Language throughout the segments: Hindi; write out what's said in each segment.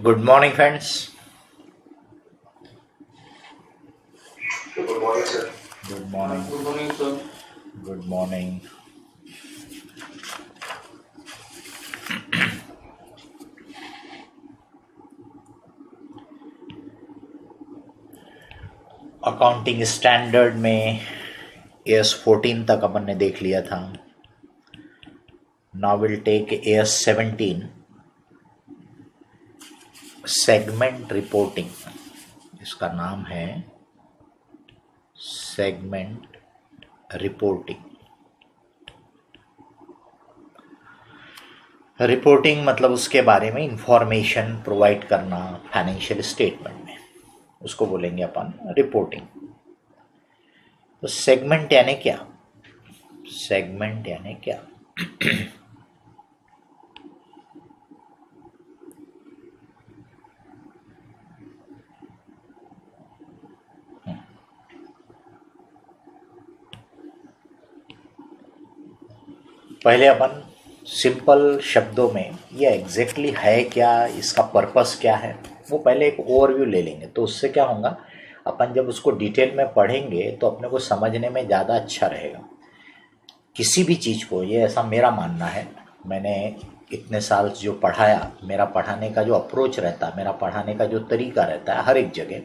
Good morning, friends. Good morning, sir. Good morning. Good morning, sir. Good morning. Accounting standard में AS 14 तक अपन ने देख लिया था. Now will take AS 17 segment reporting. इसका नाम है सेगमेंट रिपोर्टिंग. रिपोर्टिंग मतलब उसके बारे में इंफॉर्मेशन प्रोवाइड करना फाइनेंशियल स्टेटमेंट में, उसको बोलेंगे अपन रिपोर्टिंग. तो सेगमेंट यानी क्या? सेगमेंट यानी क्या? पहले अपन सिंपल शब्दों में ये एग्जैक्टली है क्या, इसका पर्पस क्या है, वो पहले एक ओवरव्यू ले लेंगे. तो उससे क्या होगा, अपन जब उसको डिटेल में पढ़ेंगे तो अपने को समझने में ज़्यादा अच्छा रहेगा. किसी भी चीज़ को, ये ऐसा मेरा मानना है, मैंने इतने साल जो पढ़ाया, मेरा पढ़ाने का जो अप्रोच रहता है, मेरा पढ़ाने का जो तरीका रहता है, हर एक जगह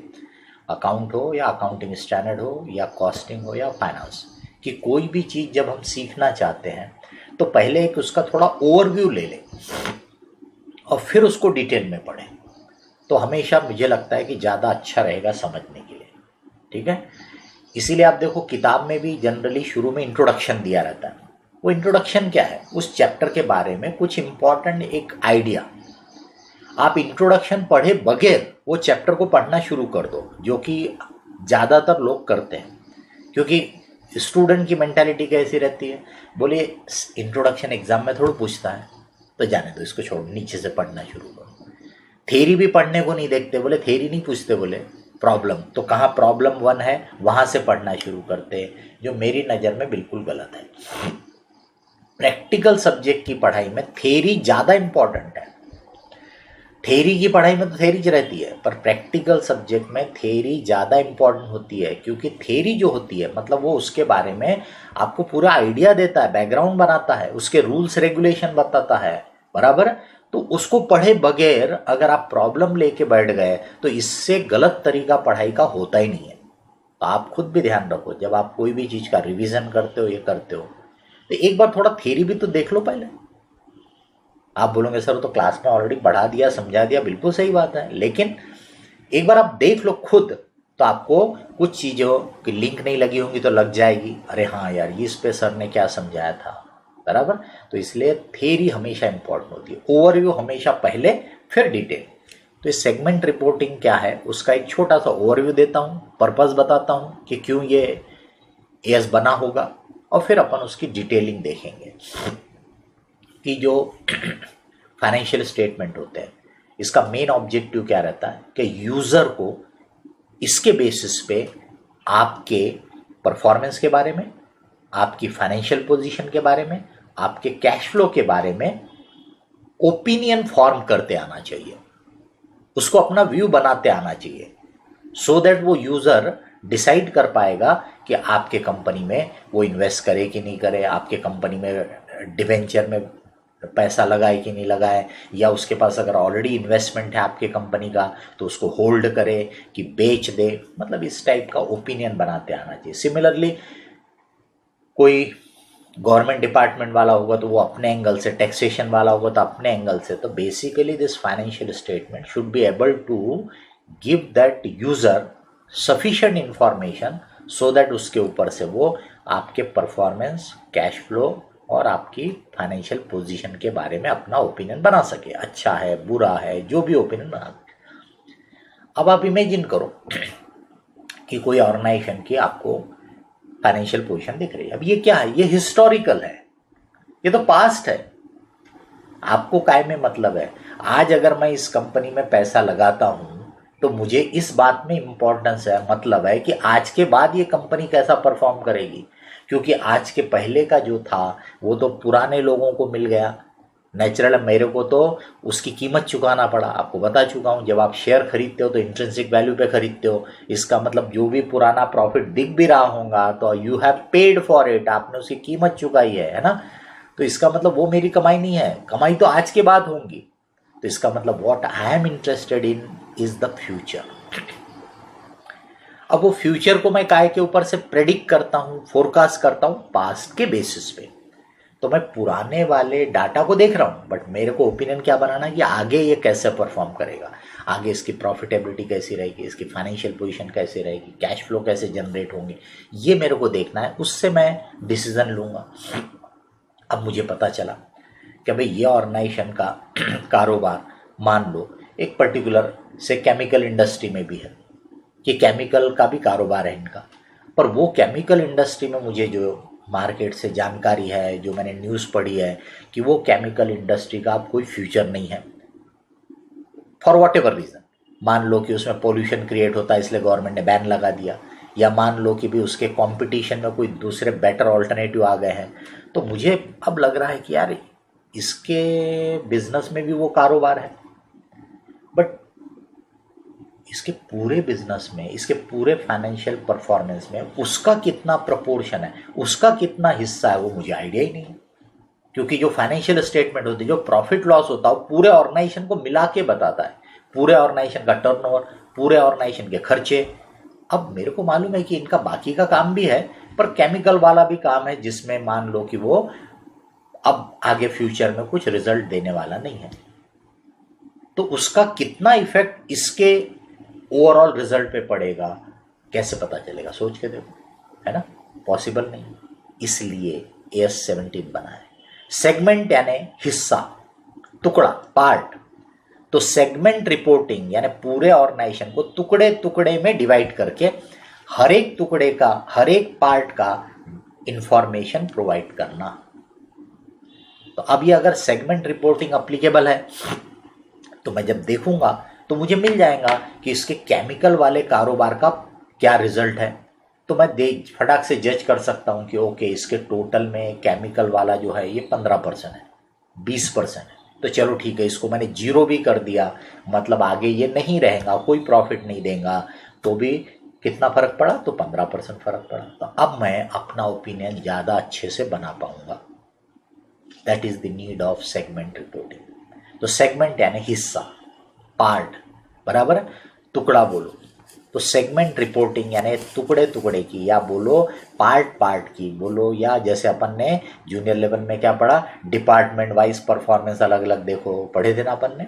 अकाउंट हो या अकाउंटिंग स्टैंडर्ड हो या कॉस्टिंग हो या फाइनेंस, कि कोई भी चीज़ जब हम सीखना चाहते हैं तो पहले एक उसका थोड़ा ओवरव्यू ले लें और फिर उसको डिटेल में पढ़ें. तो हमेशा मुझे लगता है कि ज़्यादा अच्छा रहेगा समझने के लिए. ठीक है, इसीलिए आप देखो किताब में भी जनरली शुरू में इंट्रोडक्शन दिया रहता है. वो इंट्रोडक्शन क्या है, उस चैप्टर के बारे में कुछ इंपॉर्टेंट एक आइडिया. आप इंट्रोडक्शन पढ़े बगैर वो चैप्टर को पढ़ना शुरू कर दो, जो कि ज़्यादातर लोग करते हैं. क्योंकि स्टूडेंट की मेंटालिटी कैसी रहती है, बोले इंट्रोडक्शन एग्जाम में थोड़ा पूछता है तो जाने दो, इसको छोड़ो, नीचे से पढ़ना शुरू करो. थेरी भी पढ़ने को नहीं देखते, बोले थेरी नहीं पूछते, बोले प्रॉब्लम, तो कहाँ प्रॉब्लम 1 है वहाँ से पढ़ना शुरू करते हैं, जो मेरी नज़र में बिल्कुल गलत है. प्रैक्टिकल सब्जेक्ट की पढ़ाई में थेरी ज़्यादा इम्पॉर्टेंट है. थेरी की पढ़ाई में तो थेरी रहती है, पर प्रैक्टिकल सब्जेक्ट में थेरी ज़्यादा इम्पॉर्टेंट होती है. क्योंकि थेरी जो होती है मतलब वो उसके बारे में आपको पूरा आइडिया देता है, बैकग्राउंड बनाता है, उसके रूल्स रेगुलेशन बताता है, बराबर. तो उसको पढ़े बगैर अगर आप प्रॉब्लम लेके बैठ गए तो इससे गलत तरीका पढ़ाई का होता ही नहीं है. तो आप खुद भी ध्यान रखो, जब आप कोई भी चीज़ का रिवीजन करते हो, ये करते हो, तो एक बार थोड़ा थेरी भी तो देख लो पहले. आप बोलोगे सर तो क्लास में ऑलरेडी पढ़ा दिया, समझा दिया, बिल्कुल सही बात है, लेकिन एक बार आप देख लो खुद, तो आपको कुछ चीज़ों की लिंक नहीं लगी होंगी तो लग जाएगी, अरे हाँ यार इस पे सर ने क्या समझाया था, बराबर. तो इसलिए थेरी हमेशा इंपॉर्टेंट होती है, ओवरव्यू हमेशा पहले, फिर डिटेल. तो ये सेगमेंट रिपोर्टिंग क्या है उसका एक छोटा सा ओवरव्यू देता हूँ, पर्पस बताता हूँ कि क्यों ये एस बना होगा, और फिर अपन उसकी डिटेलिंग देखेंगे कि जो फाइनेंशियल स्टेटमेंट होते हैं, इसका मेन ऑब्जेक्टिव क्या रहता है कि यूज़र को इसके बेसिस पे आपके परफॉर्मेंस के बारे में, आपकी फाइनेंशियल पोजीशन के बारे में, आपके कैश फ्लो के बारे में ओपिनियन फॉर्म करते आना चाहिए, उसको अपना व्यू बनाते आना चाहिए, सो दैट वो यूज़र डिसाइड कर पाएगा कि आपके कंपनी में वो इन्वेस्ट करे कि नहीं करे, आपके कंपनी में डिवेंचर में पैसा लगाए कि नहीं लगाए, या उसके पास अगर ऑलरेडी इन्वेस्टमेंट है आपके कंपनी का तो उसको होल्ड करे कि बेच दे. मतलब इस टाइप का ओपिनियन बनाते आना चाहिए. सिमिलरली कोई गवर्नमेंट डिपार्टमेंट वाला होगा तो वो अपने एंगल से, टैक्सेशन वाला होगा तो अपने एंगल से. तो basically this financial statement should be able to give that user sufficient information so that उसके ऊपर से वो आपके परफॉर्मेंस, कैश फ्लो और आपकी फाइनेंशियल पोजीशन के बारे में अपना ओपिनियन बना सके, अच्छा है बुरा है, जो भी ओपिनियन बना सके. अब आप इमेजिन करो कि कोई ऑर्गेनाइजेशन की आपको फाइनेंशियल पोजीशन दिख रही है. अब ये क्या है, ये हिस्टोरिकल है, ये तो पास्ट है. आपको काय में मतलब है, आज अगर मैं इस कंपनी में पैसा लगाता हूँ तो मुझे इस बात में इम्पोर्टेंस है, मतलब है कि आज के बाद ये कंपनी कैसा परफॉर्म करेगी. क्योंकि आज के पहले का जो था वो तो पुराने लोगों को मिल गया, नेचुरल है, मेरे को तो उसकी कीमत चुकाना पड़ा। आपको बता चुका हूँ, जब आप शेयर खरीदते हो तो इंट्रिंसिक वैल्यू पे खरीदते हो। इसका मतलब जो भी पुराना प्रॉफिट दिख भी रहा होगा तो you have paid for it, आपने उसकी कीमत चुकाई है ना। तो इसका मतलब वो मेरी कमाई नहीं है, कमाई तो आज के बाद होंगी। तो इसका मतलब what I am interested in is the future. अब वो फ्यूचर को मैं काय के ऊपर से प्रेडिक्ट करता हूँ, फोरकास्ट करता हूँ पास्ट के बेसिस पे। तो मैं पुराने वाले डाटा को देख रहा हूँ, बट मेरे को ओपिनियन क्या बनाना है कि आगे ये कैसे परफॉर्म करेगा, आगे इसकी प्रॉफिटेबिलिटी कैसी रहेगी, इसकी फाइनेंशियल पोजीशन कैसी रहेगी, कैश फ्लो कैसे जनरेट होंगे, ये मेरे को देखना है। उससे मैं डिसीजन लूँगा। अब मुझे पता चला कि भाई ये ऑर्गेनाइजेशन का कारोबार मान लो एक पर्टिकुलर से केमिकल इंडस्ट्री में भी है, कि केमिकल का भी कारोबार है इनका, पर वो केमिकल इंडस्ट्री में मुझे जो मार्केट से जानकारी है, जो मैंने न्यूज़ पढ़ी है कि वो केमिकल इंडस्ट्री का अब कोई फ्यूचर नहीं है, फॉर वॉट एवर रीज़न। मान लो कि उसमें पोल्यूशन क्रिएट होता है इसलिए गवर्नमेंट ने बैन लगा दिया, या मान लो कि भी उसके कंपटीशन में कोई दूसरे बेटर ऑल्टरनेटिव आ गए हैं। तो मुझे अब लग रहा है कि यार इसके बिजनेस में भी वो कारोबार है, बट इसके पूरे बिजनेस में, इसके पूरे फाइनेंशियल परफॉर्मेंस में उसका कितना प्रपोर्शन है, उसका कितना हिस्सा है, वो मुझे आइडिया ही नहीं है। क्योंकि जो फाइनेंशियल स्टेटमेंट होती है, जो प्रॉफिट लॉस होता है, वो पूरे ऑर्गेनाइजेशन को मिला के बताता है, पूरे ऑर्गेनाइजेशन का टर्नओवर, पूरे ऑर्गेनाइजेशन के खर्चे। अब मेरे को मालूम है कि इनका बाकी का काम भी है, पर केमिकल वाला भी काम है जिसमें मान लो कि वो अब आगे फ्यूचर में कुछ रिजल्ट देने वाला नहीं है। तो उसका कितना इफेक्ट इसके ओवरऑल रिजल्ट पे पड़ेगा कैसे पता चलेगा, सोच के देखो, है ना। पॉसिबल नहीं, इसलिए AS17 बना है। सेगमेंट यानी हिस्सा, टुकड़ा, पार्ट। तो सेगमेंट रिपोर्टिंग यानी पूरे ऑर्गेनाइजेशन को टुकड़े टुकड़े में डिवाइड करके हर एक टुकड़े का, हर एक पार्ट का इंफॉर्मेशन प्रोवाइड करना। तो अब ये अगर सेगमेंट रिपोर्टिंग अप्लीकेबल है तो मैं जब देखूंगा तो मुझे मिल जाएगा कि इसके केमिकल वाले कारोबार का क्या रिजल्ट है। तो मैं फटाक से जज कर सकता हूं कि ओके, इसके टोटल में केमिकल वाला जो है ये 15% है, 20% है, तो चलो ठीक है, इसको मैंने 0 भी कर दिया, मतलब आगे ये नहीं रहेगा, कोई प्रॉफिट नहीं देगा, तो भी कितना फर्क पड़ा, तो 15% फर्क पड़ा। तो अब मैं अपना ओपिनियन ज़्यादा अच्छे से बना पाऊंगा। That is the need of segment reporting. तो सेगमेंट यानी हिस्सा, पार्ट, बराबर, टुकड़ा बोलो। तो सेगमेंट रिपोर्टिंग यानी टुकड़े टुकड़े की, या बोलो पार्ट पार्ट की बोलो, या जैसे अपन ने जूनियर लेवल में क्या पढ़ा, डिपार्टमेंट वाइज परफॉर्मेंस अलग अलग देखो, पढ़े थे ना अपन ने।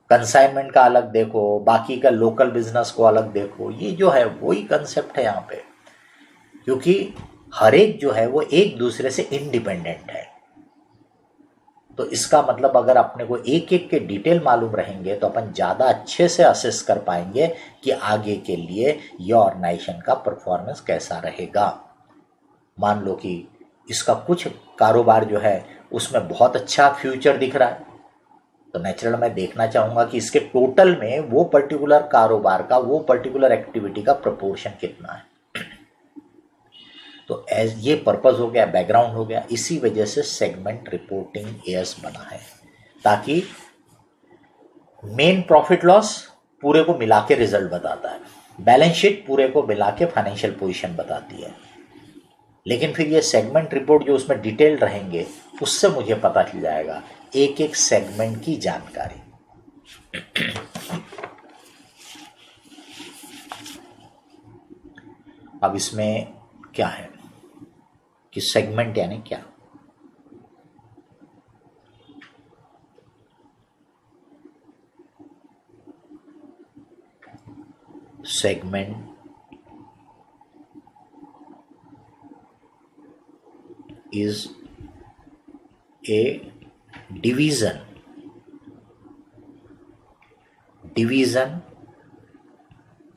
कंसाइनमेंट का अलग देखो, बाकी का लोकल बिजनेस को अलग देखो। ये जो है वही कंसेप्ट है यहाँ पे, क्योंकि हर एक जो है वो एक दूसरे से इंडिपेंडेंट है। तो इसका मतलब अगर अपने को एक एक के डिटेल मालूम रहेंगे तो अपन ज़्यादा अच्छे से असेस कर पाएंगे कि आगे के लिए ये ऑर्गेनाइजेशन का परफॉर्मेंस कैसा रहेगा। मान लो कि इसका कुछ कारोबार जो है उसमें बहुत अच्छा फ्यूचर दिख रहा है, तो नेचुरल मैं देखना चाहूँगा कि इसके टोटल में वो पर्टिकुलर कारोबार का, वो पर्टिकुलर एक्टिविटी का प्रपोर्शन कितना है। तो एज ये पर्पस हो गया, बैकग्राउंड हो गया, इसी वजह से सेगमेंट रिपोर्टिंग AS बना है, ताकि मेन प्रॉफिट लॉस पूरे को मिला के रिजल्ट बताता है, बैलेंस शीट पूरे को मिला के फाइनेंशियल पोजीशन बताती है। लेकिन फिर ये सेगमेंट रिपोर्ट जो उसमें डिटेल रहेंगे, उससे मुझे पता चल जाएगा एक एक सेगमेंट की जानकारी। अब इसमें क्या है कि सेगमेंट यानी क्या। सेगमेंट is a division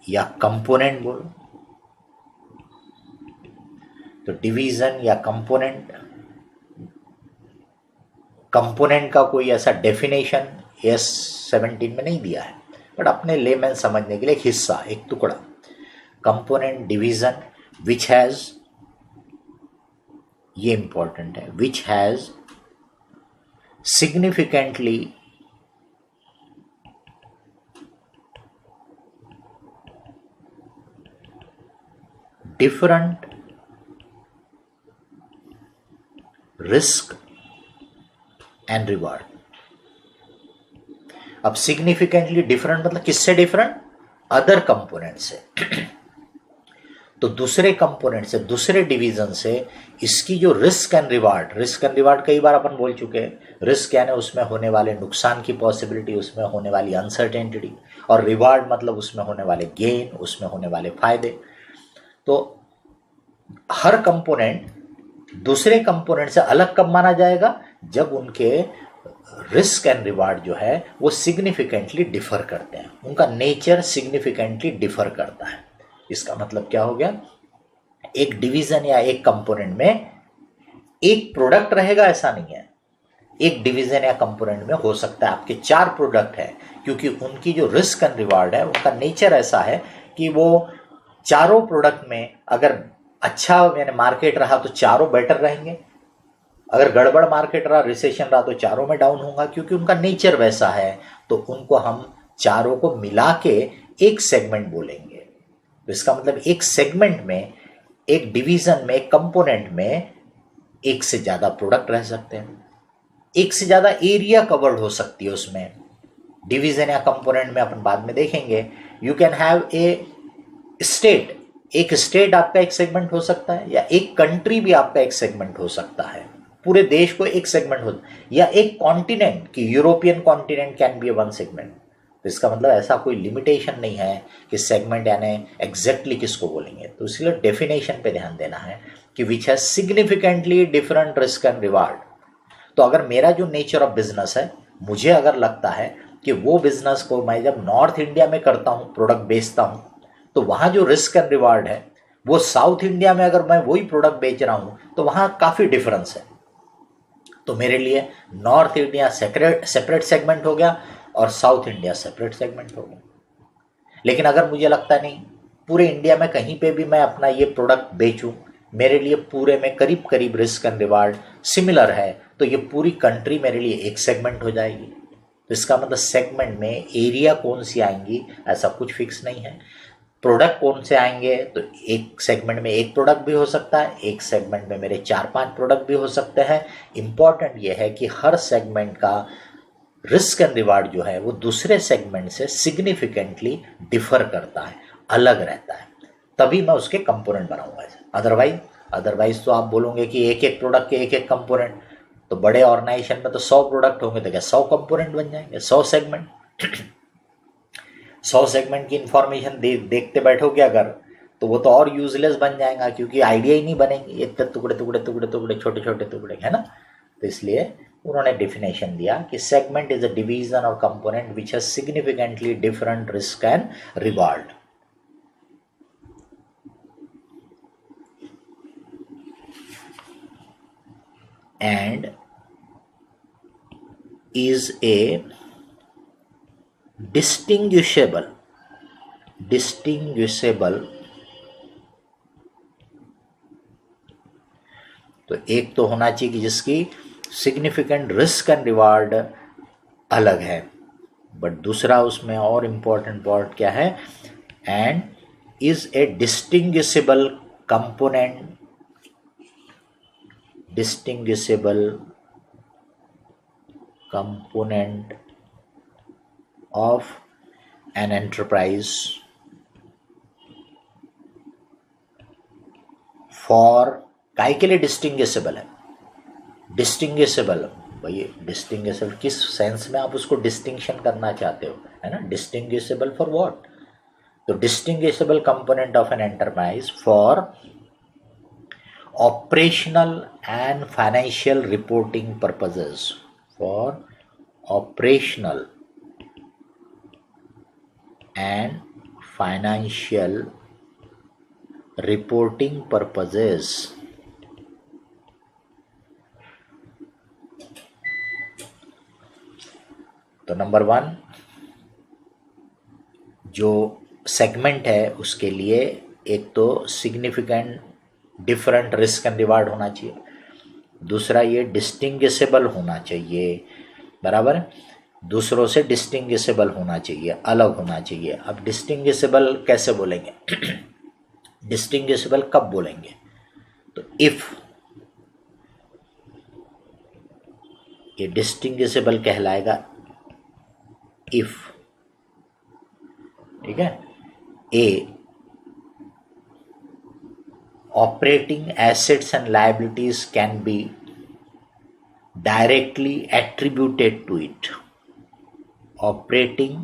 या कंपोनेंट बोलो। तो डिवीजन या कंपोनेंट, कंपोनेंट का कोई ऐसा डेफिनेशन AS17 में नहीं दिया है, बट अपने लेमैन समझने के लिए एक हिस्सा, एक टुकड़ा। कंपोनेंट, डिवीजन, विच हैज, ये इंपॉर्टेंट है, which has significantly different risk and reward। अब सिग्निफिकेंटली डिफरेंट मतलब किससे डिफरेंट? अदर कंपोनेंट से। तो दूसरे कंपोनेंट से, दूसरे डिवीजन से इसकी जो रिस्क एंड रिवार्ड कई बार अपन बोल चुके हैं। रिस्क यानी उसमें होने वाले नुकसान की पॉसिबिलिटी, उसमें होने वाली अनसर्टेनिटी, और रिवार्ड मतलब उसमें होने वाले गेन, उसमें होने वाले फायदे। तो हर कंपोनेंट दूसरे कंपोनेंट से अलग कब माना जाएगा? जब उनके रिस्क एंड रिवार्ड जो है वो सिग्निफिकेंटली डिफर करते हैं, उनका नेचर सिग्निफिकेंटली डिफर करता है। इसका मतलब क्या हो गया? एक डिवीजन या एक कंपोनेंट में एक प्रोडक्ट रहेगा ऐसा नहीं है। एक डिवीजन या कंपोनेंट में हो सकता है आपके 4 प्रोडक्ट है, क्योंकि उनकी जो रिस्क एंड रिवार्ड है उनका नेचर ऐसा है कि वो चारों प्रोडक्ट में अगर अच्छा यानी मार्केट रहा तो चारों बेटर रहेंगे, अगर गड़बड़ मार्केट रहा, रिसेशन रहा तो चारों में डाउन होगा, क्योंकि उनका नेचर वैसा है। तो उनको हम चारों को मिला के एक सेगमेंट बोलेंगे। तो इसका मतलब एक सेगमेंट में, एक डिवीजन में, एक कंपोनेंट में एक से ज्यादा प्रोडक्ट रह सकते हैं, एक से ज्यादा एरिया कवर्ड हो सकती है उसमें। डिवीजन या कंपोनेंट में अपन बाद में देखेंगे। You can have a state, एक स्टेट आपका एक सेगमेंट हो सकता है, या एक कंट्री भी आपका एक सेगमेंट हो सकता है, पूरे देश को एक सेगमेंट हो, या एक कॉन्टिनेंट की European continent can be one segment. तो इसका मतलब ऐसा कोई लिमिटेशन नहीं है कि सेगमेंट यानी एग्जैक्टली किसको बोलेंगे। तो इसलिए डेफिनेशन पे ध्यान देना है कि which has significantly different risk and reward. तो अगर मेरा जो नेचर ऑफ बिजनेस है, मुझे अगर लगता है कि वो बिजनेस को मैं जब नॉर्थ इंडिया में करता हूँ, प्रोडक्ट बेचता हूँ, तो वहाँ जो रिस्क एंड रिवार्ड है वो साउथ इंडिया में अगर मैं वही प्रोडक्ट बेच रहा हूँ तो वहाँ काफ़ी डिफरेंस है। तो मेरे लिए नॉर्थ इंडिया सेपरेट सेगमेंट हो गया और साउथ इंडिया सेपरेट सेगमेंट हो गया। लेकिन अगर मुझे लगता नहीं पूरे इंडिया में कहीं पे भी मैं अपना ये प्रोडक्ट बेचूं, मेरे लिए पूरे में करीब करीब रिस्क एंड रिवार्ड सिमिलर है, तो ये पूरी कंट्री मेरे लिए एक सेगमेंट हो जाएगी। तो इसका मतलब सेगमेंट में एरिया कौन सी आएंगी ऐसा कुछ फिक्स नहीं है। प्रोडक्ट कौन से आएंगे, तो एक सेगमेंट में एक प्रोडक्ट भी हो सकता है, एक सेगमेंट में मेरे 4-5 प्रोडक्ट भी हो सकते हैं। इंपॉर्टेंट ये है कि हर सेगमेंट का रिस्क एंड रिवार्ड जो है वो दूसरे सेगमेंट से सिग्निफिकेंटली डिफर करता है, अलग रहता है, तभी मैं उसके कंपोनेंट बनाऊंगा। अदरवाइज तो आप बोलोगे कि एक एक प्रोडक्ट के एक एक कंपोनेंट, तो बड़े ऑर्गेनाइजेशन में तो 100 प्रोडक्ट होंगे, तो क्या 100 कंपोनेंट बन जाएंगे, 100 सेगमेंट। 100 सेगमेंट की इंफॉर्मेशन देखते बैठोगे अगर, तो वो तो और यूजलेस बन जाएगा, क्योंकि आइडिया ही नहीं बनेंगे, इतने टुकड़े टुकड़े टुकड़े टुकड़े छोटे छोटे टुकड़े, है ना। तो इसलिए उन्होंने डेफिनेशन दिया कि सेगमेंट इज अ डिवीजन और component which has significantly different risk and reward. And is a distinguishable तो एक तो होना चाहिए कि जिसकी सिग्निफिकेंट रिस्क एंड रिवार्ड अलग है, बट दूसरा उसमें और इम्पोर्टेंट पार्ट क्या है, and is a distinguishable component, of an enterprise for काय के लिए डिस्टिंग्विशेबल है? डिस्टिंग्विशेबल भाई, डिस्टिंग्विशेबल किस सेंस में आप उसको डिस्टिंक्शन करना चाहते हो, है ना। Distinguishable for what? तो distinguishable component of an enterprise for operational and financial reporting purposes, for operational and financial reporting purposes। तो नंबर 1 जो सेगमेंट है उसके लिए एक तो significant different risk and reward होना चाहिए, दूसरा ये डिस्टिंग्विशेबल होना चाहिए, बराबर है, दूसरों से डिस्टिंग्विशेबल होना चाहिए, अलग होना चाहिए। अब डिस्टिंग्विशेबल कैसे बोलेंगे? डिस्टिंग्विशेबल कब बोलेंगे? तो इफ ये डिस्टिंग्विशेबल कहलाएगा इफ, ठीक है। ए operating assets and liabilities can be directly attributed to it. Operating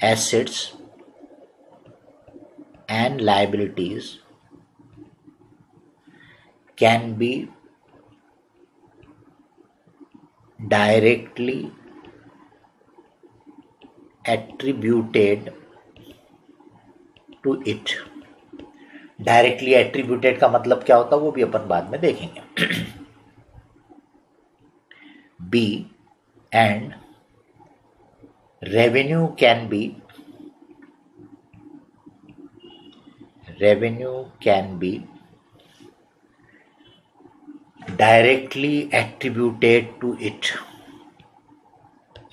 assets and liabilities can be directly attributed to it. Directly attributed का मतलब क्या होता है वो भी अपन बाद में देखेंगे। B and revenue can be directly attributed to it.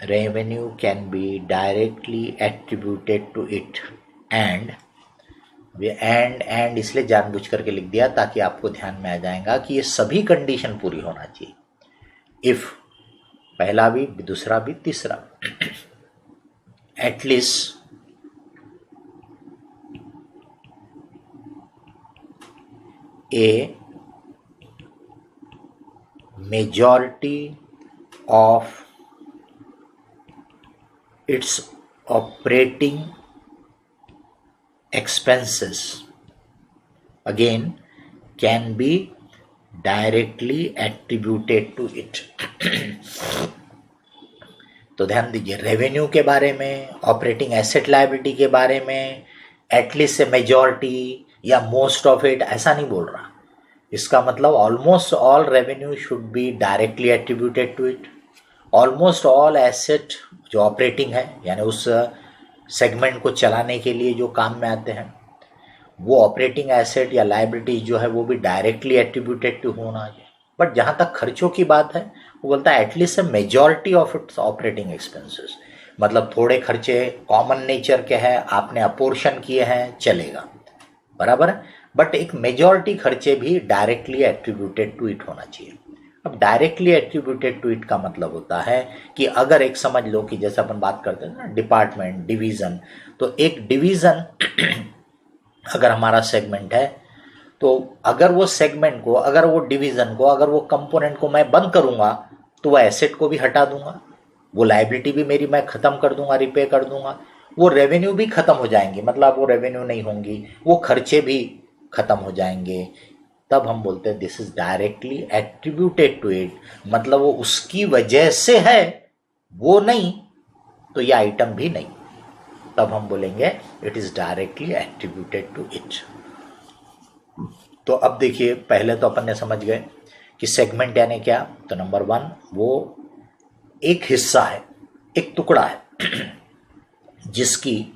Revenue can be directly attributed to it. and इसलिए जानबूझ करके लिख दिया ताकि आपको ध्यान में आ जाएगा कि ये सभी कंडीशन पूरी होना चाहिए। इफ पहला भी, दूसरा भी, तीसरा। At least A majority of its operating expenses again can be directly attributed to it. तो ध्यान दीजिए, रेवेन्यू के बारे में, ऑपरेटिंग एसेट लायबिलिटी के बारे में एटलीस्ट से मेजॉरिटी या मोस्ट ऑफ इट ऐसा नहीं बोल रहा। इसका मतलब almost all revenue should be directly attributed to it. Almost all asset जो ऑपरेटिंग है, यानी उस सेगमेंट को चलाने के लिए जो काम में आते हैं, वो ऑपरेटिंग एसेट या लायबिलिटी जो है वो भी डायरेक्टली एट्रीब्यूटेड टू होना चाहिए। बट जहाँ तक खर्चों की बात है वो बोलता है at least majority of its operating expenses. मतलब थोड़े खर्चे कॉमन नेचर के हैं, आपने अपोर्शन किए हैं, चलेगा, बराबर है, बट एक मेजॉरिटी खर्चे भी डायरेक्टली एट्रीब्यूटेड टू इट होना चाहिए। अब डायरेक्टली एट्रीब्यूटेड टू इट का मतलब होता है कि अगर एक समझ लो कि जैसे अपन बात करते हैं ना डिपार्टमेंट, डिवीज़न, तो एक डिवीज़न अगर हमारा सेगमेंट है तो अगर वो सेगमेंट को, अगर वो डिवीज़न को, अगर वो कंपोनेंट को मैं बंद करूंगा तो वह एसेट को भी हटा दूंगा, वो लायबिलिटी भी मेरी मैं ख़त्म कर दूंगा, रिपे कर दूंगा, वो रेवेन्यू भी ख़त्म हो जाएंगे, मतलब वो रेवेन्यू नहीं होंगी, वो खर्चे भी ख़त्म हो जाएंगे। तब हम बोलते हैं this is directly attributed to it, मतलब वो उसकी वजह से है, वो नहीं तो ये आइटम भी नहीं, तब हम बोलेंगे it is directly attributed to it. तो अब देखिए, पहले तो अपन ने समझ गए कि सेगमेंट यानी क्या। तो नंबर 1 वो एक हिस्सा है, एक टुकड़ा है जिसकी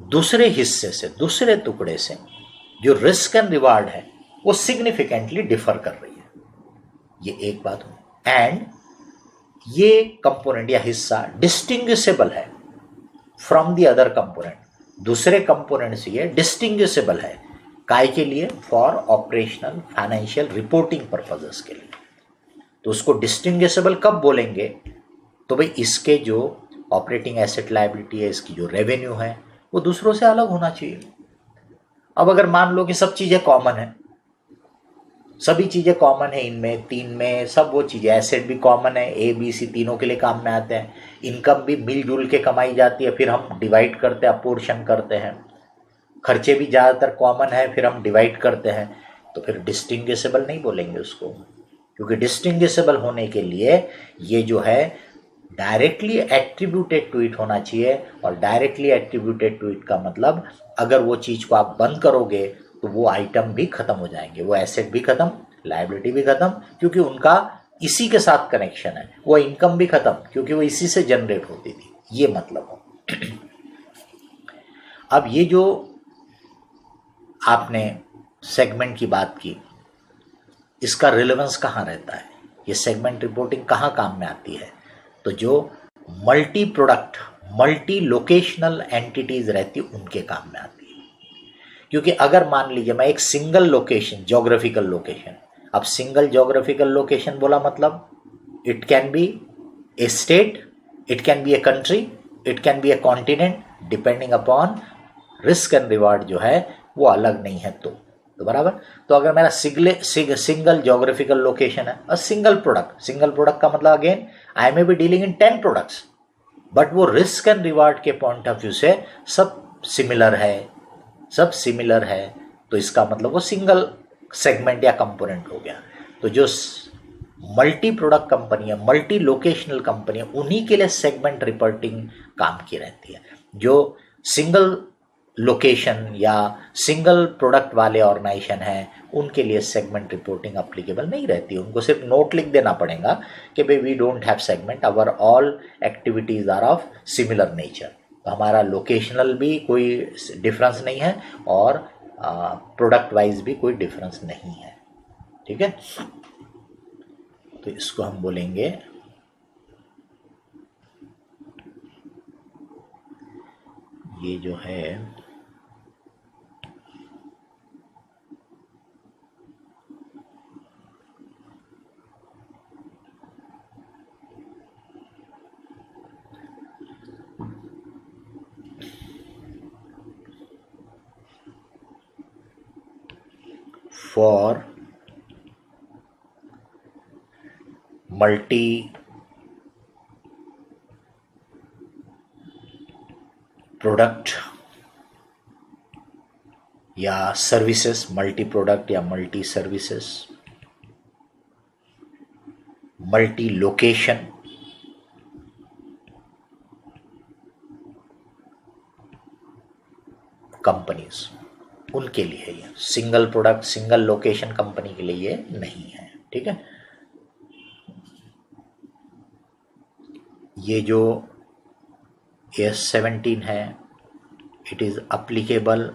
दूसरे हिस्से से, दूसरे टुकड़े से जो रिस्क एंड रिवार्ड है वो सिग्निफिकेंटली डिफर कर रही है, ये एक बात हो। एंड ये कंपोनेंट या हिस्सा डिस्टिंग्विशेबल है फ्रॉम द अदर कंपोनेंट, दूसरे कंपोनेंट से ये डिस्टिंग्विशेबल है, काय के लिए? For operational financial reporting purposes के लिए। तो उसको डिस्टिंग्विशेबल कब बोलेंगे? तो भाई इसके जो ऑपरेटिंग एसेट लायबिलिटी है, इसकी जो रेवेन्यू है वो दूसरों से अलग होना चाहिए। अब अगर मान लो कि सब चीज़ें कॉमन है, सभी चीज़ें कॉमन है इनमें, तीन में सब वो चीज़ें, एसेट भी कॉमन है, ए बी सी तीनों के लिए काम में आते हैं, इनकम भी मिलजुल के कमाई जाती है, फिर हम डिवाइड करते हैं, अपोर्शन करते हैं, खर्चे भी ज़्यादातर कॉमन है, फिर हम डिवाइड करते हैं, तो फिर डिस्टिंग्विशेबल नहीं बोलेंगे उसको, क्योंकि डिस्टिंग्विशेबल होने के लिए ये जो है डायरेक्टली एट्रीब्यूटेड टू इट होना चाहिए। और डायरेक्टली एट्रीब्यूटेड टू इट का मतलब अगर वो चीज़ को आप बंद करोगे तो वो आइटम भी खत्म हो जाएंगे, वो एसेट भी खत्म, लायबिलिटी भी खत्म, क्योंकि उनका इसी के साथ कनेक्शन है, वो इनकम भी खत्म क्योंकि वो इसी से जनरेट होती थी, ये मतलब हो। अब ये जो आपने सेगमेंट की बात की, इसका रिलेवेंस कहाँ रहता है, ये सेगमेंट रिपोर्टिंग कहाँ काम में आती है? तो जो multi product multi locational entities रहती उनके काम में आती है। क्योंकि अगर मान लीजिए मैं एक सिंगल लोकेशन, जोग्राफिकल लोकेशन, अब सिंगल जोग्राफिकल लोकेशन बोला मतलब it can be A state, it can be a country, it can be A continent, depending upon risk and reward जो है वो अलग नहीं है। तो बराबर, तो अगर मेरा सिंगल जोग्राफिकल लोकेशन है, सिंगल प्रोडक्ट का मतलब again I may be dealing in 10 products, but वो रिस्क एंड रिवार्ड के पॉइंट ऑफ व्यू से सब सिमिलर है, तो इसका मतलब वो सिंगल सेगमेंट या कंपोनेंट हो गया। तो जो मल्टी प्रोडक्ट कंपनी है, मल्टी लोकेशनल कंपनी है, उन्हीं के लिए सेगमेंट रिपोर्टिंग काम की रहती है। जो सिंगल लोकेशन या सिंगल प्रोडक्ट वाले ऑर्गेनाइजेशन हैं उनके लिए सेगमेंट रिपोर्टिंग अप्लीकेबल नहीं रहती। उनको सिर्फ नोट लिख देना पड़ेगा कि भाई we don't have segment, our all activities are of similar nature. तो हमारा लोकेशनल भी कोई डिफरेंस नहीं है और प्रोडक्ट वाइज भी कोई डिफरेंस नहीं है। ठीक है, तो इसको हम बोलेंगे ये जो है for multi प्रोडक्ट या सर्विसेज, मल्टी प्रोडक्ट या multi services, multi location, companies, उनके लिए ये single product single location company के लिए ये नहीं है। ठीक है, ये जो S17 है it is applicable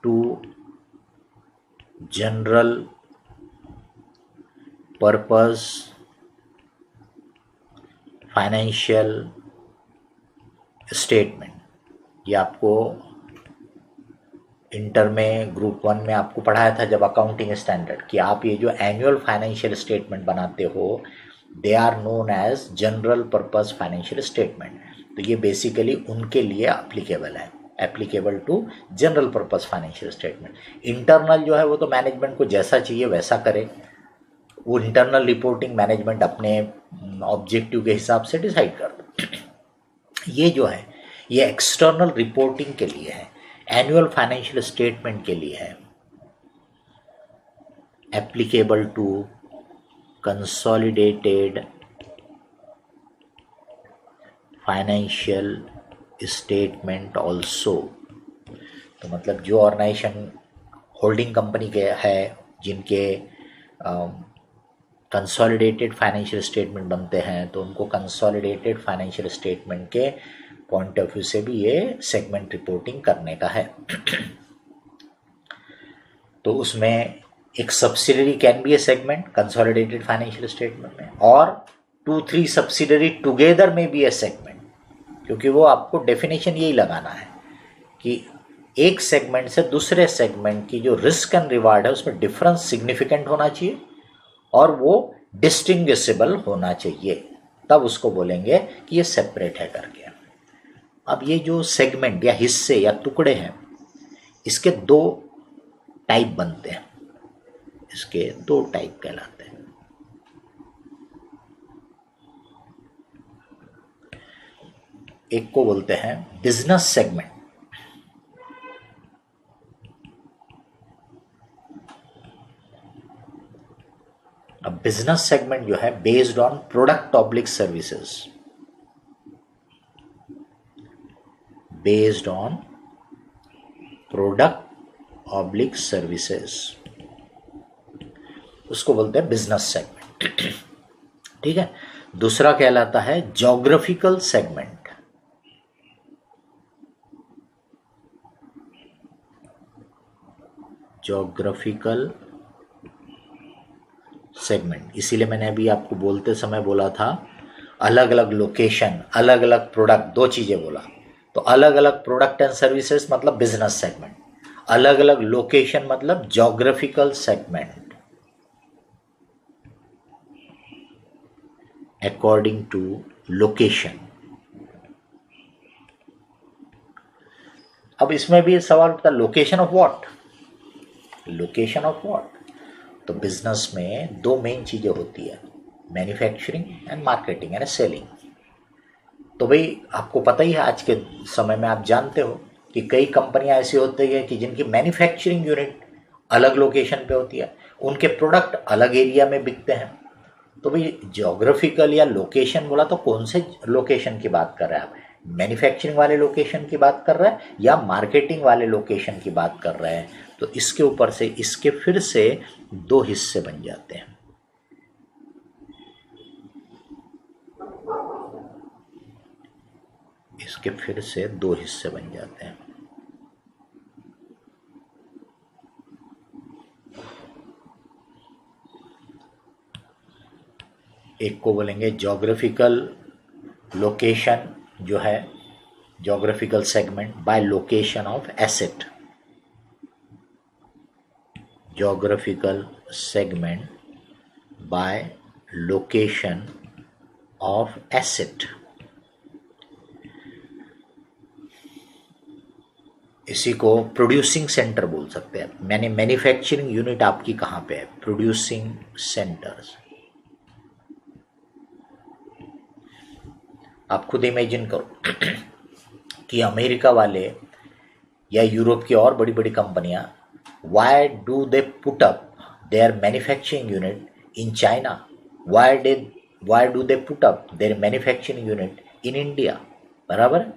to general purpose financial statement. ये आपको इंटर में ग्रुप 1 में आपको पढ़ाया था जब अकाउंटिंग स्टैंडर्ड, कि आप ये जो एनुअल फाइनेंशियल स्टेटमेंट बनाते हो they are known as general purpose financial statement. तो ये बेसिकली उनके लिए अप्लीकेबल है, applicable to general purpose financial statement. Internal जो है वो तो मैनेजमेंट को जैसा चाहिए वैसा करे, वो इंटरनल रिपोर्टिंग मैनेजमेंट अपने ऑब्जेक्टिव के हिसाब से डिसाइड कर दो। ये जो है ये एक्सटर्नल रिपोर्टिंग के लिए है, एनुअल फाइनेंशियल स्टेटमेंट के लिए है, applicable to consolidated financial statement also. तो मतलब जो ऑर्गेनाइजेशन होल्डिंग कंपनी के है जिनके कंसोलिडेटेड फाइनेंशियल स्टेटमेंट बनते हैं तो उनको कंसोलिडेटेड फाइनेंशियल स्टेटमेंट के पॉइंट ऑफ व्यू से भी ये सेगमेंट रिपोर्टिंग करने का है। तो उसमें एक subsidiary can be A segment consolidated financial statement में, और 2-3 सब्सिडरी टुगेदर में भी ए सेगमेंट, क्योंकि वो आपको डेफिनेशन यही लगाना है कि एक सेगमेंट से दूसरे सेगमेंट की जो रिस्क एंड रिवार्ड है उसमें डिफरेंस सिग्निफिकेंट होना चाहिए और वो डिस्टिंग्विशेबल होना चाहिए, तब उसको बोलेंगे कि ये सेपरेट है करके। अब ये जो सेगमेंट या हिस्से या टुकड़े हैं इसके 2 टाइप बनते हैं, इसके 2 टाइप कहलाते हैं। एक को बोलते हैं बिजनेस सेगमेंट, अब बिजनेस सेगमेंट जो है based on product oblique services, based on product oblique services, उसको बोलते हैं बिजनेस सेगमेंट। ठीक है, दूसरा कहलाता है ज्योग्राफिकल सेगमेंट। Geographical segment. इसीलिए मैंने अभी आपको बोलते समय बोला था अलग अलग लोकेशन, अलग अलग प्रोडक्ट, दो चीज़ें बोला। तो अलग अलग प्रोडक्ट एंड सर्विसेज मतलब बिजनेस सेगमेंट, अलग अलग लोकेशन मतलब geographical segment according to location. अब इसमें भी सवाल उठता है location of what, location of what. तो बिजनेस में दो मेन चीजें होती है, manufacturing and marketing and selling. तो भाई आपको पता ही है आज के समय में आप जानते हो कि कई कंपनियां ऐसी होती है कि जिनकी मैन्युफैक्चरिंग यूनिट अलग लोकेशन पे होती है, उनके प्रोडक्ट अलग एरिया में बिकते हैं। तो भाई ज्योग्राफिकल या लोकेशन बोला तो कौन से लोकेशन की बात कर रहे हैं आप, मैन्युफैक्चरिंग वाले लोकेशन की बात कर रहे हैं या मार्केटिंग वाले लोकेशन की बात कर रहे हैं। तो इसके ऊपर से इसके फिर से दो हिस्से बन जाते हैं। इसके फिर से दो हिस्से बन जाते हैं। एक को बोलेंगे ज्योग्राफिकल लोकेशन, जो है geographical segment by location of asset, geographical segment by location of asset. इसी को प्रोड्यूसिंग सेंटर बोल सकते हैं। मैंने मैन्युफैक्चरिंग यूनिट आपकी कहाँ पे है, प्रोड्यूसिंग सेंटर्स। आप खुद इमेजिन करो कि अमेरिका वाले या यूरोप की और बड़ी बड़ी कंपनियां, why do they put up there manufacturing unit in China, why do they put up there manufacturing unit in India, बराबर।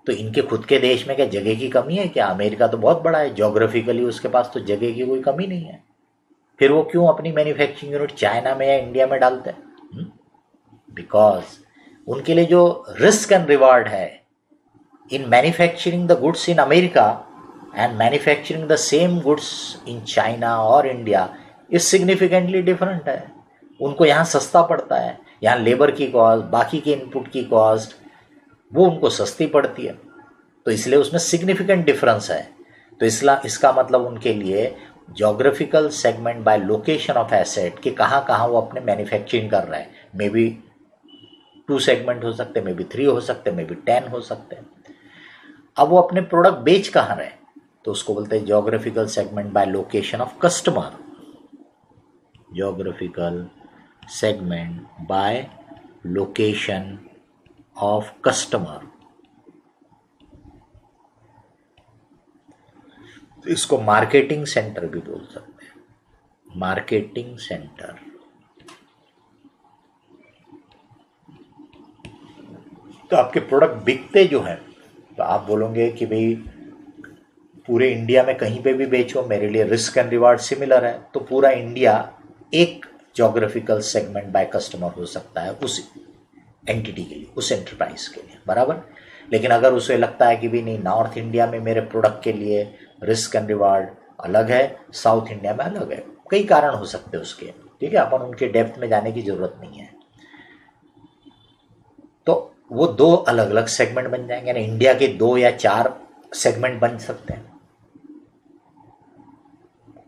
तो इनके खुद के देश में क्या जगह की कमी है क्या? अमेरिका तो बहुत बड़ा है ज्योग्राफिकली, उसके पास तो जगह की कोई कमी नहीं है। फिर वो क्यों अपनी मैन्युफैक्चरिंग यूनिट चाइना में या इंडिया में डालते हैं? बिकॉज उनके लिए जो रिस्क एंड रिवार्ड है in manufacturing the goods in America and manufacturing the same goods in China और इंडिया इज सिग्निफिकेंटली डिफरेंट है। उनको यहाँ सस्ता पड़ता है, यहाँ लेबर की कॉस्ट, बाकी के इनपुट की कॉस्ट वो उनको सस्ती पड़ती है। तो इसलिए उसमें सिग्निफिकेंट डिफरेंस है। तो इसका मतलब उनके लिए geographical segment by location of asset कि कहाँ कहाँ वो अपने मैन्युफैक्चरिंग कर रहे हैं। मे बी 2 सेगमेंट हो सकते हैं, मे बी 3 हो सकते हैं, मे बी 10 हो सकते हैं। अब वो अपने प्रोडक्ट बेच कहाँ रहे, तो उसको बोलते हैं geographical segment by location of customer, geographical segment by location of customer. तो इसको मार्केटिंग सेंटर भी बोल सकते हैं, मार्केटिंग सेंटर। तो आपके प्रोडक्ट बिकते जो हैं, तो आप बोलोगे कि भाई पूरे इंडिया में कहीं पे भी बेचो, मेरे लिए रिस्क एंड रिवार्ड सिमिलर है। तो पूरा इंडिया एक ज्योग्राफिकल सेगमेंट बाय कस्टमर हो सकता है उस एंटिटी के लिए, उस एंटरप्राइज के लिए, बराबर। लेकिन अगर उसे लगता है कि भी नहीं, नॉर्थ इंडिया में मेरे प्रोडक्ट के लिए रिस्क एंड रिवार्ड अलग है, साउथ इंडिया में अलग है, कई कारण हो सकते हैं उसके, ठीक है, अपन उनके डेप्थ में जाने की जरूरत नहीं है। तो वो 2 अलग अलग सेगमेंट बन जाएंगे ना, इंडिया के 2 या 4 सेगमेंट बन सकते हैं।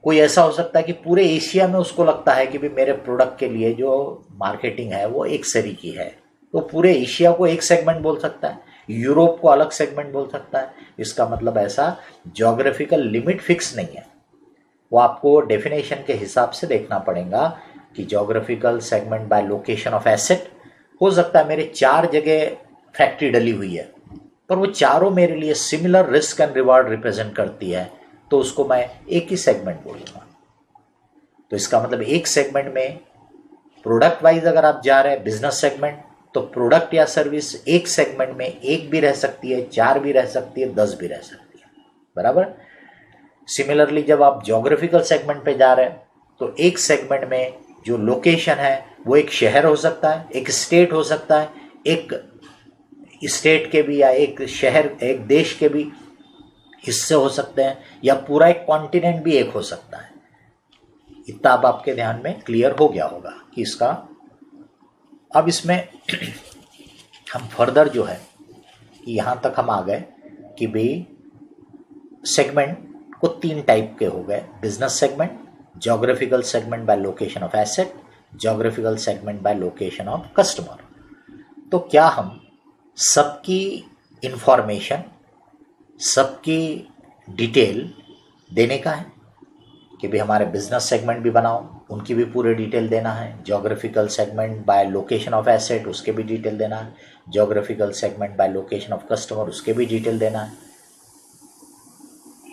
कोई ऐसा हो सकता है कि पूरे एशिया में उसको लगता है कि भी मेरे प्रोडक्ट के लिए जो मार्केटिंग है वो एक सरी की है, तो पूरे एशिया को एक सेगमेंट बोल सकता है, यूरोप को अलग सेगमेंट बोल सकता है। इसका मतलब ऐसा ज्योग्राफिकल लिमिट फिक्स नहीं है, वो आपको डेफिनेशन के हिसाब से देखना पड़ेगा कि geographical segment by location of asset हो सकता है मेरे 4 जगह फैक्ट्री डली हुई है, पर वो चारों मेरे लिए similar risk and reward represent करती है, तो उसको मैं एक ही सेगमेंट बोलूँगा। तो इसका मतलब एक सेगमेंट में प्रोडक्ट वाइज अगर आप जा रहे हैं बिजनेस सेगमेंट, तो प्रोडक्ट या सर्विस एक सेगमेंट में 1 भी रह सकती है, 4 भी रह सकती है, 10 भी रह सकती है, बराबर। सिमिलरली जब आप ज्योग्राफिकल सेगमेंट पे जा रहे हैं, तो एक सेगमेंट में जो लोकेशन है वो एक शहर हो सकता है, एक स्टेट हो सकता है, एक स्टेट के भी या एक शहर, एक देश के भी हिस्से हो सकते हैं, या पूरा एक कॉन्टिनेंट भी एक हो सकता है। इतना अब आपके ध्यान में क्लियर हो गया होगा कि इसका। अब इसमें हम फर्दर जो है कि यहाँ तक हम आ गए कि भाई सेगमेंट को 3 टाइप के हो गए, business segment, geographical segment by location of asset, geographical segment by location of customer. तो क्या हम सबकी इंफॉर्मेशन, सबकी डिटेल देने का है कि भाई हमारे बिजनेस सेगमेंट भी बनाओ, उनकी भी पूरे डिटेल देना है, geographical segment by location of asset उसके भी डिटेल देना है, geographical segment by location of customer उसके भी डिटेल देना है,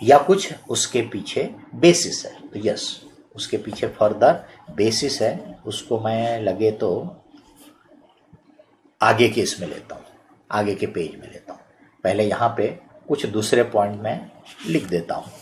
या कुछ उसके पीछे बेसिस है। तो यस, उसके पीछे फर्दर बेसिस है, उसको मैं लगे तो आगे के इसमें लेता हूँ, आगे के पेज में लेता हूँ। पहले यहाँ पे कुछ दूसरे पॉइंट में लिख देता हूँ।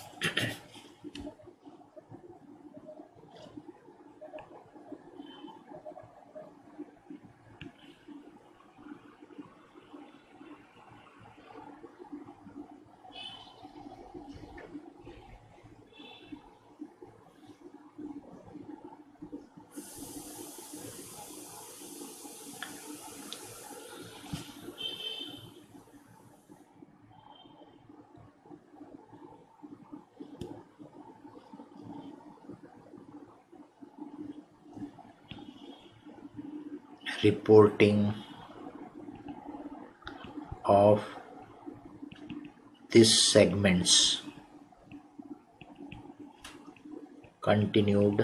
Reporting of these segments continued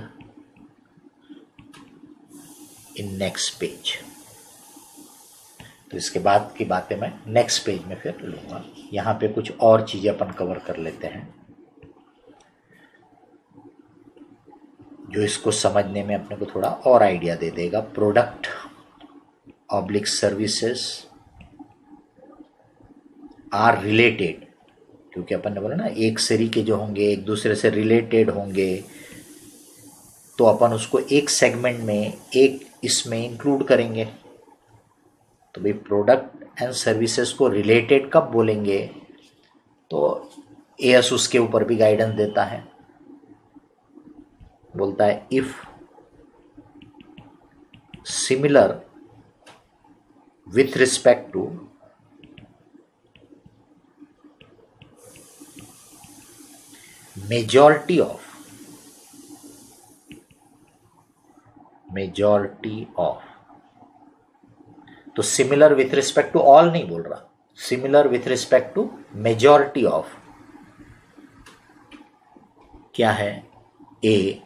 in next page। तो इसके बाद की बातें मैं नेक्स्ट पेज में फिर लूँगा। यहाँ पे कुछ और चीज़ें अपन कवर कर लेते हैं जो इसको समझने में अपने को थोड़ा और आइडिया दे देगा। Product oblique services are related, क्योंकि अपन ने बोला ना एक सीरी के जो होंगे एक दूसरे से रिलेटेड होंगे, तो अपन उसको एक सेगमेंट में एक इसमें इंक्लूड करेंगे। तो भाई प्रोडक्ट एंड सर्विसेज को रिलेटेड कब बोलेंगे, तो एएस उसके ऊपर भी गाइडेंस देता है, बोलता है if similar with respect to majority of तो similar with respect to all नहीं बोल रहा, similar with respect to majority of क्या है, a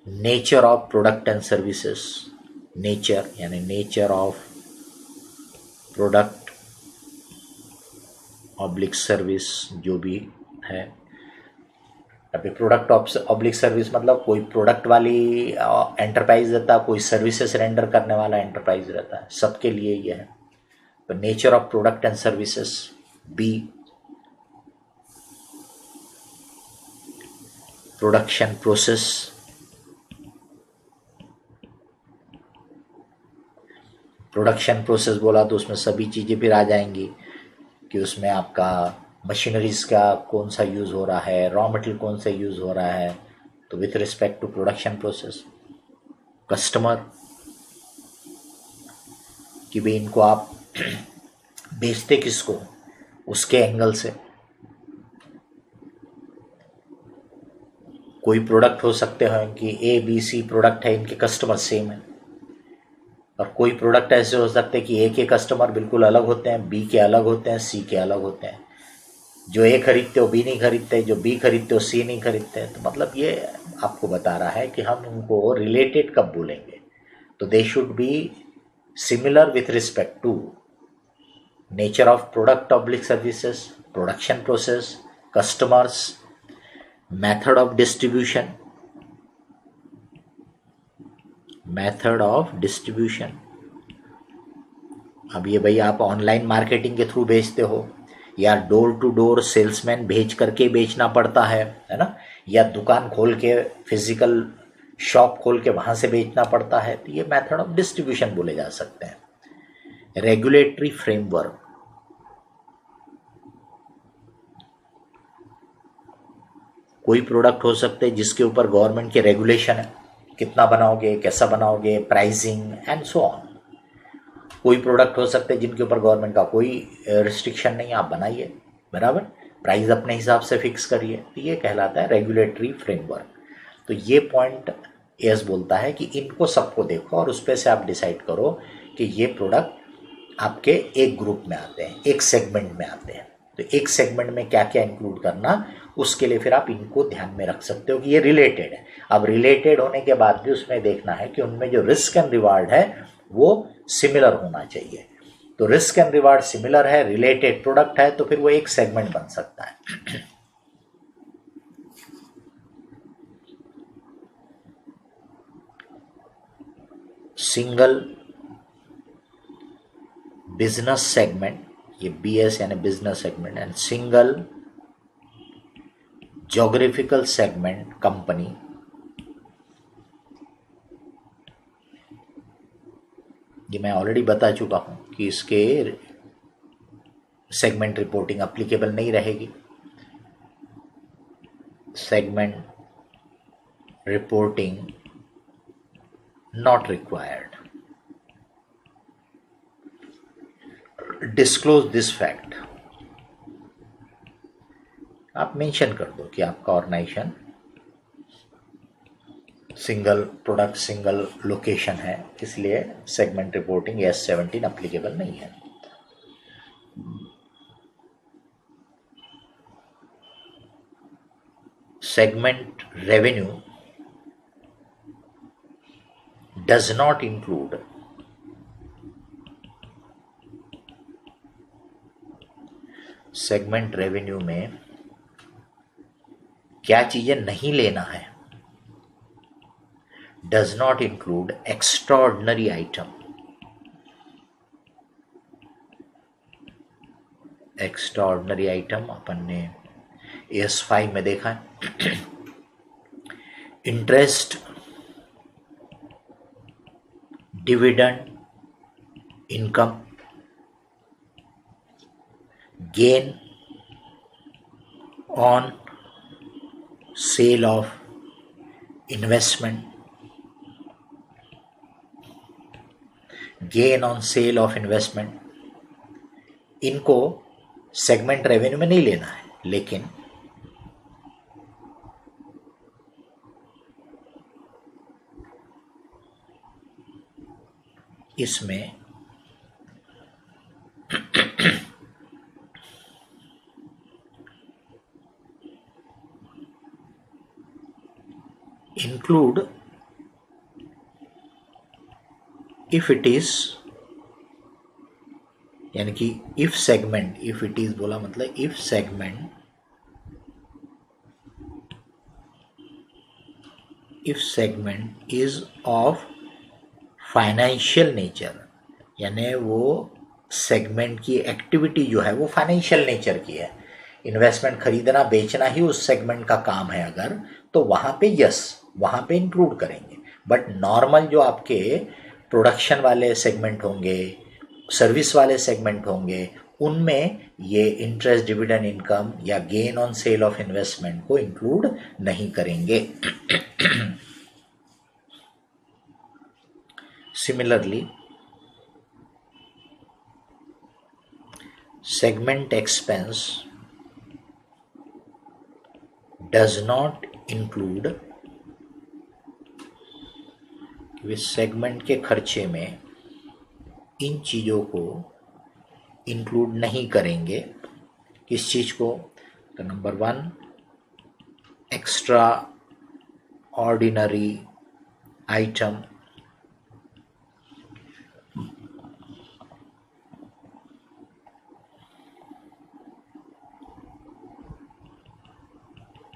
nature of product and services, nature यानी nature of product oblique service जो भी है। अभी प्रोडक्ट ऑब्लिक सर्विस मतलब कोई प्रोडक्ट वाली एंटरप्राइज रहता है, कोई सर्विसेज रेंडर करने वाला एंटरप्राइज रहता है, सबके लिए ये है। तो nature of product and services, B production process, production process बोला तो उसमें सभी चीज़ें फिर आ जाएंगी कि उसमें आपका मशीनरीज का कौन सा यूज़ हो रहा है, रॉ मटेरियल कौन सा यूज़ हो रहा है, तो with respect to production process. Customer कि भाई इनको आप बेचते किसको, उसके एंगल से। कोई प्रोडक्ट हो सकते हैं कि ए बी सी प्रोडक्ट है, इनके कस्टमर सेम है, और कोई प्रोडक्ट ऐसे हो सकते हैं कि ए के कस्टमर बिल्कुल अलग होते हैं, बी के अलग होते हैं, सी के अलग होते हैं। जो ए खरीदते हो बी नहीं खरीदते, जो बी खरीदते हो सी नहीं खरीदते। तो मतलब ये आपको बता रहा है कि हम उनको रिलेटेड कब बोलेंगे, तो they should be similar with respect to nature of product oblique services, production process, customers, method of distribution, method of distribution. अब ये भाई आप ऑनलाइन मार्केटिंग के थ्रू बेचते हो, या डोर टू डोर सेल्समैन भेज करके बेचना पड़ता है ना, या दुकान खोल के फिजिकल शॉप खोल के वहाँ से बेचना पड़ता है, तो ये मेथड ऑफ डिस्ट्रीब्यूशन बोले जा सकते हैं। रेगुलेटरी फ्रेमवर्क, कोई प्रोडक्ट हो सकते हैं जिसके ऊपर गवर्नमेंट के रेगुलेशन है, कितना बनाओगे, कैसा बनाओगे, प्राइसिंग एंड सो ऑन। कोई प्रोडक्ट हो सकते हैं जिनके ऊपर गवर्नमेंट का कोई रिस्ट्रिक्शन नहीं, आप बनाइए, बराबर, प्राइस अपने हिसाब से फिक्स करिए। तो ये कहलाता है रेगुलेटरी फ्रेमवर्क। तो ये पॉइंट एस बोलता है कि इनको सबको देखो और उस पर से आप डिसाइड करो कि ये प्रोडक्ट आपके एक ग्रुप में आते हैं, एक सेगमेंट में आते हैं। तो एक सेगमेंट में क्या क्या इंक्लूड करना, उसके लिए फिर आप इनको ध्यान में रख सकते हो कि ये रिलेटेड है। अब रिलेटेड होने के बाद भी उसमें देखना है कि उनमें जो रिस्क एंड रिवार्ड है वो सिमिलर होना चाहिए। तो रिस्क एंड रिवार्ड सिमिलर है, रिलेटेड प्रोडक्ट है, तो फिर वो एक सेगमेंट बन सकता है। सिंगल बिजनेस सेगमेंट, ये बीएस यानी business segment, and single geographical segment company, ये मैं ऑलरेडी बता चुका हूं कि इसके सेगमेंट रिपोर्टिंग अप्लीकेबल नहीं रहेगी। Segment reporting not required. Disclose this fact, आप मेंशन कर दो कि आपका organisation single product single location है, इसलिए सेगमेंट रिपोर्टिंग S17 अप्लीकेबल नहीं है। Segment revenue does not include segment revenue में क्या चीजें नहीं लेना है, does not include extraordinary item. Extraordinary item अपन ने AS5 में देखा है। Interest, dividend income, gain on sale of investment, gain on sale of investment, इनको सेगमेंट रेवेन्यू में नहीं लेना है, लेकिन इसमें include if it is, यानी कि if segment, if it is बोला मतलब if segment, if segment is of financial nature, यानी वो सेगमेंट की एक्टिविटी जो है वो फाइनेंशियल नेचर की है, इन्वेस्टमेंट खरीदना बेचना ही उस सेगमेंट का काम है अगर, तो वहाँ पे यस, वहाँ पे इंक्लूड करेंगे। बट नॉर्मल जो आपके प्रोडक्शन वाले सेगमेंट होंगे, सर्विस वाले सेगमेंट होंगे, उनमें ये इंटरेस्ट, डिविडेंड इनकम या gain on sale of investment को इंक्लूड नहीं करेंगे। Similarly, segment expense does not include, इस सेगमेंट के खर्चे में इन चीज़ों को इंक्लूड नहीं करेंगे। किस चीज़ को? तो number 1, extra ordinary item,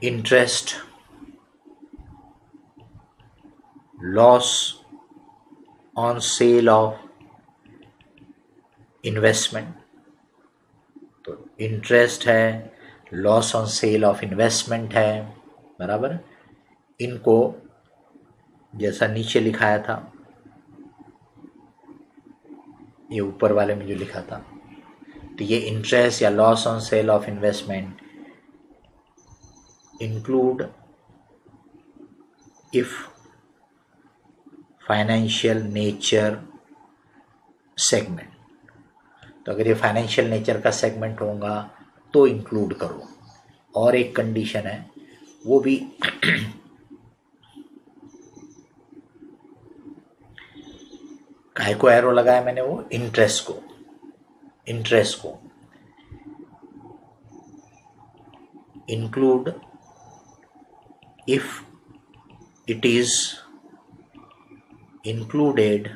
interest, loss on sale of investment. तो इंटरेस्ट है, loss on sale of investment है, बराबर। इनको जैसा नीचे लिखाया था, ये ऊपर वाले में जो लिखा था, तो ये इंटरेस्ट या loss on sale of investment include if financial nature segment. तो अगर ये फाइनेंशियल नेचर का सेगमेंट होगा तो इंक्लूड करो। और एक कंडीशन है वो भी काहे को एरो लगाया मैंने, वो इंटरेस्ट को include if it is included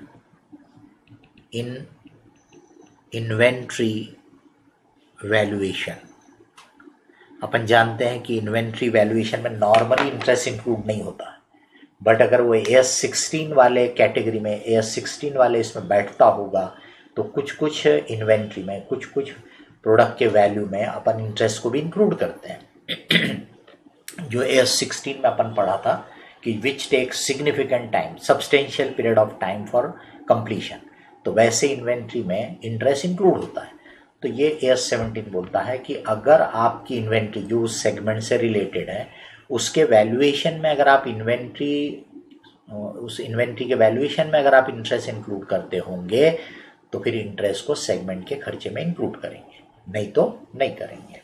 in inventory valuation. अपन जानते हैं कि इन्वेंट्री वैल्यूएशन में नॉर्मली इंटरेस्ट इंक्लूड नहीं होता, बट अगर वो AS16 वाले कैटेगरी में, AS16 वाले इसमें बैठता होगा तो कुछ कुछ इन्वेंट्री में, कुछ कुछ प्रोडक्ट के वैल्यू में अपन इंटरेस्ट को भी इंक्लूड करते हैं। जो AS16 में अपन पढ़ा था कि which takes significant time, substantial period of time for completion, तो वैसे इन्वेंट्री में इंटरेस्ट इंक्लूड होता है। तो ये AS17 बोलता है कि अगर आपकी इन्वेंट्री जो उस सेगमेंट से रिलेटेड है उसके वैल्यूएशन में, अगर आप उस इन्वेंट्री के वैल्यूएशन में अगर आप इंटरेस्ट इंक्लूड करते होंगे तो फिर इंटरेस्ट को सेगमेंट के खर्चे में इंक्लूड करेंगे, नहीं तो नहीं करेंगे।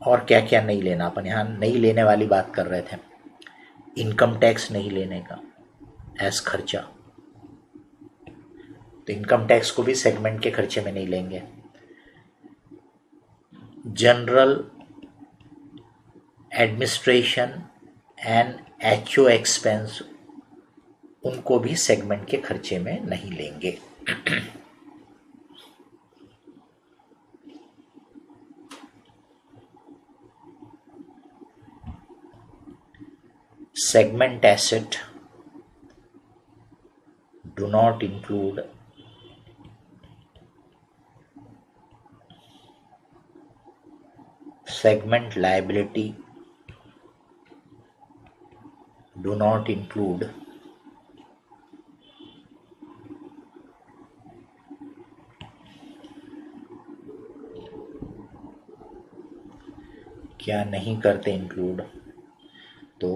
और क्या क्या नहीं लेना, अपन यहाँ नहीं लेने वाली बात कर रहे थे। इनकम टैक्स नहीं लेने का एज खर्चा, तो इनकम टैक्स को भी सेगमेंट के खर्चे में नहीं लेंगे। General administration and HO expense, उनको भी सेगमेंट के खर्चे में नहीं लेंगे। segment asset do not include segment liability, do not include क्या नहीं करते इंक्लूड, तो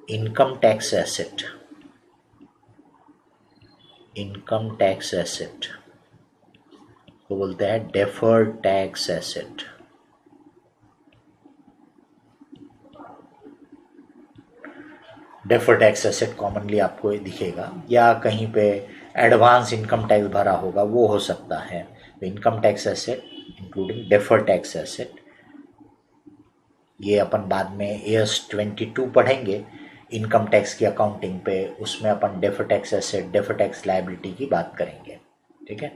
income tax asset, income tax asset को बोलते हैं deferred tax asset. Deferred tax asset commonly आपको दिखेगा, या कहीं पे एडवांस इनकम टैक्स भरा होगा वो हो सकता है। तो income tax asset including deferred tax asset, ये अपन बाद में AS22 पढ़ेंगे इनकम टैक्स की अकाउंटिंग पे, उसमें अपन deferred tax asset, deferred tax liability की बात करेंगे, ठीक है।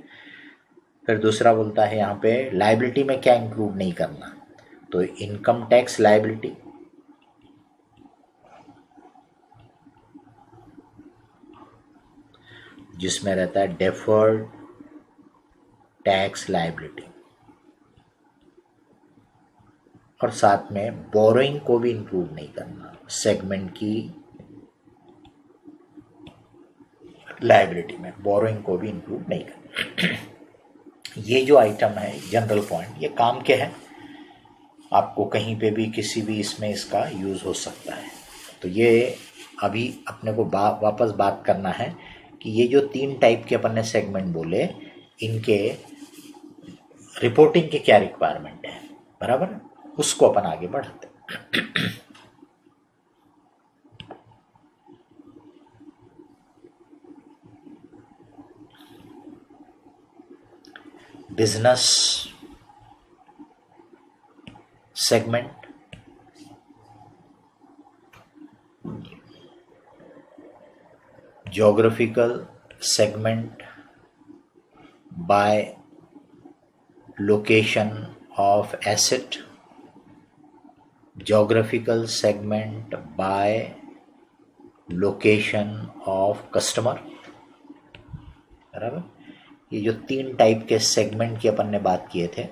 फिर दूसरा बोलता है यहाँ पे लायबिलिटी में क्या इंक्लूड नहीं करना, तो इनकम टैक्स लायबिलिटी, जिसमें रहता है डेफर्ड टैक्स लायबिलिटी, और साथ में बोरोइंग को भी इंक्लूड नहीं करना सेगमेंट की लायबिलिटी में, बोरोइंग को भी इंक्लूड नहीं करना। ये जो आइटम है जनरल पॉइंट, ये काम के हैं, आपको कहीं पे भी किसी भी इसमें इसका यूज़ हो सकता है। तो ये अभी अपने को वापस बात करना है कि ये जो 3 टाइप के अपन ने सेगमेंट बोले, इनके रिपोर्टिंग के क्या रिक्वायरमेंट है, बराबर, उसको अपन आगे बढ़ाते हैं। Business segment, geographical segment by location of asset, geographical segment by location of customer, बराबर। ये जो 3 टाइप के सेगमेंट की अपन ने बात किए थे,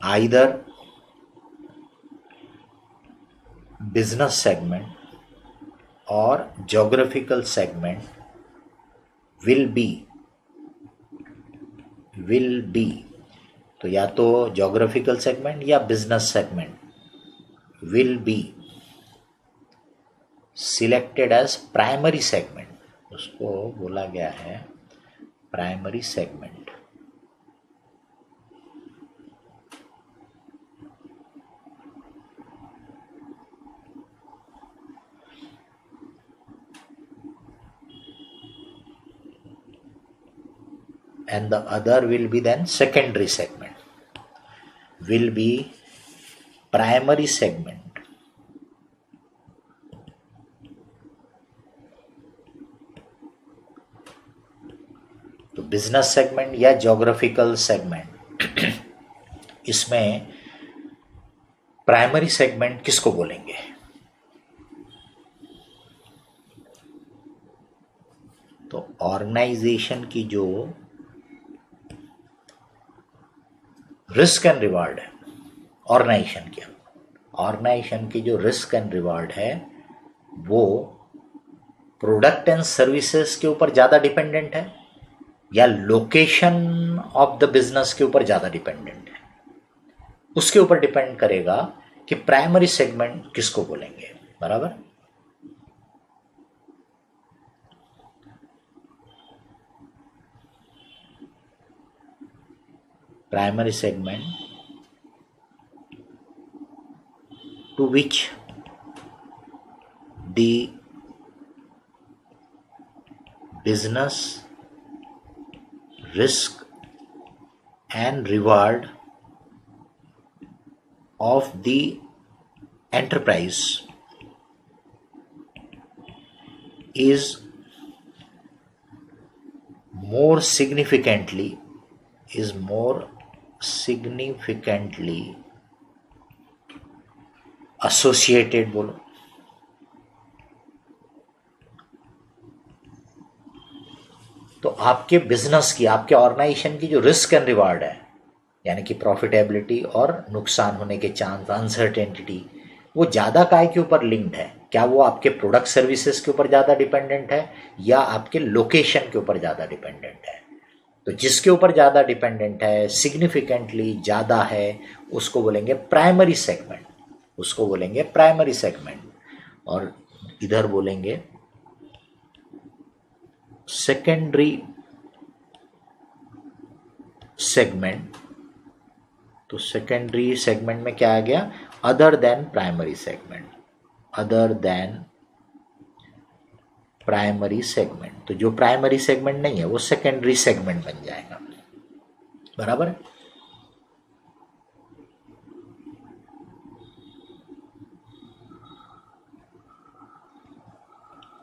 आइदर बिजनेस सेगमेंट और geographical segment will be, तो या तो geographical segment या business segment will be selected as primary segment, उसको बोला गया है primary segment. And the other will be then secondary segment, will be primary segment. तो बिजनेस सेगमेंट या ज्योग्राफिकल सेगमेंट, इसमें प्राइमरी सेगमेंट किसको बोलेंगे? तो ऑर्गेनाइजेशन की जो रिस्क एंड रिवार्ड है, ऑर्गेनाइजेशन की जो रिस्क एंड रिवार्ड है वो प्रोडक्ट एंड सर्विसेज के ऊपर ज़्यादा डिपेंडेंट है या लोकेशन ऑफ द बिजनेस के ऊपर ज़्यादा डिपेंडेंट है, उसके ऊपर डिपेंड करेगा कि प्राइमरी सेगमेंट किसको बोलेंगे. बराबर. Primary segment to which the business risk and reward of the enterprise is more significantly associated, बोलो. तो आपके बिजनेस की, आपके ऑर्गेनाइजेशन की जो रिस्क एंड रिवार्ड है, यानी कि प्रॉफिटेबिलिटी और नुकसान होने के चांस, अनसर्टेनिटी, वो ज़्यादा काय के ऊपर लिंक्ड है? क्या वो आपके प्रोडक्ट सर्विसेज के ऊपर ज़्यादा डिपेंडेंट है या आपके लोकेशन के ऊपर ज़्यादा डिपेंडेंट है? तो जिसके ऊपर ज़्यादा डिपेंडेंट है, सिग्निफिकेंटली ज़्यादा है, उसको बोलेंगे प्राइमरी सेगमेंट, और इधर बोलेंगे सेकेंडरी सेगमेंट. तो सेकेंडरी सेगमेंट में क्या आ गया? Other than primary segment. तो जो प्राइमरी सेगमेंट नहीं है वो सेकेंडरी सेगमेंट बन जाएगा. बराबर.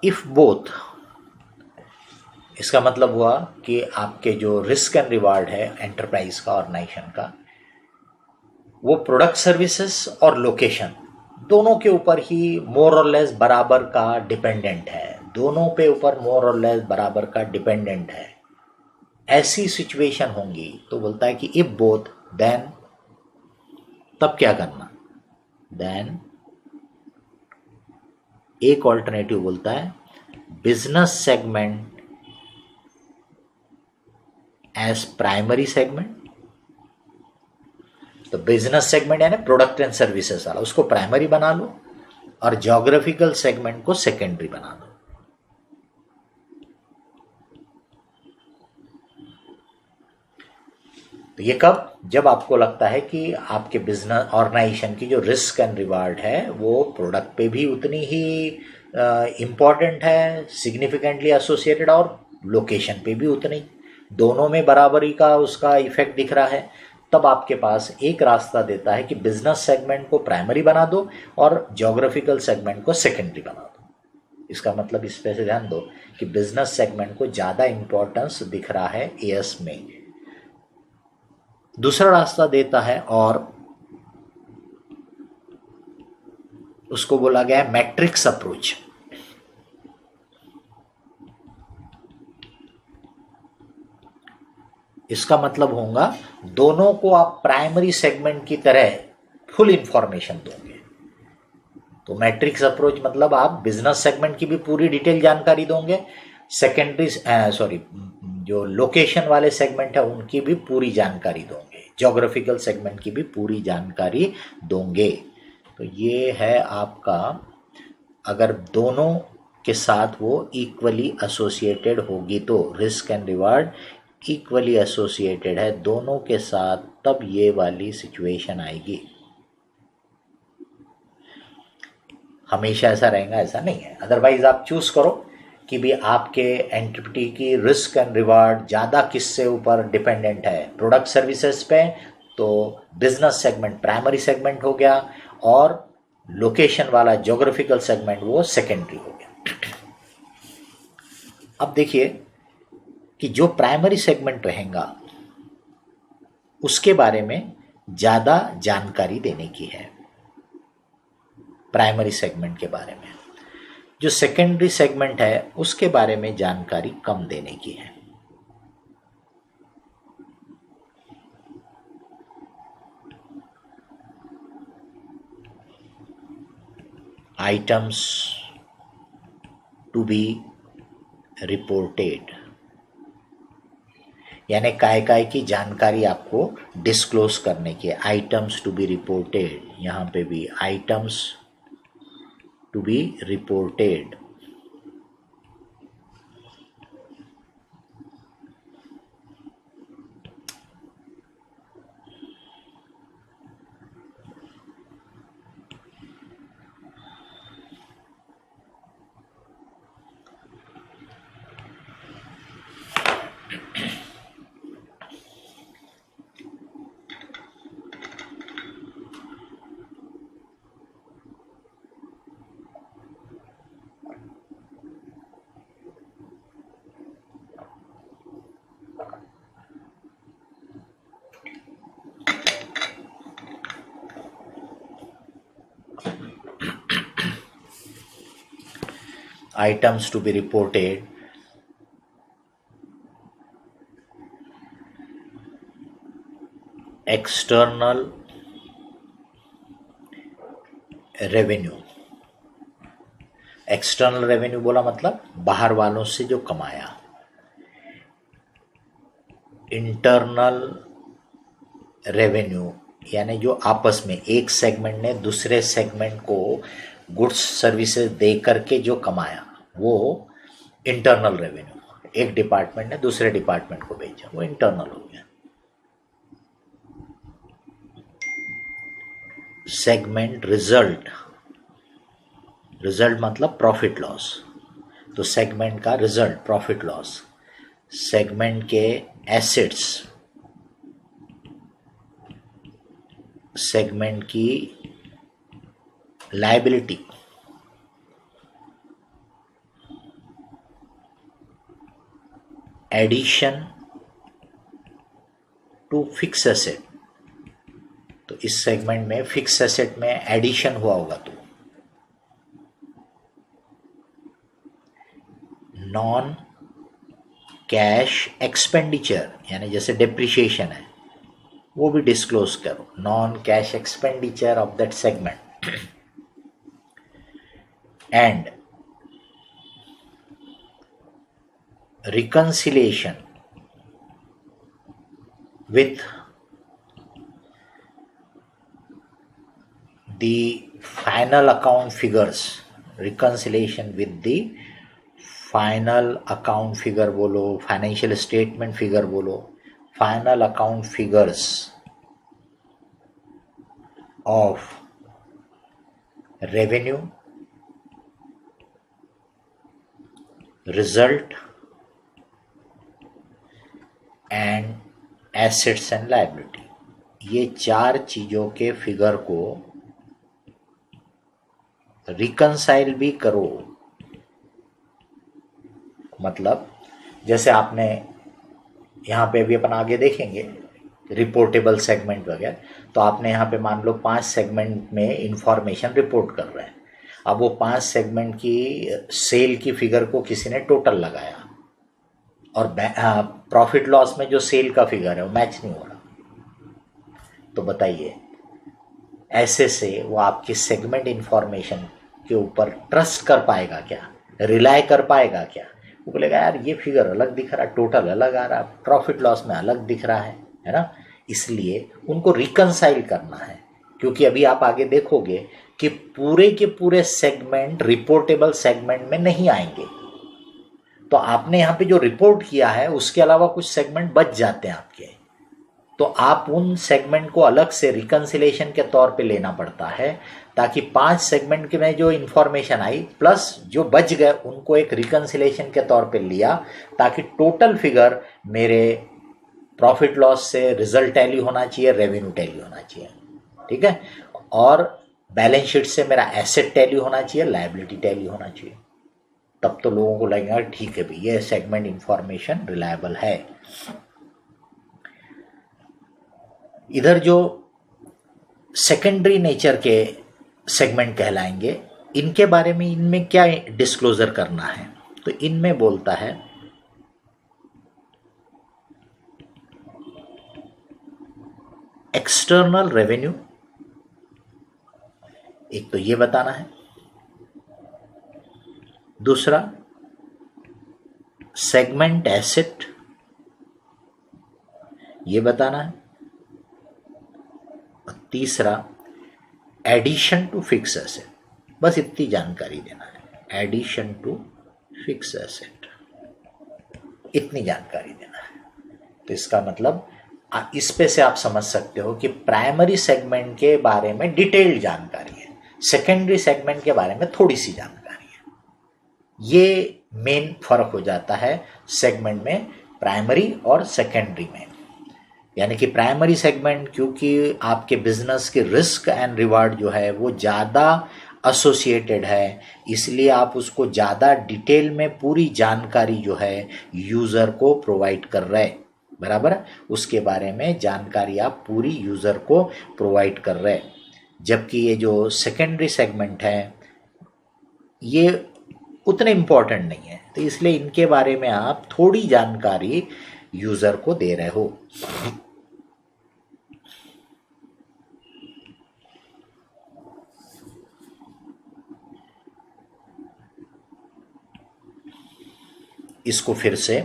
इफ बोथ, इसका मतलब हुआ कि आपके जो रिस्क एंड रिवार्ड है एंटरप्राइज का, ऑर्गेनाइजेशन का, वो प्रोडक्ट सर्विसेज और लोकेशन दोनों के ऊपर ही मोर और लेस बराबर का डिपेंडेंट है, ऐसी सिचुएशन होंगी तो बोलता है कि इफ बोथ देन, तब क्या करना? देन एक ऑल्टरनेटिव बोलता है business segment as primary segment. तो बिजनेस सेगमेंट यानी प्रोडक्ट एंड सर्विसेज वाला, उसको प्राइमरी बना लो और ज्योग्राफिकल सेगमेंट को सेकेंडरी बना लो. तो ये कब? जब आपको लगता है कि आपके बिजनेस ऑर्गेनाइजेशन की जो रिस्क एंड रिवार्ड है वो प्रोडक्ट पे भी उतनी ही इम्पॉर्टेंट है, सिग्निफिकेंटली एसोसिएटेड, और लोकेशन पे भी उतनी, दोनों में बराबरी का उसका इफेक्ट दिख रहा है, तब आपके पास एक रास्ता देता है कि बिजनेस सेगमेंट को प्राइमरी बना दो और ज्योग्राफिकल सेगमेंट को सेकेंडरी बना दो. इसका मतलब इस पे से ध्यान दो कि बिजनेस सेगमेंट को ज़्यादा इम्पोर्टेंस दिख रहा है एएस में. दूसरा रास्ता देता है और उसको बोला गया है मैट्रिक्स अप्रोच. इसका मतलब होगा दोनों को आप प्राइमरी सेगमेंट की तरह फुल इंफॉर्मेशन दोगे। तो मैट्रिक्स अप्रोच मतलब आप बिजनेस सेगमेंट की भी पूरी डिटेल जानकारी दोगे, सेकेंडरी जो लोकेशन वाले सेगमेंट है उनकी भी पूरी जानकारी दोगे, ज्योग्राफिकल सेगमेंट की भी पूरी जानकारी दोगे। तो ये है आपका, अगर दोनों के साथ वो इक्वली एसोसिएटेड होगी तो risk and reward equally associated है दोनों के साथ, तब ये वाली सिचुएशन आएगी। हमेशा ऐसा रहेगा ऐसा नहीं है। अदरवाइज आप चूज करो कि भी आपके एंटिटी की रिस्क एंड रिवार्ड ज़्यादा किससे ऊपर डिपेंडेंट है, प्रोडक्ट सर्विसेज पे, तो बिजनेस सेगमेंट प्राइमरी सेगमेंट हो गया और लोकेशन वाला ज्योग्राफिकल सेगमेंट वो सेकेंडरी हो गया। अब देखिए कि जो प्राइमरी सेगमेंट रहेगा उसके बारे में ज़्यादा जानकारी देने की है, प्राइमरी सेगमेंट के बारे में। जो सेकेंडरी सेगमेंट है उसके बारे में जानकारी कम देने की है। आइटम्स टू बी रिपोर्टेड, यानी काय की जानकारी आपको डिस्क्लोज करने की है। आइटम्स टू बी रिपोर्टेड, यहाँ पे भी items to be reported. Items to be reported, external revenue. External revenue बोला मतलब बाहर वालों से जो कमाया। इंटरनल रेवेन्यू यानी जो आपस में एक सेगमेंट ने दूसरे सेगमेंट को गुड्स सर्विसेज दे करके जो कमाया वो इंटरनल रेवेन्यू। एक डिपार्टमेंट ने दूसरे डिपार्टमेंट को बेचा, वो इंटरनल हो गया। सेगमेंट रिजल्ट, रिजल्ट मतलब प्रॉफिट लॉस, तो सेगमेंट का रिजल्ट प्रॉफिट लॉस। सेगमेंट के एसेट्स, सेगमेंट की liability, addition to fix asset, तो इस सेगमेंट में फिक्स एसेट में एडिशन हुआ होगा तो नॉन कैश एक्सपेंडिचर यानी जैसे डिप्रिशिएशन है वो भी डिस्क्लोज करो, non cash expenditure of that segment. And reconciliation with the final account figures, reconciliation with the final account figure बोलो, financial statement figure बोलो, final account figures of revenue, result and assets and liability, ये चार चीज़ों के फिगर को रिकंसाइल भी करो। मतलब जैसे आपने यहाँ पे भी अपन आगे देखेंगे रिपोर्टेबल सेगमेंट वगैरह, तो आपने यहाँ पे मान लो 5 सेगमेंट में इंफॉर्मेशन रिपोर्ट कर रहे हैं। अब वो 5 सेगमेंट की सेल की फिगर को किसी ने टोटल लगाया और प्रॉफिट लॉस में जो सेल का फिगर है वो मैच नहीं हो रहा। तो बताइए ऐसे से वो आपकी सेगमेंट इंफॉर्मेशन के ऊपर ट्रस्ट कर पाएगा क्या, रिलाय कर पाएगा क्या? वो बोलेगा यार ये फिगर अलग दिख रहा, टोटल अलग आ रहा, प्रॉफिट लॉस में अलग दिख रहा है ना। इसलिए उनको रिकंसाइल करना है, क्योंकि अभी आप आगे देखोगे कि पूरे के पूरे सेगमेंट रिपोर्टेबल सेगमेंट में नहीं आएंगे। तो आपने यहाँ पे जो रिपोर्ट किया है उसके अलावा कुछ सेगमेंट बच जाते हैं आपके, तो आप उन सेगमेंट को अलग से रिकंसिलेशन के तौर पे लेना पड़ता है, ताकि 5 सेगमेंट के में जो इन्फॉर्मेशन आई प्लस जो बच गए उनको एक रिकंसिलेशन के तौर पे लिया, ताकि टोटल फिगर मेरे प्रॉफिट लॉस से रिजल्ट टैली होना चाहिए, रेवेन्यू टैली होना चाहिए, ठीक है, और बैलेंस शीट से मेरा एसेट टैली होना चाहिए, लायबिलिटी टैली होना चाहिए। तब तो लोगों को लगेगा ठीक है भाई ये सेगमेंट इंफॉर्मेशन रिलायबल है। इधर जो सेकेंडरी नेचर के सेगमेंट कहलाएंगे, इनके बारे में इनमें क्या डिस्क्लोजर करना है, तो इनमें बोलता है एक्सटर्नल रेवेन्यू, एक तो ये बताना है, दूसरा सेगमेंट एसेट ये बताना है, और तीसरा एडिशन टू फिक्स एसेट। बस इतनी जानकारी देना है, एडिशन टू फिक्स एसेट, इतनी जानकारी देना है। तो इसका मतलब इस पे से आप समझ सकते हो कि प्राइमरी सेगमेंट के बारे में डिटेल्ड जानकारी है, सेकेंडरी सेगमेंट के बारे में थोड़ी सी जानकारी है। ये मेन फर्क हो जाता है सेगमेंट में, प्राइमरी और सेकेंडरी में। यानी कि प्राइमरी सेगमेंट क्योंकि आपके बिजनेस के रिस्क एंड रिवार्ड जो है वो ज़्यादा एसोसिएटेड है, इसलिए आप उसको ज़्यादा डिटेल में पूरी जानकारी जो है यूज़र को प्रोवाइड कर रहे, बराबर, उसके बारे में जानकारी आप पूरी यूज़र को प्रोवाइड कर रहे। जबकि ये जो सेकेंडरी सेगमेंट है ये उतने इम्पोर्टेंट नहीं है, तो इसलिए इनके बारे में आप थोड़ी जानकारी यूज़र को दे रहे हो। इसको फिर से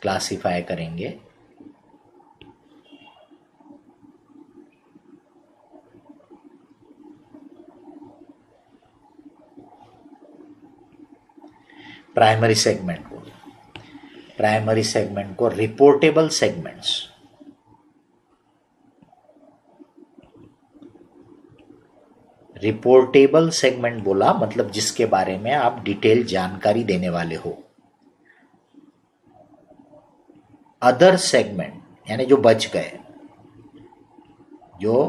क्लासिफाई करेंगे। प्राइमरी सेगमेंट को रिपोर्टेबल सेगमेंट्स, रिपोर्टेबल सेगमेंट बोला मतलब जिसके बारे में आप डिटेल जानकारी देने वाले हो। अदर सेगमेंट यानी जो बच गए, जो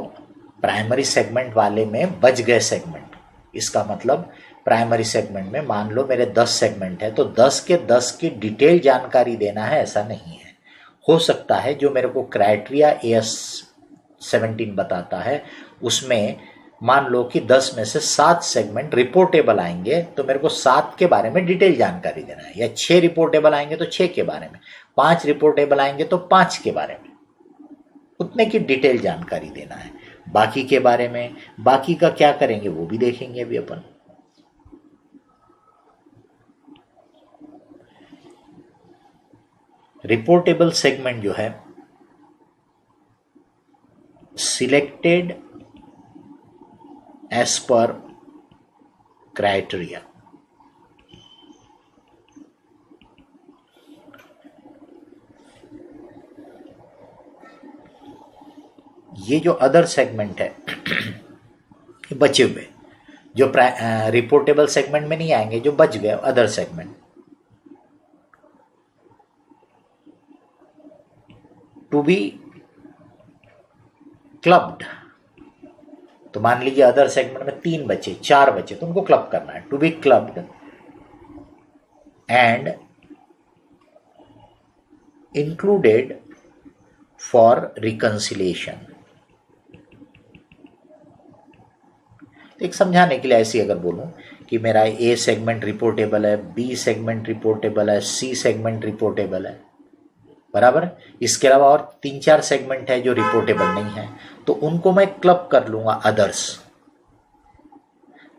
प्राइमरी सेगमेंट वाले में बच गए सेगमेंट, इसका मतलब प्राइमरी सेगमेंट में मान लो मेरे 10 सेगमेंट है तो 10 के 10 की डिटेल जानकारी देना है, ऐसा नहीं है। हो सकता है जो मेरे को क्राइटेरिया AS17 बताता है उसमें मान लो कि 10 में से 7 सेगमेंट रिपोर्टेबल आएंगे तो मेरे को 7 के बारे में डिटेल जानकारी देना है, या 6 रिपोर्टेबल आएंगे तो 6 के बारे में, 5 रिपोर्टेबल आएंगे तो 5 के बारे में, उतने की डिटेल जानकारी देना है। बाकी के बारे में, बाकी का क्या करेंगे वो भी देखेंगे अभी अपन। रिपोर्टेबल सेगमेंट जो है सिलेक्टेड एज पर क्राइटेरिया, ये जो अदर सेगमेंट है बचे हुए जो रिपोर्टेबल सेगमेंट में नहीं आएंगे, जो बच गए other segment, to be clubbed. तो मान लीजिए अदर सेगमेंट में 3 बचे, 4 बचे, तो उनको क्लब करना है, to be clubbed and included for reconciliation. एक समझाने के लिए ऐसी अगर बोलूं कि मेरा ए सेगमेंट रिपोर्टेबल है, बी सेगमेंट रिपोर्टेबल है, सी सेगमेंट रिपोर्टेबल है, बराबर। इसके अलावा और 3-4 सेगमेंट है जो रिपोर्टेबल नहीं है, तो उनको मैं क्लब कर लूँगा अदर्स,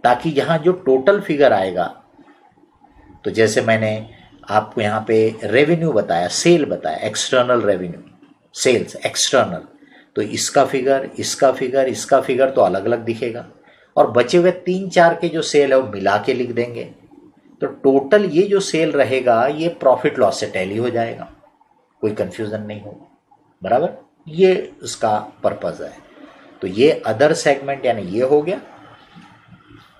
ताकि यहाँ जो टोटल फिगर आएगा, तो जैसे मैंने आपको यहाँ पे रेवेन्यू बताया, सेल बताया, एक्सटर्नल रेवेन्यू, सेल्स एक्सटर्नल, तो इसका फिगर, इसका फिगर, इसका फिगर तो अलग अलग दिखेगा, और बचे हुए 3-4 के जो सेल है वो मिला के लिख देंगे, तो टोटल ये जो सेल रहेगा ये प्रॉफिट लॉस से टैली हो जाएगा, कोई कंफ्यूजन नहीं होगा, बराबर। ये इसका पर्पज है। तो ये अदर सेगमेंट यानी ये हो गया,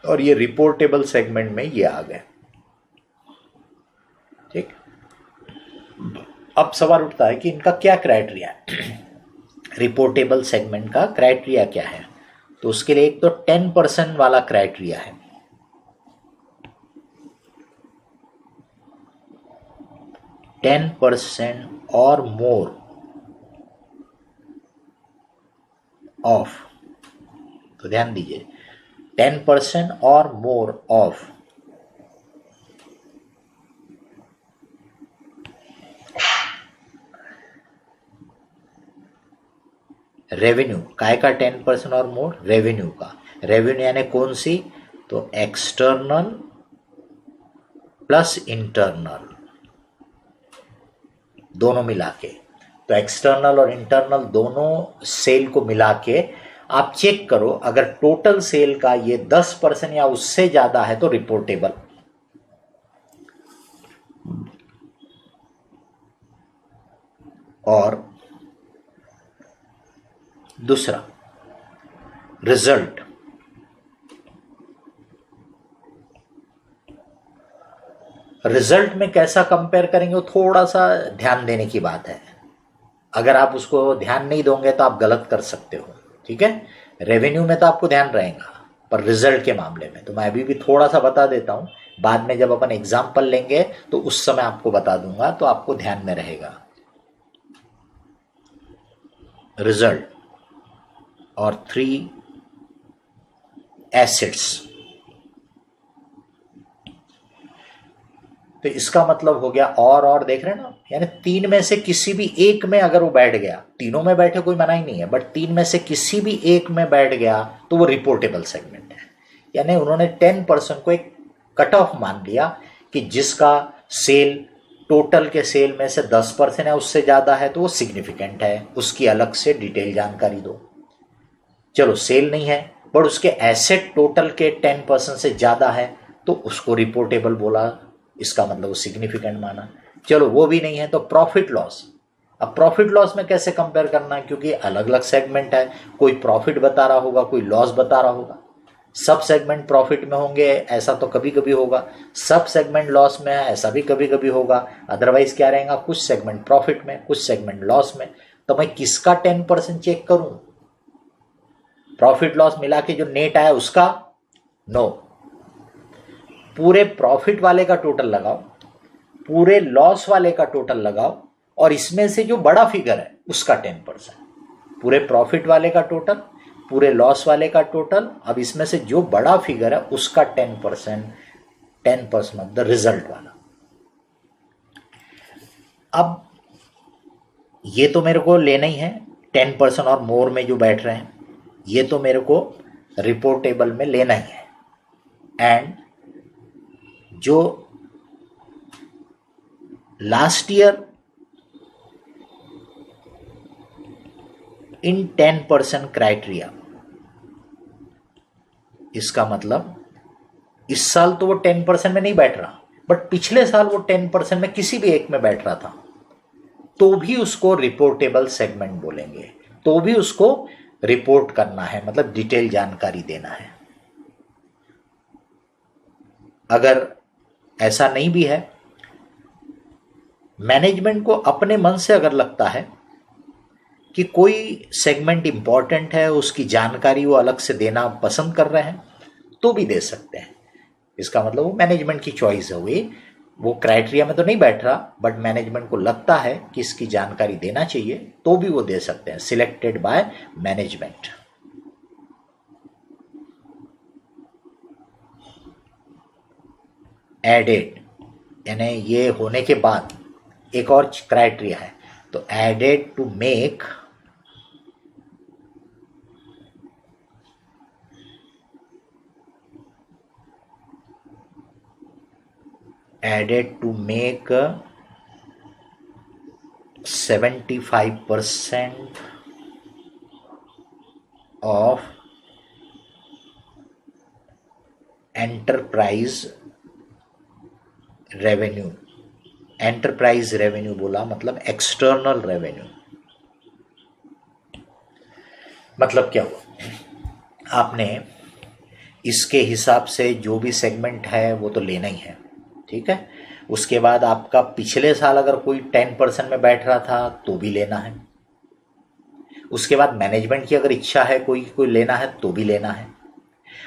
और ये रिपोर्टेबल सेगमेंट में ये आ गया, ठीक। अब सवाल उठता है कि इनका क्या क्राइटेरिया है, रिपोर्टेबल सेगमेंट का क्राइटेरिया क्या है। तो उसके लिए एक तो 10% वाला क्राइटेरिया है, 10% और मोर ऑफ, तो ध्यान दीजिए 10% और मोर ऑफ रेवेन्यू, काय का 10% और मोर, रेवेन्यू का, रेवेन्यू यानी कौन सी, तो एक्सटर्नल प्लस इंटरनल दोनों मिला के, तो एक्सटर्नल और इंटरनल दोनों सेल को मिला के आप चेक करो, अगर टोटल सेल का ये 10% या उससे ज्यादा है तो रिपोर्टेबल, और दूसरा रिजल्ट, रिजल्ट में कैसा कंपेयर करेंगे वो थोड़ा सा ध्यान देने की बात है, अगर आप उसको ध्यान नहीं दोगे तो आप गलत कर सकते हो, ठीक है। रेवेन्यू में तो आपको ध्यान रहेगा, पर रिजल्ट के मामले में तो मैं अभी भी थोड़ा सा बता देता हूं, बाद में जब अपन एग्जाम्पल लेंगे तो उस समय आपको बता दूंगा, तो आपको ध्यान में रहेगा। रिजल्ट और 3 एसेट्स, तो इसका मतलब हो गया, और देख रहे हैं ना, यानी 3 में से किसी भी एक में अगर वो बैठ गया, तीनों में बैठे कोई मना ही नहीं है, बट 3 में से किसी भी एक में बैठ गया तो वो रिपोर्टेबल सेगमेंट है। यानी उन्होंने 10% को एक कट ऑफ मान लिया कि जिसका सेल टोटल के सेल में से 10% है उससे ज्यादा है तो वो सिग्निफिकेंट है, उसकी अलग से डिटेल जानकारी दो। चलो सेल नहीं है बट उसके एसेट टोटल के 10% से ज्यादा है तो उसको रिपोर्टेबल बोला, इसका मतलब वो सिग्निफिकेंट माना। चलो वो भी नहीं है तो प्रॉफिट लॉस, अब प्रॉफिट लॉस में कैसे कंपेयर करना है, क्योंकि अलग अलग सेगमेंट है, कोई प्रॉफिट बता रहा होगा, कोई लॉस बता रहा होगा, सब सेगमेंट प्रॉफिट में होंगे ऐसा तो कभी कभी होगा, सब सेगमेंट लॉस में है ऐसा भी कभी कभी होगा, अदरवाइज क्या रहेगा, कुछ सेगमेंट प्रॉफिट में कुछ सेगमेंट लॉस में। तो मैं किसका 10% चेक करूं, प्रॉफिट लॉस मिला के जो नेट आया उसका, नो, पूरे प्रॉफिट वाले का टोटल लगाओ, पूरे लॉस वाले का टोटल लगाओ, और इसमें से जो बड़ा फिगर है उसका 10%, पूरे प्रॉफिट वाले का टोटल, पूरे लॉस वाले का टोटल, अब इसमें से जो बड़ा फिगर है उसका 10%, 10% ऑफ द रिजल्ट वाला। अब ये तो मेरे को लेना ही है, 10% और मोर में जो बैठ रहे हैं ये तो मेरे को रिपोर्टेबल में लेना ही है, एंड जो लास्ट ईयर इन 10% क्राइटेरिया, इसका मतलब इस साल तो वो 10% में नहीं बैठ रहा, बट पिछले साल वो 10% में किसी भी एक में बैठ रहा था, तो भी उसको रिपोर्टेबल सेगमेंट बोलेंगे, तो भी उसको रिपोर्ट करना है, मतलब डिटेल जानकारी देना है। अगर ऐसा नहीं भी है, मैनेजमेंट को अपने मन से अगर लगता है कि कोई सेगमेंट इंपॉर्टेंट है, उसकी जानकारी वो अलग से देना पसंद कर रहे हैं तो भी दे सकते हैं, इसका मतलब वो मैनेजमेंट की चॉइस है, वो क्राइटेरिया में तो नहीं बैठ रहा, बट मैनेजमेंट को लगता है कि इसकी जानकारी देना चाहिए तो भी वो दे सकते हैं, सिलेक्टेड बाय मैनेजमेंट। एडेड यानी ये होने के बाद एक और क्राइटेरिया है, तो added to make to make 75% of enterprise revenue. Enterprise revenue बोला मतलब एक्सटर्नल रेवेन्यू। मतलब क्या हुआ, आपने इसके हिसाब से जो भी सेगमेंट है वो तो लेना ही है, ठीक है। उसके बाद आपका पिछले साल अगर कोई 10% में बैठ रहा था तो भी लेना है। उसके बाद मैनेजमेंट की अगर इच्छा है कोई लेना है तो भी लेना है।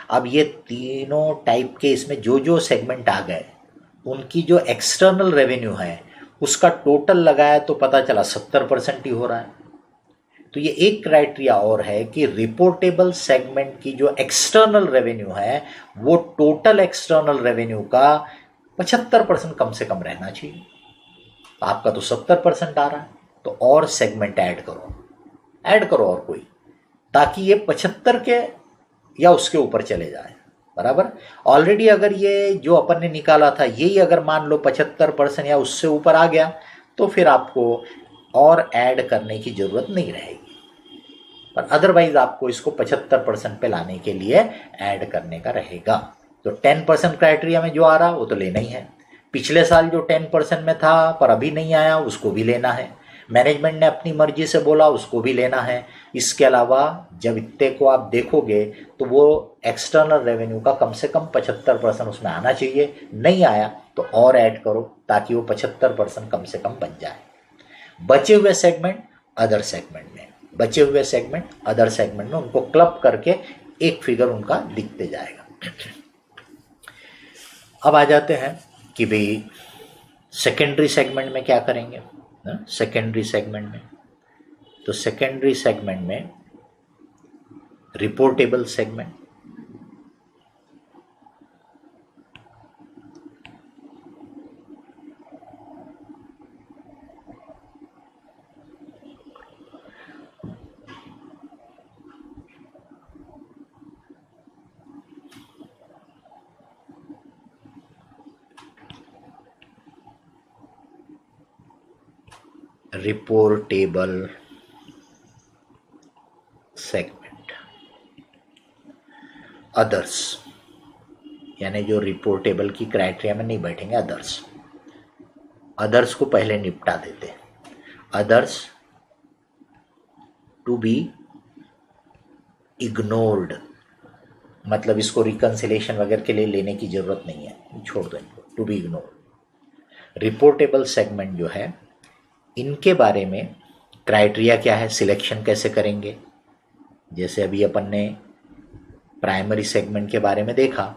अब ये तीनों टाइप के इसमें जो जो सेगमेंट आ गए उनकी जो एक्सटर्नल रेवेन्यू है उसका टोटल लगाया तो पता चला 70% ही हो रहा है। तो ये एक क्राइटेरिया और है कि रिपोर्टेबल सेगमेंट की जो एक्सटर्नल रेवेन्यू है वो टोटल एक्सटर्नल रेवेन्यू का 75% कम से कम रहना चाहिए। आपका तो 70% आ रहा है, तो और सेगमेंट ऐड करो और कोई, ताकि ये 75 के या उसके ऊपर चले जाए। बराबर। ऑलरेडी अगर ये जो अपन ने निकाला था यही अगर मान लो 75% या उससे ऊपर आ गया तो फिर आपको और ऐड करने की जरूरत नहीं रहेगी, पर अदरवाइज आपको इसको 75% पे लाने के लिए ऐड करने का रहेगा। तो 10% क्राइटेरिया में जो आ रहा वो तो लेना ही है। पिछले साल जो 10% में था पर अभी नहीं आया उसको भी लेना है। मैनेजमेंट ने अपनी मर्जी से बोला उसको भी लेना है। इसके अलावा जब इतने को आप देखोगे तो वो एक्सटर्नल रेवेन्यू का कम से कम 75% उसमें आना चाहिए। नहीं आया तो और ऐड करो ताकि वो 75% कम से कम बन जाए। बचे हुए सेगमेंट अदर सेगमेंट में उनको क्लब करके एक फिगर उनका दिखते जाएगा। अब आ जाते हैं कि भाई सेकेंडरी सेगमेंट में क्या करेंगे। सेकेंडरी सेगमेंट में तो सेकेंडरी सेगमेंट में reportable segment, reportable segment. Others यानी जो रिपोर्टेबल की क्राइटेरिया में नहीं बैठेंगे, अदर्स को पहले निपटा देते। अदर्स टू बी इग्नोर्ड, मतलब इसको रिकंसिलेशन वगैरह के लिए लेने की जरूरत नहीं है, छोड़ दो इनको, to be ignored. Reportable segment जो है इनके बारे में क्राइटेरिया क्या है, सिलेक्शन कैसे करेंगे। जैसे अभी अपन ने प्राइमरी सेगमेंट के बारे में देखा,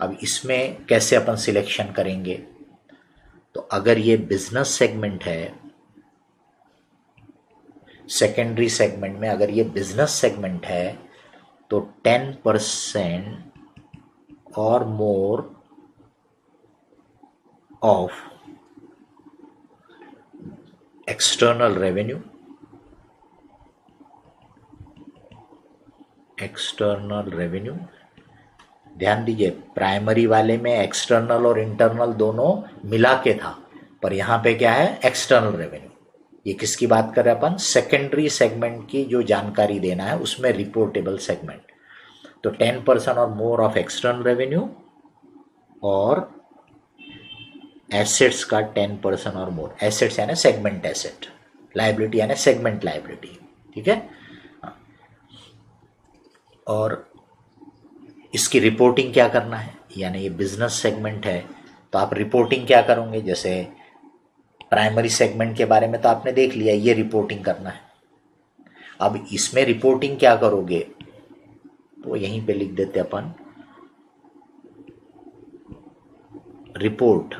अब इसमें कैसे अपन सिलेक्शन करेंगे। तो अगर ये बिजनेस सेगमेंट है, सेकेंडरी सेगमेंट में अगर ये बिजनेस सेगमेंट है तो 10% और मोर ऑफ एक्सटर्नल रेवेन्यू, ध्यान दीजिए प्राइमरी वाले में एक्सटर्नल और इंटरनल दोनों मिला के था, पर यहां पे क्या है, एक्सटर्नल रेवेन्यू। ये किसकी बात कर रहे हैं अपन, सेकेंडरी सेगमेंट की जो जानकारी देना है उसमें रिपोर्टेबल सेगमेंट। तो 10% और मोर ऑफ एक्सटर्नल रेवेन्यू और एसेट्स का 10% और मोर। एसेट्स यानी सेगमेंट एसेट, लायबिलिटी यानी सेगमेंट लायबिलिटी, ठीक है। और इसकी रिपोर्टिंग क्या करना है, यानी ये बिजनेस सेगमेंट है तो आप रिपोर्टिंग क्या करोगे। जैसे प्राइमरी सेगमेंट के बारे में तो आपने देख लिया, ये रिपोर्टिंग करना है। अब इसमें रिपोर्टिंग क्या करोगे तो यहीं पे लिख देते अपन रिपोर्ट।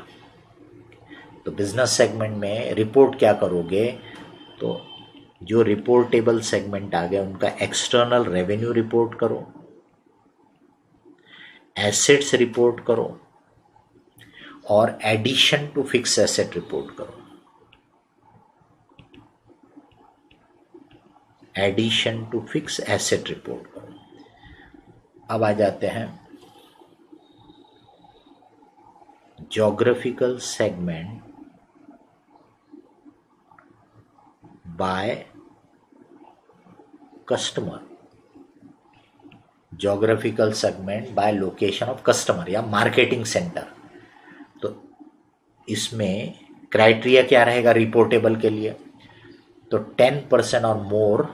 तो बिजनेस सेगमेंट में रिपोर्ट क्या करोगे, तो जो रिपोर्टेबल सेगमेंट आ गया उनका एक्सटर्नल रेवेन्यू रिपोर्ट करो, एसेट्स रिपोर्ट करो और addition to fix asset report करो। Addition to fix asset report करो। अब आ जाते हैं geographical segment by customer. Geographical segment by location of customer या मार्केटिंग सेंटर। तो इसमें क्राइटेरिया क्या रहेगा रिपोर्टेबल के लिए? तो 10% और मोर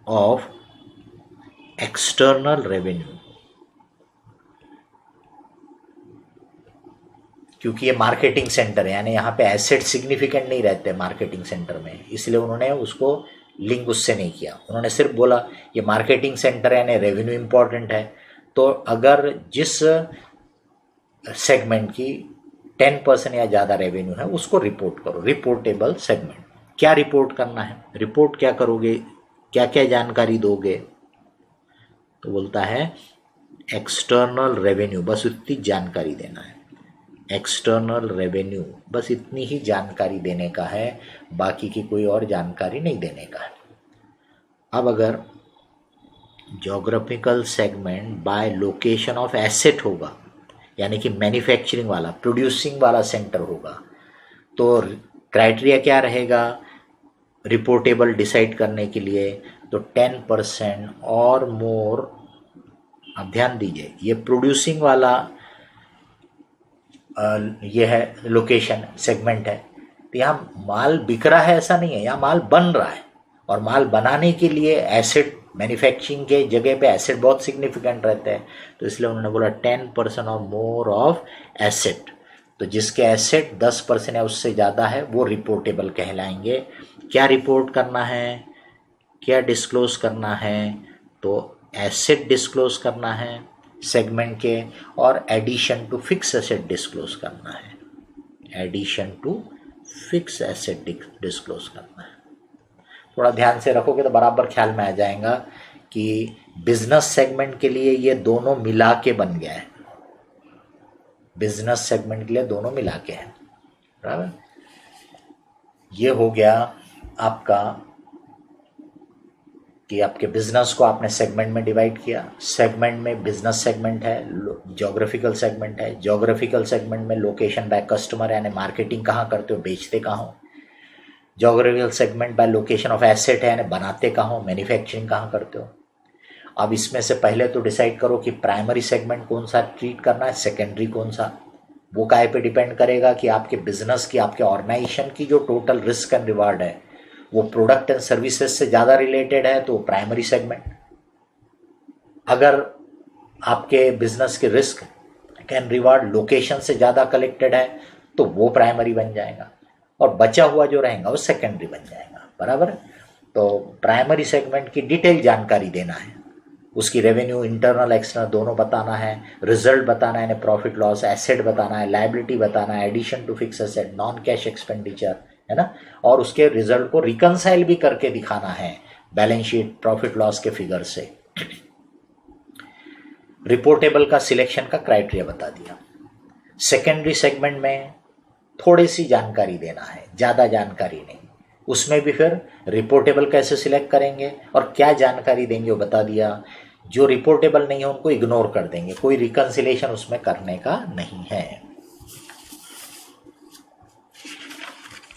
ऑफ एक्सटर्नल रेवेन्यू, क्योंकि ये मार्केटिंग सेंटर है, यानी यहाँ पे एसेट सिग्निफिकेंट नहीं रहते मार्केटिंग सेंटर में, इसलिए उन्होंने उसको लिंक उससे नहीं किया। उन्होंने सिर्फ बोला ये मार्केटिंग सेंटर है यानी रेवेन्यू इंपॉर्टेंट है। तो अगर जिस सेगमेंट की 10% या ज़्यादा रेवेन्यू है उसको रिपोर्ट करो, रिपोर्टेबल सेगमेंट। क्या रिपोर्ट करना है? रिपोर्ट क्या करोगे, क्या क्या जानकारी दोगे? तो बोलता है एक्सटर्नल रेवेन्यू, बस इतनी जानकारी देना है। एक्सटर्नल रेवेन्यू बस इतनी ही जानकारी देने का है, बाकी की कोई और जानकारी नहीं देने का है। अब अगर geographical segment by location of asset होगा, यानी कि मैन्युफैक्चरिंग वाला प्रोड्यूसिंग वाला सेंटर होगा, तो क्राइटेरिया क्या रहेगा रिपोर्टेबल डिसाइड करने के लिए? तो 10% और मोर। अब ध्यान दीजिए ये प्रोड्यूसिंग वाला ये है लोकेशन सेगमेंट है, तो यहाँ माल बिक रहा है ऐसा नहीं है, यहाँ माल बन रहा है, और माल बनाने के लिए एसेट, मैन्युफैक्चरिंग के जगह पे एसेट बहुत सिग्निफिकेंट रहते हैं, तो इसलिए उन्होंने बोला 10% और मोर ऑफ एसेट। तो जिसके एसेट 10% या उससे ज़्यादा है वो रिपोर्टेबल कहलाएंगे। क्या रिपोर्ट करना है, क्या डिस्क्लोज करना है? तो एसेट डिस्क्लोज करना है सेगमेंट के, और addition to fix asset disclose करना है। Addition to fix asset disclose करना है। थोड़ा ध्यान से रखोगे तो बराबर ख्याल में आ जाएगा कि बिजनेस सेगमेंट के लिए ये दोनों मिला के बन गया है। बिजनेस सेगमेंट के लिए दोनों मिला के है, बराबर। ये हो गया आपका कि आपके बिजनेस को आपने सेगमेंट में डिवाइड किया। सेगमेंट में बिजनेस सेगमेंट है, ज्योग्राफिकल सेगमेंट है। ज्योग्राफिकल सेगमेंट में लोकेशन बाय कस्टमर, यानी मार्केटिंग कहाँ करते हो, बेचते कहाँ हो। Geographical segment by location of asset है, यानी बनाते कहाँ हो, मैन्युफैक्चरिंग कहाँ करते हो। अब इसमें से पहले तो डिसाइड करो कि प्राइमरी सेगमेंट कौन सा ट्रीट करना है, सेकेंडरी कौन सा। वो काहे पे डिपेंड करेगा कि आपके बिजनेस की, आपके ऑर्गेनाइजेशन की जो टोटल रिस्क एंड रिवार्ड है वो प्रोडक्ट एंड सर्विसेज से ज़्यादा रिलेटेड है तो प्राइमरी सेगमेंट। अगर आपके बिजनेस के रिस्क एंड रिवार्ड लोकेशन से ज़्यादा कलेक्टेड है तो वो प्राइमरी बन जाएगा, और बचा हुआ जो रहेगा वो सेकेंडरी बन जाएगा, बराबर। तो प्राइमरी सेगमेंट की डिटेल जानकारी देना है, उसकी रेवेन्यू इंटरनल एक्सटर्नल दोनों बताना है, रिजल्ट बताना है, प्रॉफिट लॉस, एसेट बताना है, लायबिलिटी बताना है, addition to fix asset, non cash expenditure, है ना, और उसके रिजल्ट को रिकंसाइल भी करके दिखाना है बैलेंस शीट, प्रॉफिट लॉस के फिगर से। रिपोर्टेबल का सिलेक्शन का क्राइटेरिया बता दिया। सेकेंडरी सेगमेंट में थोड़ी सी जानकारी देना है, ज़्यादा जानकारी नहीं। उसमें भी फिर रिपोर्टेबल कैसे सिलेक्ट करेंगे और क्या जानकारी देंगे वो बता दिया। जो रिपोर्टेबल नहीं है उनको इग्नोर कर देंगे, कोई रिकंसिलेशन उसमें करने का नहीं है।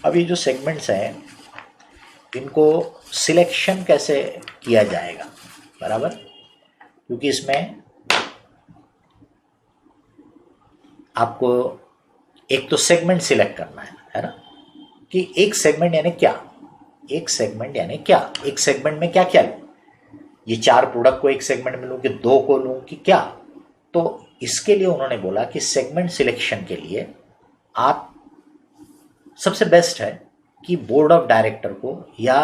अब ये जो सेगमेंट्स हैं इनको सिलेक्शन कैसे किया जाएगा, बराबर, क्योंकि इसमें आपको एक तो सेगमेंट सिलेक्ट करना है ना, कि एक सेगमेंट यानी क्या, एक सेगमेंट यानी क्या, एक सेगमेंट में क्या क्या लूँ, ये 4 प्रोडक्ट को एक सेगमेंट में लूँ कि 2 को लूँ कि क्या। तो इसके लिए उन्होंने बोला कि सेगमेंट सिलेक्शन के लिए आप सबसे बेस्ट है कि बोर्ड ऑफ डायरेक्टर को या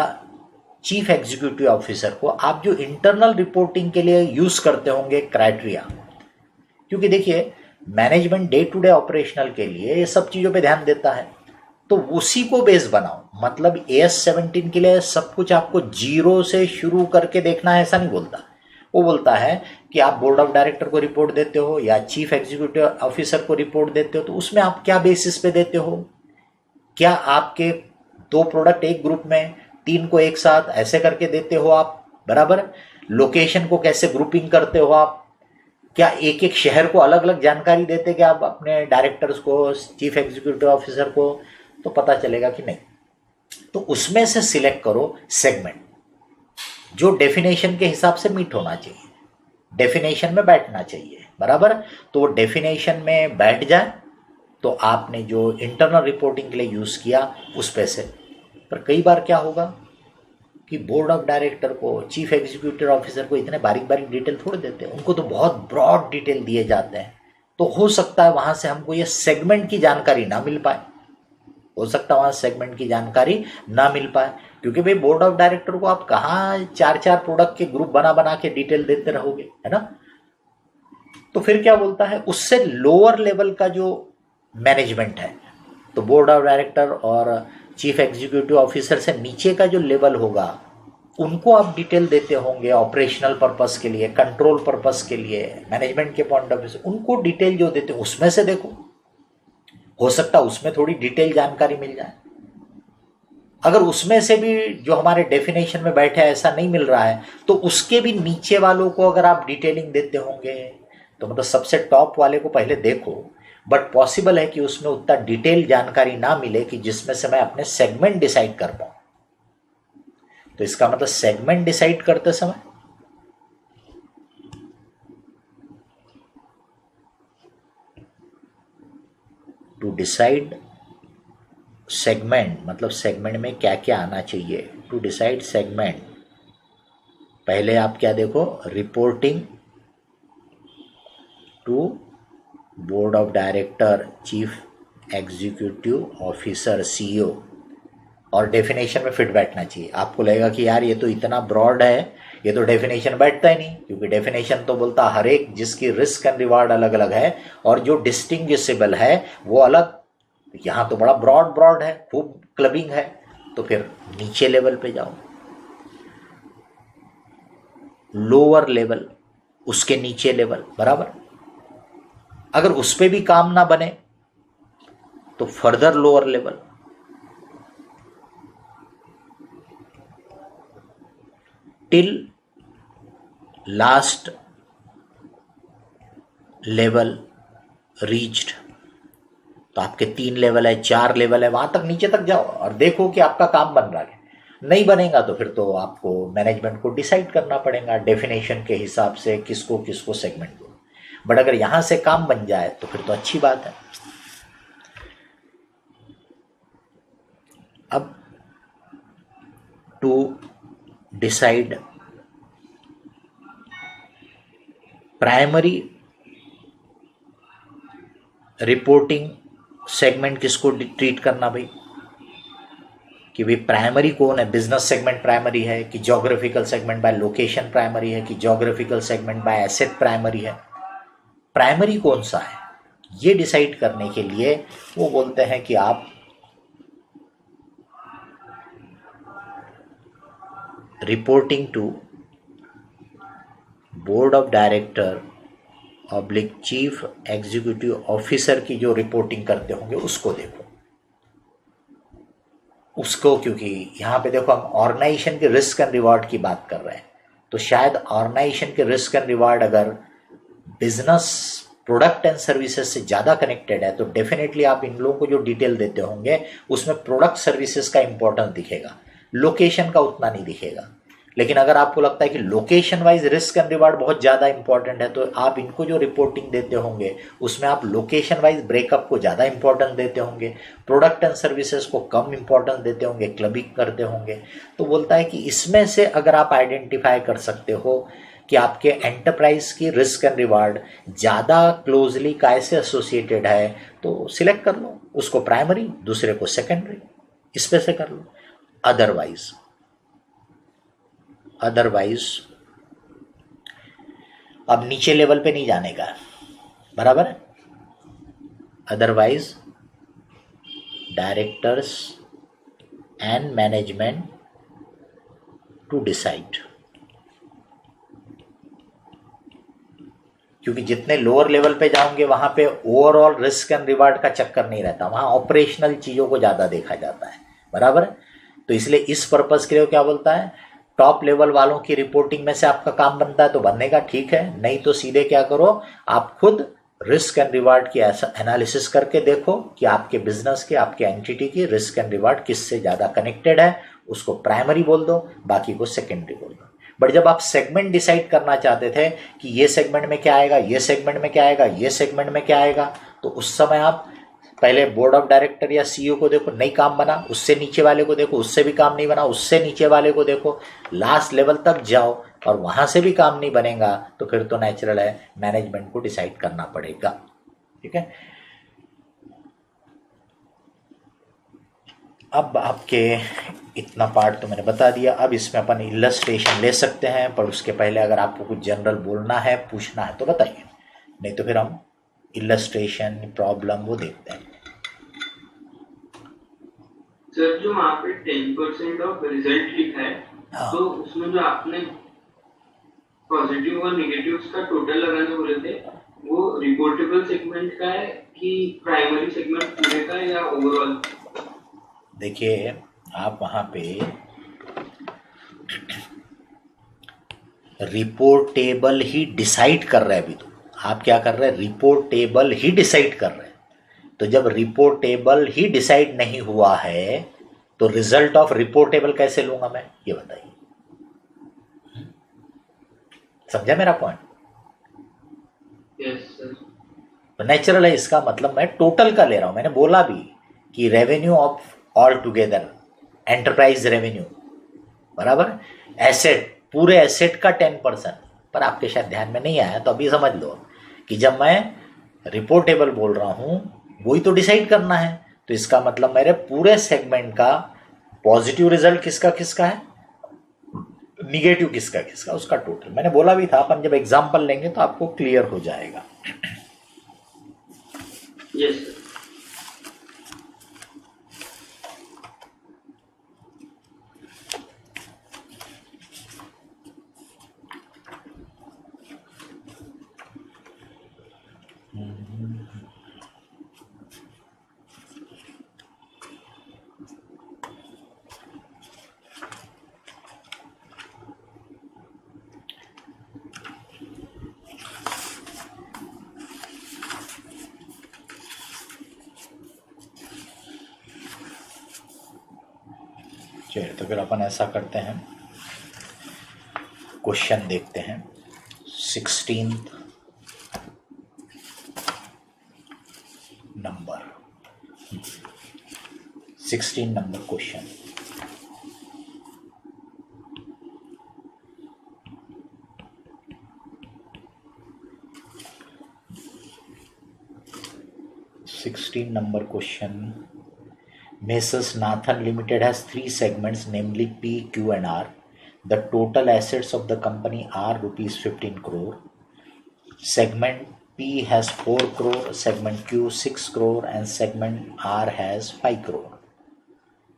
चीफ एग्जीक्यूटिव ऑफिसर को आप जो इंटरनल रिपोर्टिंग के लिए यूज करते होंगे क्राइटेरिया, क्योंकि देखिए management day to day operational के लिए ये सब चीज़ों पे ध्यान देता है, तो उसी को बेस बनाओ। मतलब AS 17 के लिए सब कुछ आपको जीरो से शुरू करके देखना है ऐसा नहीं बोलता, वो बोलता है कि आप बोर्ड ऑफ डायरेक्टर को रिपोर्ट देते हो या चीफ एग्जीक्यूटिव ऑफिसर को रिपोर्ट देते हो, तो उसमें आप क्या बेसिस पे देते हो? क्या आपके 2 प्रोडक्ट एक ग्रुप में, 3 को एक साथ ऐसे करके देते हो आप? बराबर। लोकेशन को कैसे ग्रुपिंग करते हो आप? क्या एक एक शहर को अलग अलग जानकारी देते क्या आप अपने डायरेक्टर्स को, चीफ एग्जीक्यूटिव ऑफिसर को? तो पता चलेगा कि नहीं। तो उसमें से सिलेक्ट करो सेगमेंट जो डेफिनेशन के हिसाब से मीट होना चाहिए, डेफिनेशन में बैठना चाहिए। बराबर। तो वो डेफिनेशन में बैठ जाए तो आपने जो इंटरनल रिपोर्टिंग के लिए यूज़ किया उस पे से। पर कई बार क्या होगा कि बोर्ड ऑफ डायरेक्टर को, चीफ एग्जीक्यूटिव ऑफिसर को इतने बारीक बारीक डिटेल थोड़े देते हैं, उनको तो बहुत ब्रॉड डिटेल दिए जाते हैं। तो हो सकता है वहाँ से हमको ये सेगमेंट की जानकारी ना मिल पाए, हो सकता है वहाँ सेगमेंट की जानकारी ना मिल पाए, क्योंकि भाई बोर्ड ऑफ डायरेक्टर को आप कहाँ 4-4 प्रोडक्ट के ग्रुप बना बना के डिटेल देते रहोगे, है ना। तो फिर क्या बोलता है, उससे लोअर लेवल का जो मैनेजमेंट है, तो बोर्ड ऑफ डायरेक्टर और चीफ एग्जीक्यूटिव ऑफिसर से नीचे का जो लेवल होगा उनको आप डिटेल देते होंगे ऑपरेशनल पर्पस के लिए, कंट्रोल पर्पस के लिए, मैनेजमेंट के पॉइंट ऑफ व्यू से उनको डिटेल जो देते हैं उसमें से देखो, हो सकता है उसमें थोड़ी डिटेल जानकारी मिल जाए। अगर उसमें से भी जो हमारे डेफिनेशन में बैठे ऐसा नहीं मिल रहा है, तो उसके भी नीचे वालों को अगर आप डिटेलिंग देते होंगे, तो मतलब सबसे टॉप वाले को पहले देखो, बट पॉसिबल है कि उसमें उतना डिटेल जानकारी ना मिले कि जिसमें से मैं अपने सेगमेंट डिसाइड कर पाऊं। तो इसका मतलब सेगमेंट डिसाइड करते समय टू डिसाइड सेगमेंट, मतलब सेगमेंट में क्या क्या आना चाहिए। टू डिसाइड सेगमेंट, पहले आप क्या देखो, reporting to board of director, chief executive officer, CEO, और डेफिनेशन में फिट बैठना चाहिए। आपको लगेगा कि यार ये तो इतना ब्रॉड है, ये तो डेफिनेशन बैठता ही नहीं, क्योंकि डेफिनेशन तो बोलता हर एक जिसकी रिस्क एंड रिवार्ड अलग अलग है और जो डिस्टिंग्विशेबल है वो अलग। यहाँ तो बड़ा ब्रॉड ब्रॉड है, खूब क्लबिंग है। तो फिर नीचे लेवल पे जाओ, लोअर लेवल, उसके नीचे लेवल, बराबर। अगर उस पे भी काम ना बने तो further lower level, till last level reached. तो आपके 3 लेवल है, 4 लेवल है, वहां तक नीचे तक जाओ और देखो कि आपका काम बन रहा है। नहीं बनेगा तो फिर तो आपको मैनेजमेंट को डिसाइड करना पड़ेगा डेफिनेशन के हिसाब से किसको किसको सेगमेंट दो। बट अगर यहां से काम बन जाए तो फिर तो अच्छी बात है। अब to decide primary reporting segment किसको ट्रीट करना भाई, कि भाई प्राइमरी कौन है, बिजनेस सेगमेंट प्राइमरी है कि geographical segment by location primary है कि geographical segment bye asset primary है, प्राइमरी कौन सा है, ये डिसाइड करने के लिए वो बोलते हैं कि आप reporting to board of director oblique chief executive officer की जो रिपोर्टिंग करते होंगे उसको देखो, उसको, क्योंकि यहाँ पे देखो हम ऑर्गेनाइजेशन के रिस्क एंड रिवार्ड की बात कर रहे हैं, तो शायद ऑर्गेनाइजेशन के रिस्क एंड रिवार्ड अगर बिजनेस प्रोडक्ट एंड सर्विसेज से ज़्यादा कनेक्टेड है तो डेफिनेटली आप इन लोगों को जो डिटेल देते होंगे उसमें प्रोडक्ट सर्विसेज का इंपॉर्टेंस दिखेगा, लोकेशन का उतना नहीं दिखेगा। लेकिन अगर आपको लगता है कि location wise risk and reward बहुत ज़्यादा इंपॉर्टेंट है तो आप इनको जो रिपोर्टिंग देते होंगे उसमें आप लोकेशन वाइज ब्रेकअप को ज़्यादा इंपॉर्टेंस देते होंगे, प्रोडक्ट एंड सर्विसेज को कम इंपॉर्टेंस देते होंगे, क्लबिंग करते होंगे। तो बोलता है कि इसमें से अगर आप आइडेंटिफाई कर सकते हो कि आपके एंटरप्राइज की रिस्क एंड रिवार्ड ज़्यादा क्लोजली कैसे एसोसिएटेड है तो सिलेक्ट कर लो, उसको प्राइमरी, दूसरे को सेकेंडरी, इस पे से कर लो। अदरवाइज अब नीचे लेवल पे नहीं जाने का, बराबर है। Otherwise directors and management to decide, क्योंकि जितने लोअर लेवल पे जाओगे वहां पे ओवरऑल रिस्क एंड रिवार्ड का चक्कर नहीं रहता, वहां ऑपरेशनल चीजों को ज्यादा देखा जाता है, बराबर। तो इसलिए इस पर्पस के लिए क्या बोलता है, टॉप लेवल वालों की रिपोर्टिंग में से आपका काम बनता है तो बनने का, ठीक है, नहीं तो सीधे क्या करो, आप खुद रिस्क एंड रिवार्ड की एनालिसिस करके देखो कि आपके बिजनेस के, आपके एंटिटी की रिस्क एंड रिवार्ड किससे ज्यादा कनेक्टेड है, उसको प्राइमरी बोल दो, बाकी को सेकेंडरी बोल दो। बट जब आप सेगमेंट डिसाइड करना चाहते थे कि ये सेगमेंट में क्या आएगा, ये सेगमेंट में क्या आएगा, ये सेगमेंट में क्या आएगा, तो उस समय आप पहले बोर्ड ऑफ डायरेक्टर या सीईओ को देखो, नहीं काम बना, उससे नीचे वाले को देखो, उससे भी काम नहीं बना, उससे नीचे वाले को देखो, लास्ट लेवल तक जाओ और वहां से भी काम नहीं बनेगा तो फिर तो नेचुरल है मैनेजमेंट को डिसाइड करना पड़ेगा। ठीक है, अब आपके इतना पार्ट तो मैंने बता दिया। अब इसमें अपन इलस्ट्रेशन ले सकते हैं, पर उसके पहले अगर आपको कुछ जनरल बोलना है, पूछना है तो बताइए, नहीं तो फिर हम इलस्ट्रेशन प्रॉब्लम वो देखते हैं। सर जो वहाँ पे 10% ऑफ रिजल्ट लिखा है, हाँ। तो उसमें जो आपने पॉजिटिव और नेगेटिव का टोटल लगाने बोले थे, वो रिपोर्टेबल सेगमेंट का है कि प्राइमरी सेगमेंट पूरे का या ओवरऑल? देखिए आप वहां पे रिपोर्टेबल ही डिसाइड कर रहे हैं, अभी तो आप क्या कर रहे हैं, रिपोर्टेबल ही डिसाइड कर रहे हैं। तो जब रिपोर्टेबल ही डिसाइड नहीं हुआ है तो रिजल्ट ऑफ रिपोर्टेबल कैसे लूंगा मैं, ये बताइए, समझा मेरा पॉइंट? Yes sir. तो नेचुरल है, इसका मतलब मैं टोटल का ले रहा हूं। मैंने बोला भी कि revenue of all together, enterprise revenue बराबर एसेट, पूरे एसेट का 10%, पर आपके शायद ध्यान में नहीं आया तो अभी समझ लो कि जब मैं रिपोर्टेबल बोल रहा हूं वही तो डिसाइड करना है, तो इसका मतलब मेरे पूरे सेगमेंट का पॉजिटिव रिजल्ट किसका किसका है, निगेटिव किसका किसका, उसका टोटल। मैंने बोला भी था अपन जब एग्जांपल लेंगे तो आपको क्लियर हो जाएगा। Yes sir. चलिए तो फिर अपन ऐसा करते हैं, क्वेश्चन देखते हैं 16 number, 16 number question. Number question, Messrs Nathan Limited has 3 segments, namely P, Q and R. The total assets of the company are rupees 15 crore. Segment P has 4 crore, segment Q 6 crore and segment R has 5 crore.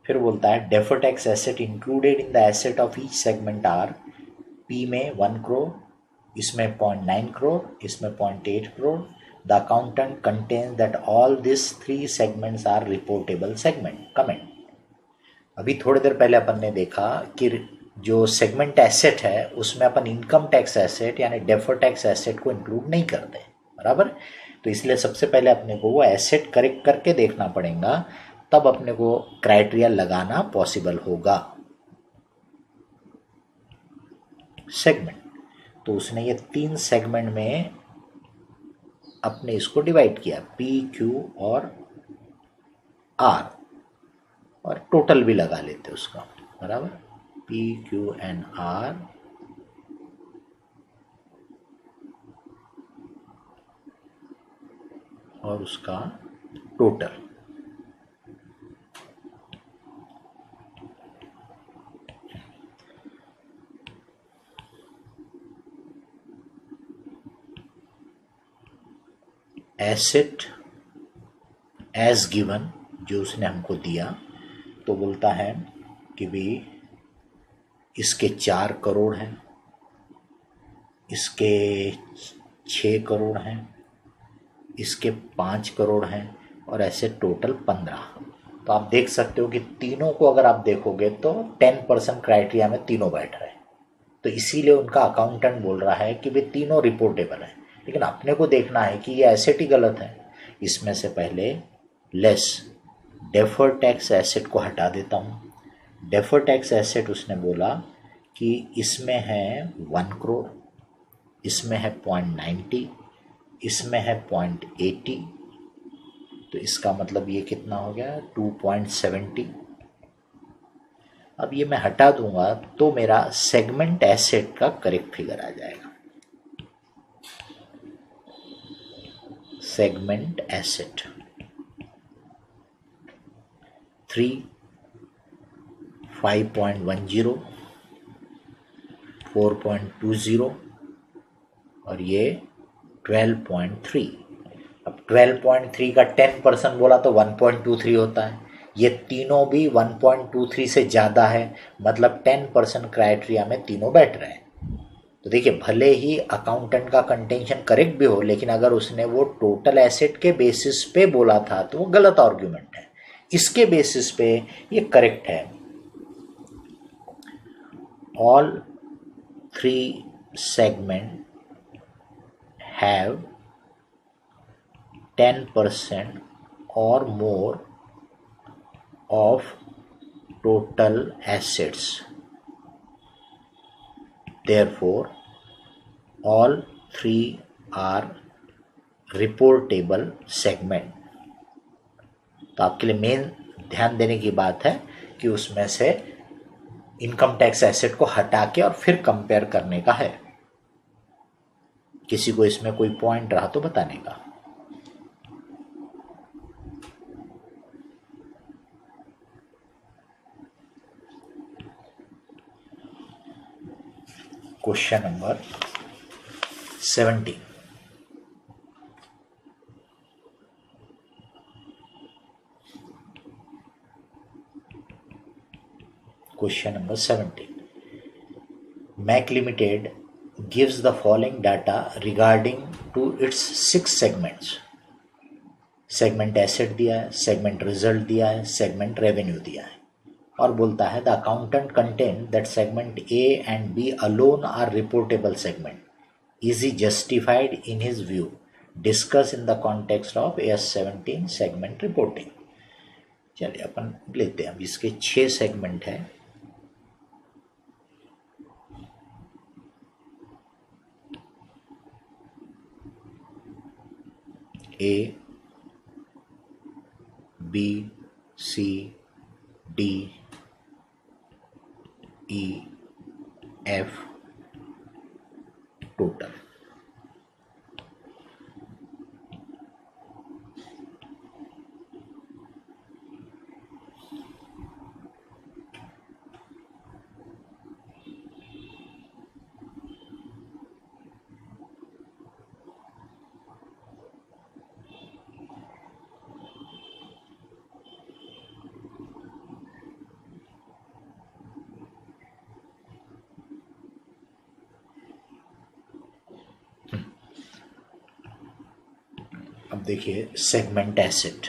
फिर बोलता है deferred tax asset included in the asset of each segment are P में 1 crore, इसमें 0.9 crore, इसमें 0.8 crore. The accountant contains that all these 3 segments are reportable segment. Comment. अभी थोड़ी देर पहले अपन ने देखा कि जो सेगमेंट एसेट है उसमें अपन इनकम टैक्स एसेट यानी डेफर टैक्स एसेट को इंक्लूड नहीं करते, बराबर। तो इसलिए सबसे पहले अपने को वो एसेट करेक्ट करके देखना पड़ेगा, तब अपने को क्राइटेरिया लगाना पॉसिबल होगा। सेगमेंट, तो उसने ये 3 सेगमेंट में अपने इसको डिवाइड किया, P, Q और R, और टोटल भी लगा लेते उसका, बराबर P, Q एंड R और उसका टोटल। एसेट एज गिवन जो उसने हमको दिया, तो बोलता है कि भी इसके 4 करोड़ हैं, इसके 6 करोड़ हैं, इसके 5 करोड़ हैं और ऐसे टोटल 15। तो आप देख सकते हो कि तीनों को अगर आप देखोगे तो 10% क्राइटेरिया में तीनों बैठ रहे हैं। तो इसीलिए उनका अकाउंटेंट बोल रहा है कि वे तीनों रिपोर्टेबल हैं। लेकिन अपने को देखना है कि ये एसेट ही गलत है। इसमें से पहले लेस डेफर्ड टैक्स एसेट को हटा देता हूँ। डेफर्ड टैक्स एसेट उसने बोला कि इसमें है 1 करोड़, इसमें है 0.90, इसमें है 0.80, तो इसका मतलब ये कितना हो गया 2.70। अब ये मैं हटा दूंगा तो मेरा सेगमेंट एसेट का करेक्ट फिगर आ जाएगा। सेगमेंट एसेट 3 5.10 4.20 और ये 12.3। अब 12.3 का 10% बोला तो 1.23 होता है। ये तीनों भी 1.23 से ज़्यादा है, मतलब 10% क्राइटेरिया में तीनों बैठ रहे हैं। तो देखिए, भले ही अकाउंटेंट का कंटेंशन करेक्ट भी हो, लेकिन अगर उसने वो टोटल एसेट के बेसिस पे बोला था तो वो गलत आर्ग्यूमेंट है। इसके बेसिस पे ये करेक्ट है। All 3 segment have 10% or more of total assets. Therefore, all 3 are reportable segment. तो आपके लिए मेन ध्यान देने की बात है कि उसमें से इनकम टैक्स एसेट को हटा के और फिर कंपेयर करने का है। किसी को इसमें कोई पॉइंट रहा तो बताने का। Question number 17। Question number 17. Mac Limited gives the following data regarding to its 6 segments. Segment asset दिया है, सेगमेंट रिजल्ट दिया है, सेगमेंट रेवेन्यू दिया है और बोलता है the accountant content that segment A and B alone are reportable segment. Is he justified in his view? Discuss in the context of AS17 segment reporting. चलिए अपन लेते हैं। अब इसके 6 सेगमेंट हैं। A, B, C, D, E, F total. अब देखिए सेगमेंट एसेट।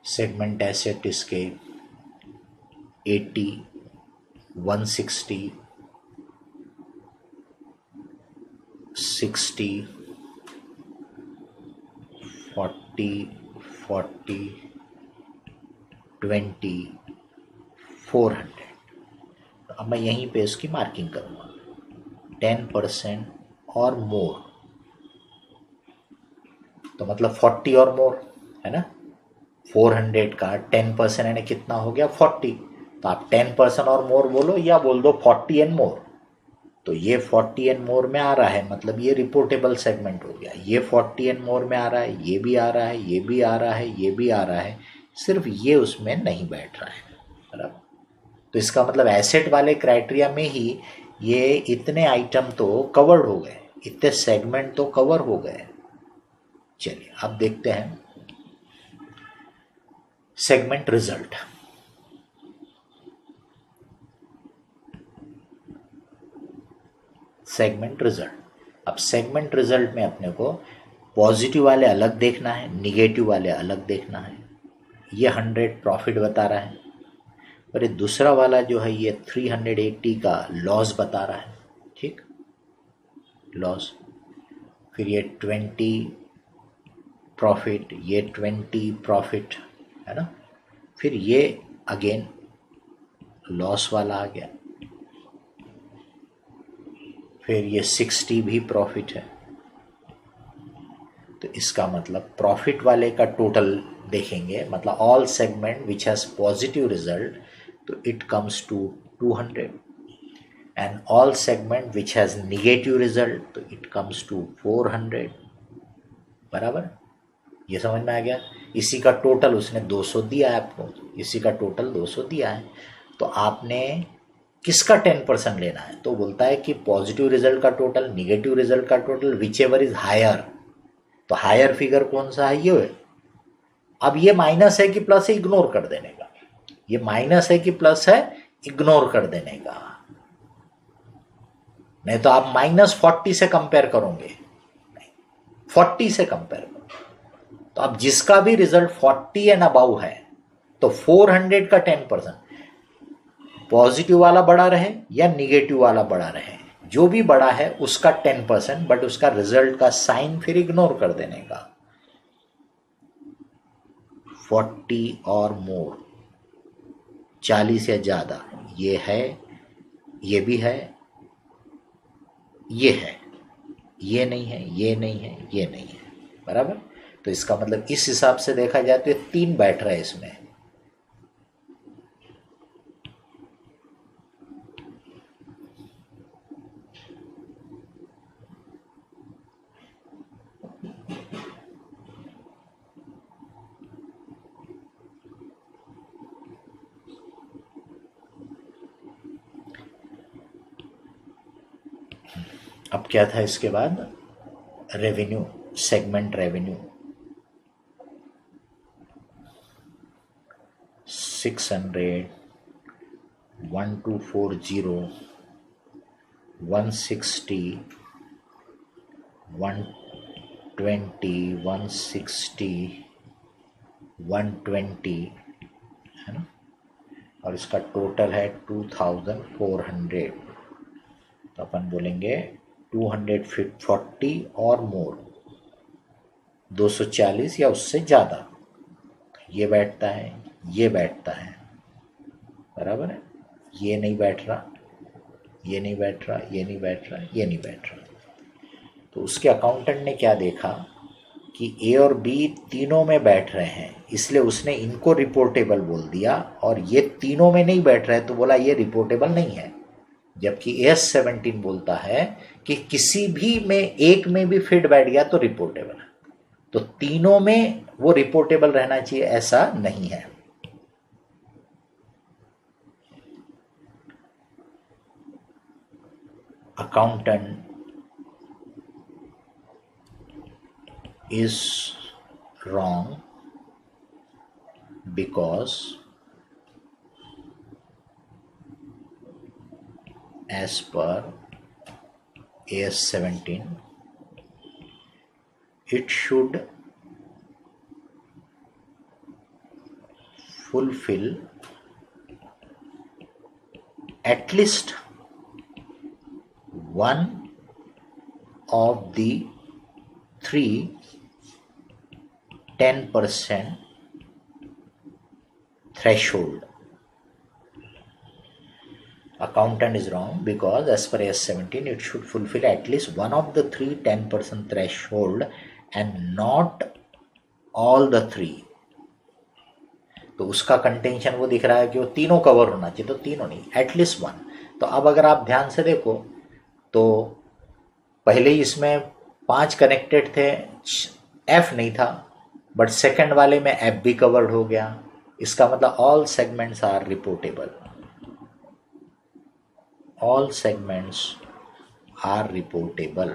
सेगमेंट एसेट इसके 80, 160, 60, 40, 40, 20, 400। अब मैं यहीं पे इसकी मार्किंग करूँगा 10% और मोर, तो मतलब 40 और मोर है ना। 400 का 10% यानी कितना हो गया 40। तो आप 10% और मोर बोलो या बोल दो 40 एंड मोर। तो ये 40 एंड मोर में आ रहा है, मतलब ये रिपोर्टेबल सेगमेंट हो गया। ये 40 एंड मोर में आ रहा है, ये भी आ रहा है, ये भी आ रहा है, ये भी आ रहा है, सिर्फ ये उसमें नहीं बैठ रहा है बराबर। तो इसका मतलब एसेट वाले क्राइटेरिया में ही ये इतने आइटम तो कवर्ड हो गए, इतने सेगमेंट तो कवर हो गए। चलिए अब देखते हैं सेगमेंट रिजल्ट। Segment result. अब सेगमेंट रिजल्ट में अपने को पॉजिटिव वाले अलग देखना है, निगेटिव वाले अलग देखना है। ये 100 प्रॉफिट बता रहा है और ये दूसरा वाला जो है ये 380 का लॉस बता रहा है, ठीक, लॉस। फिर ये 20 प्रॉफिट, ये 20 प्रॉफिट है ना। फिर ये अगेन लॉस वाला आ गया। फिर ये 60 भी प्रॉफिट है। तो इसका मतलब प्रॉफिट वाले का टोटल देखेंगे, मतलब all segment which has positive result, तो it comes to 200 and all segment which has negative result तो इट कम्स टू 400। बराबर, ये समझ में आ गया। इसी का टोटल उसने 200 दिया है आपको, इसी का टोटल 200 दिया है। तो आपने किसका 10% लेना है, तो बोलता है कि पॉजिटिव रिजल्ट का टोटल, निगेटिव रिजल्ट का total, whichever is higher. तो हायर फिगर कौन सा है, ये है। अब ये माइनस है कि प्लस है, इग्नोर कर देने का। ये माइनस है कि प्लस है, इग्नोर कर देने का। नहीं तो आप -40 से कंपेयर करोगे, 40 से कंपेयर करो। तो अब जिसका भी रिजल्ट 40 एंड अबाउ है तो 400 का 10%, पॉजिटिव वाला बड़ा रहे या निगेटिव वाला बड़ा रहे, जो भी बड़ा है उसका 10%, बट उसका रिजल्ट का साइन फिर इग्नोर कर देने का। 40 और मोर, 40 या ज्यादा, ये है, ये भी है, ये है, ये नहीं है, ये नहीं है, ये नहीं है। बराबर। तो इसका मतलब इस हिसाब से देखा जाए तो ये 3 बैठ रहा है इसमें। अब क्या था इसके बाद, रेवेन्यू, सेगमेंट रेवेन्यू 600, 1240, 160, 120, 160, 120 है ना, और इसका टोटल है 2400। तो अपन बोलेंगे 240 और मोर, 240 या उससे ज़्यादा। ये बैठता है, ये बैठता है, बराबर है। ये नहीं बैठ रहा, ये नहीं बैठ रहा, ये नहीं बैठ रहा, ये नहीं बैठ रहा। तो उसके अकाउंटेंट ने क्या देखा कि ए और बी तीनों में बैठ रहे हैं, इसलिए उसने इनको रिपोर्टेबल बोल दिया, और ये तीनों में नहीं बैठ रहे तो बोला ये रिपोर्टेबल नहीं है। जबकि AS17 बोलता है कि किसी भी में एक में भी फिट बैठ गया तो रिपोर्टेबल है। तो तीनों में वो रिपोर्टेबल रहना चाहिए, ऐसा नहीं है। Accountant is wrong because as per AS17 it should fulfill at least one of the 3 10% threshold. Accountant is wrong because as per AS17 it should fulfill at least one of the 3 10% threshold and not all the 3. तो उसका कंटेंशन वो दिख रहा है कि वो तीनों कवर होना चाहिए, तो तीनों नहीं, एटलीस्ट वन। तो अब अगर आप ध्यान से देखो तो पहले ही इसमें 5 कनेक्टेड थे, F नहीं था, बट सेकंड वाले में F भी कवर्ड हो गया। इसका मतलब all segments are reportable, all segments are reportable.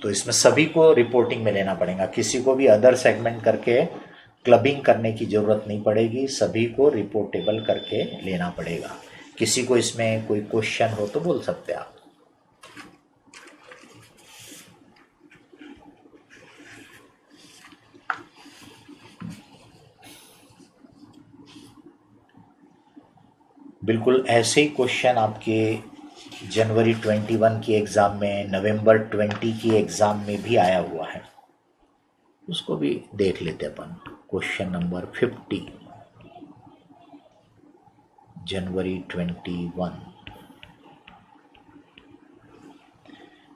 तो इसमें सभी को रिपोर्टिंग में लेना पड़ेगा, किसी को भी अदर सेगमेंट करके क्लबिंग करने की जरूरत नहीं पड़ेगी, सभी को रिपोर्टेबल करके लेना पड़ेगा। किसी को इसमें कोई क्वेश्चन हो तो बोल सकते हैं आप। बिल्कुल ऐसे ही क्वेश्चन आपके जनवरी 21 की एग्ज़ाम में, नवंबर 20 की एग्ज़ाम में भी आया हुआ है, उसको भी देख लेते अपन। क्वेश्चन नंबर 50 जनवरी 21,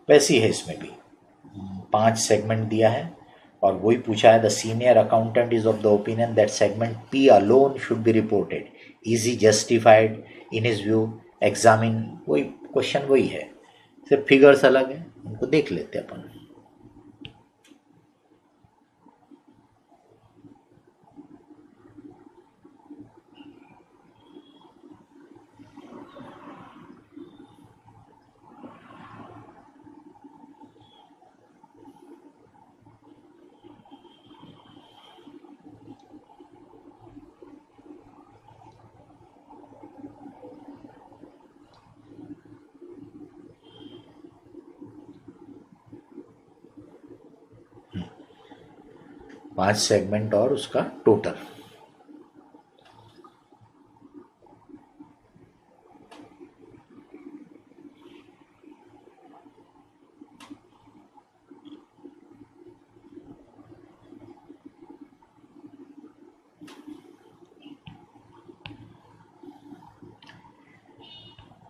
वैसी है इसमें भी 5 सेगमेंट दिया है और वही पूछा है। The senior accountant is of the opinion that segment P alone should be reported, is he justified in his view, examine. वही क्वेश्चन वही है, सिर्फ फिगर्स अलग है, उनको देख लेते अपन। पांच सेगमेंट और उसका total.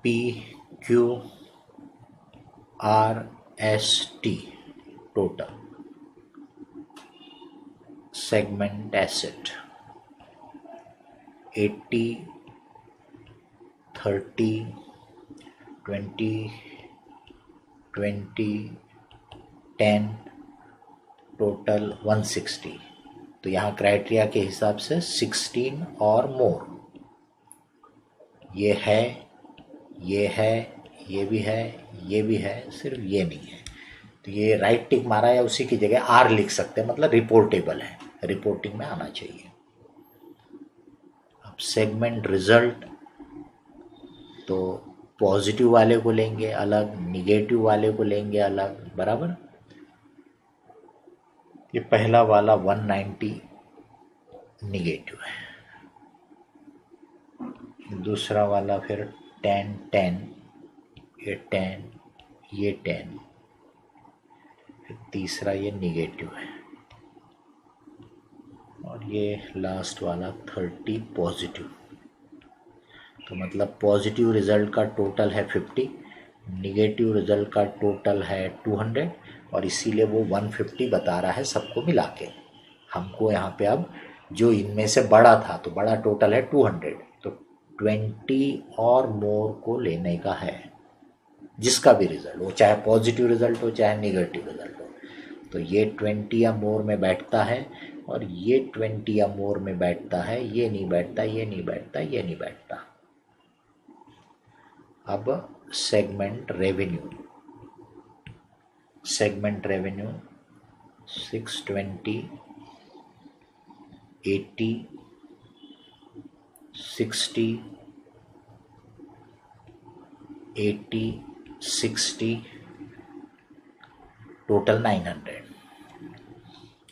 P Q R S T total segment asset 80 30 20 20 10 total 160। तो यहाँ क्राइटेरिया के हिसाब से 16 और मोर, ये है, ये है, ये भी है, ये भी है, सिर्फ ये नहीं है। तो ये राइट टिक मारा या उसी की जगह आर लिख सकते हैं, मतलब रिपोर्टेबल है, रिपोर्टिंग में आना चाहिए। अब सेगमेंट रिजल्ट तो पॉजिटिव वाले को लेंगे अलग, निगेटिव वाले को लेंगे अलग, बराबर। ये पहला वाला 190 निगेटिव है, दूसरा वाला फिर 10 10, ये 10, ये 10, फिर तीसरा ये निगेटिव है, और ये लास्ट वाला 30 पॉजिटिव। तो मतलब पॉजिटिव रिजल्ट का टोटल है 50, निगेटिव रिजल्ट का टोटल है 200, और इसीलिए वो 150 बता रहा है सबको मिला के। हमको यहाँ पे अब जो इनमें से बड़ा था, तो बड़ा टोटल है 200, तो 20 और मोर को लेने का है, जिसका भी रिजल्ट हो, चाहे पॉजिटिव रिजल्ट हो चाहे निगेटिव रिजल्ट हो। तो ये 20 या मोर में बैठता है, और ये 20 या मोर में बैठता है, ये नहीं बैठता, ये नहीं बैठता, ये नहीं बैठता। अब segment revenue, segment revenue 620 80 60 80 60 total 900।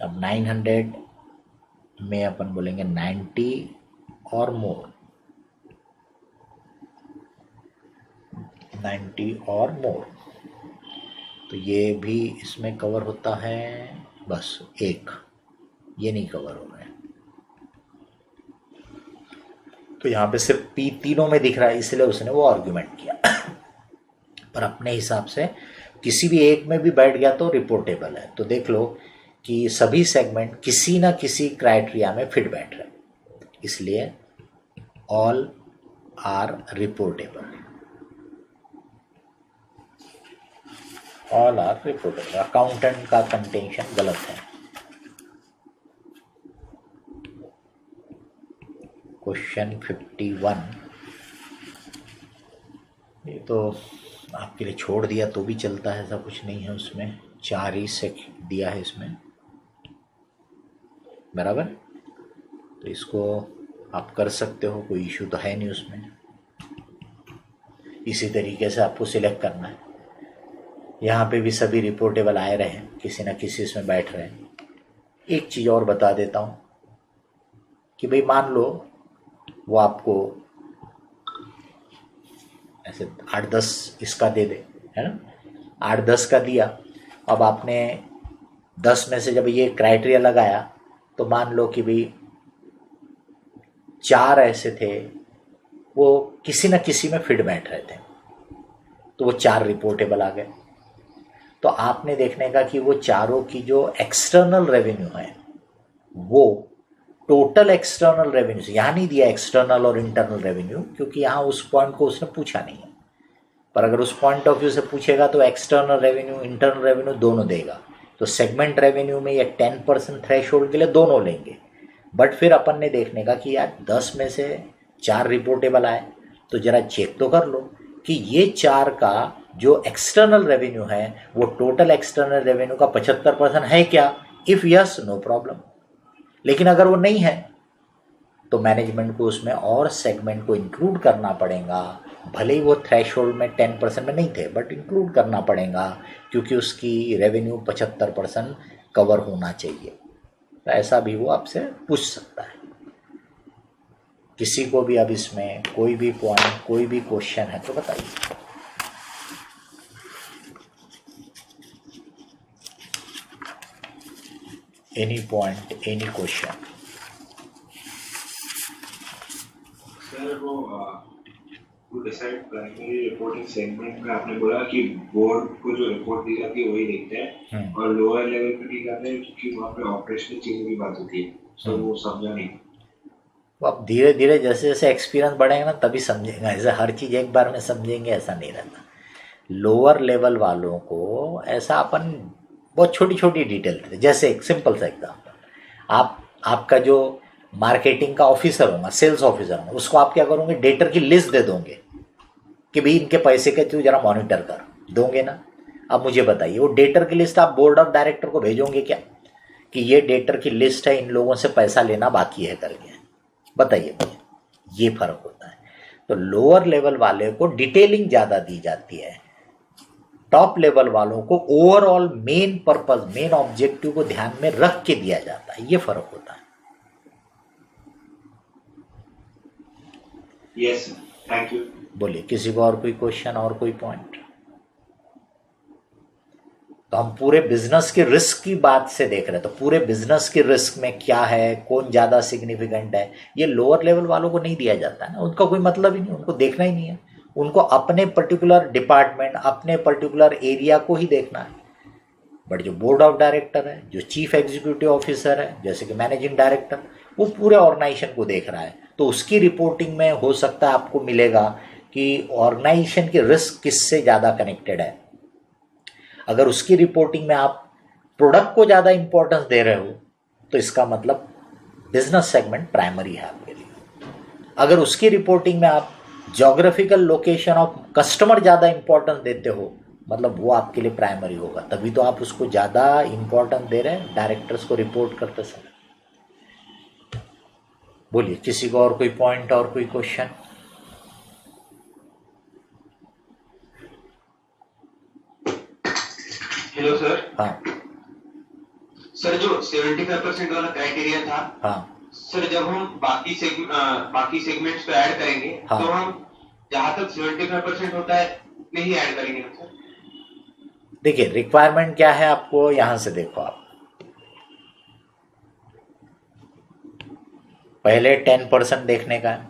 अब 900 में अपन बोलेंगे 90 और मोर, 90 और मोर। तो ये भी इसमें कवर होता है, बस एक ये नहीं कवर हो रहा है। तो यहाँ पे सिर्फ पी तीनों में दिख रहा है, इसलिए उसने वो आर्ग्यूमेंट किया। पर अपने हिसाब से किसी भी एक में भी बैठ गया तो रिपोर्टेबल है। तो देख लो कि सभी सेगमेंट किसी ना किसी क्राइटेरिया में फिट बैठ रहे, इसलिए all are reportable, all are reportable. Accountant का कंटेंशन गलत है। क्वेश्चन 51, ये तो आपके लिए छोड़ दिया तो भी चलता है, ऐसा कुछ नहीं है उसमें, 4 ही सेक दिया है इसमें, बराबर। तो इसको आप कर सकते हो, कोई इशू तो है नहीं उसमें। इसी तरीके से आपको सिलेक्ट करना है। यहाँ पे भी सभी रिपोर्टेबल आए रहे हैं, किसी ना किसी इसमें बैठ रहे हैं। एक चीज़ और बता देता हूँ कि भाई मान लो वो आपको ऐसे 8-10 इसका दे दे, है ना, 8-10 का दिया। अब आपने 10 में से जब ये क्राइटेरिया लगाया तो मान लो कि भाई 4 ऐसे थे वो किसी न किसी में फिट बैठ रहे थे, तो वो 4 रिपोर्टेबल आ गए। तो आपने देखने का कि वो चारों की जो एक्सटर्नल रेवेन्यू है वो टोटल एक्सटर्नल रेवेन्यू से, यहाँ नहीं दिया एक्सटर्नल और इंटरनल रेवेन्यू, क्योंकि यहाँ उस पॉइंट को उसने पूछा नहीं है। पर अगर उस पॉइंट ऑफ व्यू से पूछेगा तो एक्सटर्नल रेवेन्यू इंटरनल रेवेन्यू दोनों देगा। तो सेगमेंट रेवेन्यू में ये 10% थ्रेशोल्ड के लिए दोनों लेंगे। बट फिर अपन ने देखने का कि यार 10 में से 4 रिपोर्टेबल आए, तो ज़रा चेक तो कर लो कि ये 4 का जो एक्सटर्नल रेवेन्यू है वो टोटल एक्सटर्नल रेवेन्यू का 75% है क्या। If yes, no problem. लेकिन अगर वो नहीं है तो मैनेजमेंट को उसमें और सेगमेंट को इंक्लूड करना पड़ेगा। भले ही वो थ्रेशोल्ड में 10% में नहीं थे, बट इंक्लूड करना पड़ेगा क्योंकि उसकी रेवेन्यू 75% कवर होना चाहिए। तो ऐसा भी वो आपसे पूछ सकता है। किसी को भी अब इसमें कोई भी पॉइंट, कोई भी क्वेश्चन है तो बताइए। Any point, any question. Sir वो डिसाइड प्राइमरी रिपोर्टिंग सेगमेंट में आपने बोला कि बोर्ड को जो रिपोर्ट दी जाती है वही देखते हैं और लोअर लेवल पे नहीं करते हैं क्योंकि वहाँ पे ऑपरेशनल चीज़ों की बात होती है। सो वो समझा नहीं। तो आप धीरे धीरे जैसे जैसे एक्सपीरियंस बढ़ेगा ना तभी समझेंगे। ऐसे हर चीज़ एक बार में समझेंगे ऐसा नहीं रहता। लोअर लेवल वालों को ऐसा अपन बहुत छोटी छोटी डिटेल थे। जैसे एक सिंपल सा एग्जाम्पल, आपका जो मार्केटिंग का ऑफिसर होगा, सेल्स ऑफिसर होगा, उसको आप क्या करोगे, डेटर की लिस्ट दे दोगे कि भाई इनके पैसे के तू जरा मॉनिटर कर, दोगे ना। अब मुझे बताइए वो डेटर की लिस्ट आप बोर्ड ऑफ डायरेक्टर को भेजोगे क्या कि ये डेटर की लिस्ट है, इन लोगों से पैसा लेना बाकी है करके? बताइए मुझे, ये फर्क होता है। तो लोअर लेवल वाले को डिटेलिंग ज़्यादा दी जाती है, टॉप लेवल वालों को overall main purpose, main objective को ध्यान में रख के दिया जाता है। ये फर्क होता है। Yes, thank you. बोलिए, किसी को और कोई क्वेश्चन और कोई पॉइंट? तो हम पूरे बिजनेस के रिस्क की बात से देख रहे हैं। तो पूरे बिजनेस के रिस्क में क्या है, कौन ज़्यादा सिग्निफिकेंट है, ये लोअर लेवल वालों को नहीं दिया जाता है ना। उनका कोई मतलब ही नहीं, उनको देखना ही नहीं है। उनको अपने पर्टिकुलर डिपार्टमेंट, अपने पर्टिकुलर एरिया को ही देखना है। बट जो बोर्ड ऑफ डायरेक्टर है, जो चीफ एग्जीक्यूटिव ऑफिसर है, जैसे कि मैनेजिंग डायरेक्टर, वो पूरे ऑर्गेनाइजेशन को देख रहा है। तो उसकी रिपोर्टिंग में हो सकता है आपको मिलेगा कि ऑर्गेनाइजेशन के रिस्क किससे ज़्यादा कनेक्टेड है। अगर उसकी रिपोर्टिंग में आप प्रोडक्ट को ज़्यादा इंपॉर्टेंस दे रहे हो तो इसका मतलब बिजनेस सेगमेंट प्राइमरी है आपके लिए। अगर उसकी रिपोर्टिंग में आप ज्योग्राफिकल लोकेशन ऑफ कस्टमर ज़्यादा इंपॉर्टेंस देते हो, मतलब वो आपके लिए प्राइमरी होगा। तभी तो आप उसको ज़्यादा इंपॉर्टेंस दे रहे हैं डायरेक्टर्स को रिपोर्ट करते समय। बोलिए, किसी को और कोई पॉइंट और कोई क्वेश्चन? Hello sir. हाँ सर, जो 75% वाला क्राइटेरिया था, हाँ सर जब हम बाकी सेगमेंट्स को ऐड करेंगे हाँ। तो हम जहां तक 75% होता है उतने ही ऐड करेंगे सर। देखिए रिक्वायरमेंट क्या है आपको, यहां से देखो। आप पहले 10% देखने का है,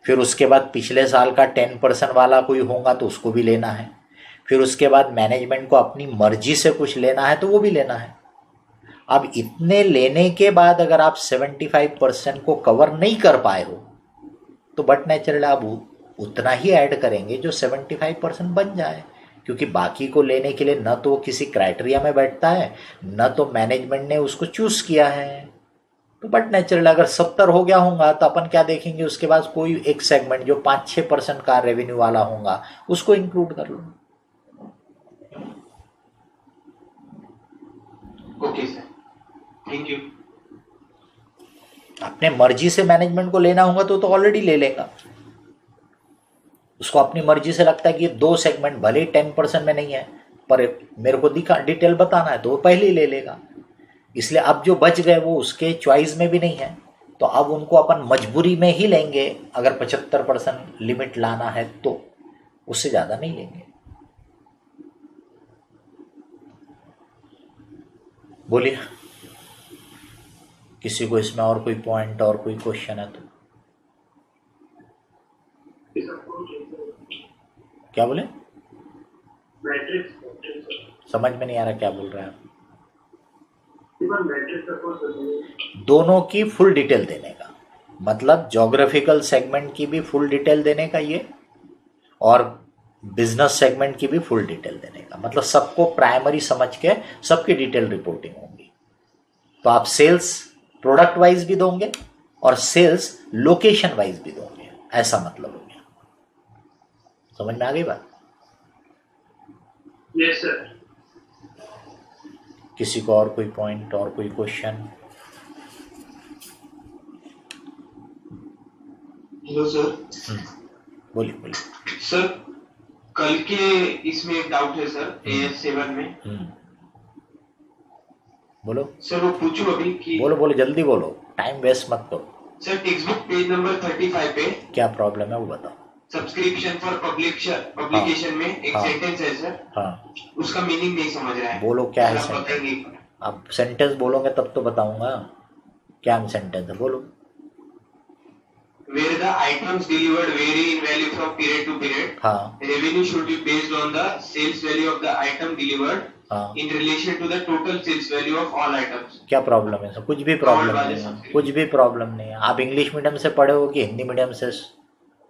फिर उसके बाद पिछले साल का 10% वाला कोई होगा तो उसको भी लेना है, फिर उसके बाद मैनेजमेंट को अपनी मर्जी से कुछ लेना है तो वो भी लेना है। अब इतने लेने के बाद अगर आप 75% को कवर नहीं कर पाए हो तो बट नेचुरल आप उतना ही ऐड करेंगे जो 75% बन जाए, क्योंकि बाकी को लेने के लिए न तो वो किसी क्राइटेरिया में बैठता है, न तो मैनेजमेंट ने उसको चूज किया है। तो बट नेचुरल अगर 70 हो गया होगा तो अपन क्या देखेंगे, उसके बाद कोई एक सेगमेंट जो 5-6% का रेवेन्यू वाला होगा उसको इंक्लूड कर लो। Okay sir, thank you. अपने मर्जी से मैनेजमेंट को लेना होगा तो ऑलरेडी ले लेगा। उसको अपनी मर्जी से लगता है कि ये 2 सेगमेंट भले ही 10% में नहीं है पर मेरे को दिखा डिटेल बताना है तो वो पहले ही ले लेगा। इसलिए अब जो बच गए वो उसके चॉइस में भी नहीं है, तो अब उनको अपन मजबूरी में ही लेंगे। अगर 75% लिमिट लाना है तो उससे ज़्यादा नहीं लेंगे। बोलिए, किसी को इसमें और कोई पॉइंट और कोई क्वेश्चन है तो? क्या बोले? समझ में नहीं आ रहा क्या बोल रहे हैं आप। दोनों की फुल डिटेल देने का मतलब ज्योग्राफिकल सेगमेंट की भी फुल डिटेल देने का ये, और बिजनेस सेगमेंट की भी फुल डिटेल देने का मतलब सबको प्राइमरी समझ के सबकी डिटेल रिपोर्टिंग होगी। तो आप सेल्स प्रोडक्ट वाइज भी दोगे और सेल्स लोकेशन वाइज भी दोगे, ऐसा मतलब हो गया। समझ में आ गई बात? Yes sir. किसी को और कोई पॉइंट और कोई क्वेश्चन? Hello sir. बोलिए बोलिए सर कल के इसमें एक डाउट है सर, AS7 में। बोलो सर वो पूछूं अभी कि बोलो बोलो जल्दी बोलो, टाइम वेस्ट मत करो। Sir text book page number 35 पे क्या प्रॉब्लम है वो बताओ। सब्सक्रिप्शन फॉर पब्लिकेशन में एक हाँ। सेंटेंस है सर, हाँ उसका मीनिंग नहीं समझ रहा है। बोलो क्या है सर, आप सेंटेंस? बताएंगे? आप सेंटेंस बोलोगे तब तो बताऊंगा क्या सेंटेंस है, बोलो। Where the items delivered vary in value from period to period, हाँ revenue should be based on the sales value of the item delivered हाँ in relation to the total sales value of all items. क्या प्रॉब्लम है? कुछ भी प्रॉब्लम नहीं है, कुछ भी प्रॉब्लम नहीं है। आप इंग्लिश मीडियम से पढ़े हो कि हिंदी मीडियम से,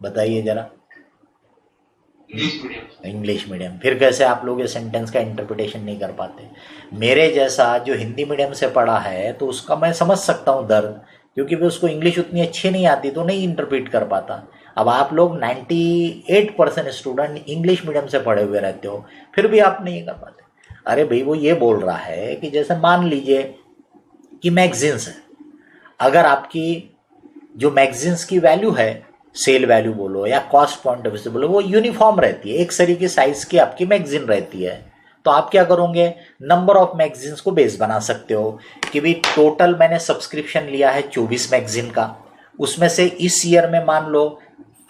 बताइए जरा। English medium. English medium. फिर कैसे आप लोग ये सेंटेंस का इंटरप्रिटेशन नहीं कर पाते? मेरे जैसा जो हिंदी मीडियम से पढ़ा है तो उसका मैं समझ सकता हूँ दर्द, क्योंकि भी उसको इंग्लिश उतनी अच्छी नहीं आती तो नहीं इंटरप्रेट कर पाता। अब आप लोग 98% स्टूडेंट इंग्लिश मीडियम से पढ़े हुए रहते हो, फिर भी आप नहीं कर पाते। अरे भाई वो ये बोल रहा है कि जैसे मान लीजिए कि मैगजीन्स है, अगर आपकी जो मैगजीन्स की वैल्यू है, सेल वैल्यू बोलो या कॉस्ट पॉइंट ऑफ व्यू से बोलो, वो यूनिफॉर्म रहती है, एक सरी की साइज की आपकी मैगजीन रहती है। तो आप क्या करोगे, नंबर ऑफ मैगजीन्स को बेस बना सकते हो कि भाई टोटल मैंने सब्सक्रिप्शन लिया है 24 मैगजीन का, उसमें से इस ईयर में मान लो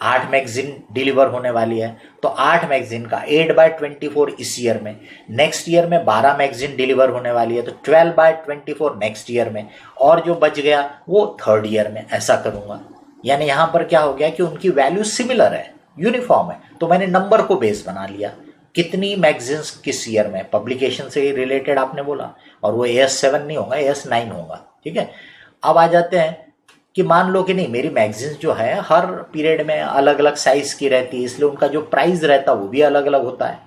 8 मैगजीन डिलीवर होने वाली है, तो 8 मैगजीन का 8/24 इस ईयर में, नेक्स्ट ईयर में 12 मैगजीन डिलीवर होने वाली है तो 12/24 नेक्स्ट ईयर में, और जो बच गया वो थर्ड ईयर में, ऐसा करूंगा। यानी यहां पर क्या हो गया कि उनकी वैल्यू सिमिलर है, यूनिफॉर्म है, तो मैंने नंबर को बेस बना लिया। कितनी मैगजीन्स किस ईयर में, पब्लिकेशन से रिलेटेड आपने बोला, और वो AS7 नहीं होगा, AS9 होगा। ठीक है, अब आ जाते हैं कि मान लो कि नहीं, मेरी मैगजीन्स जो है हर पीरियड में अलग अलग साइज की रहती है, इसलिए उनका जो प्राइस रहता है वो भी अलग अलग होता है।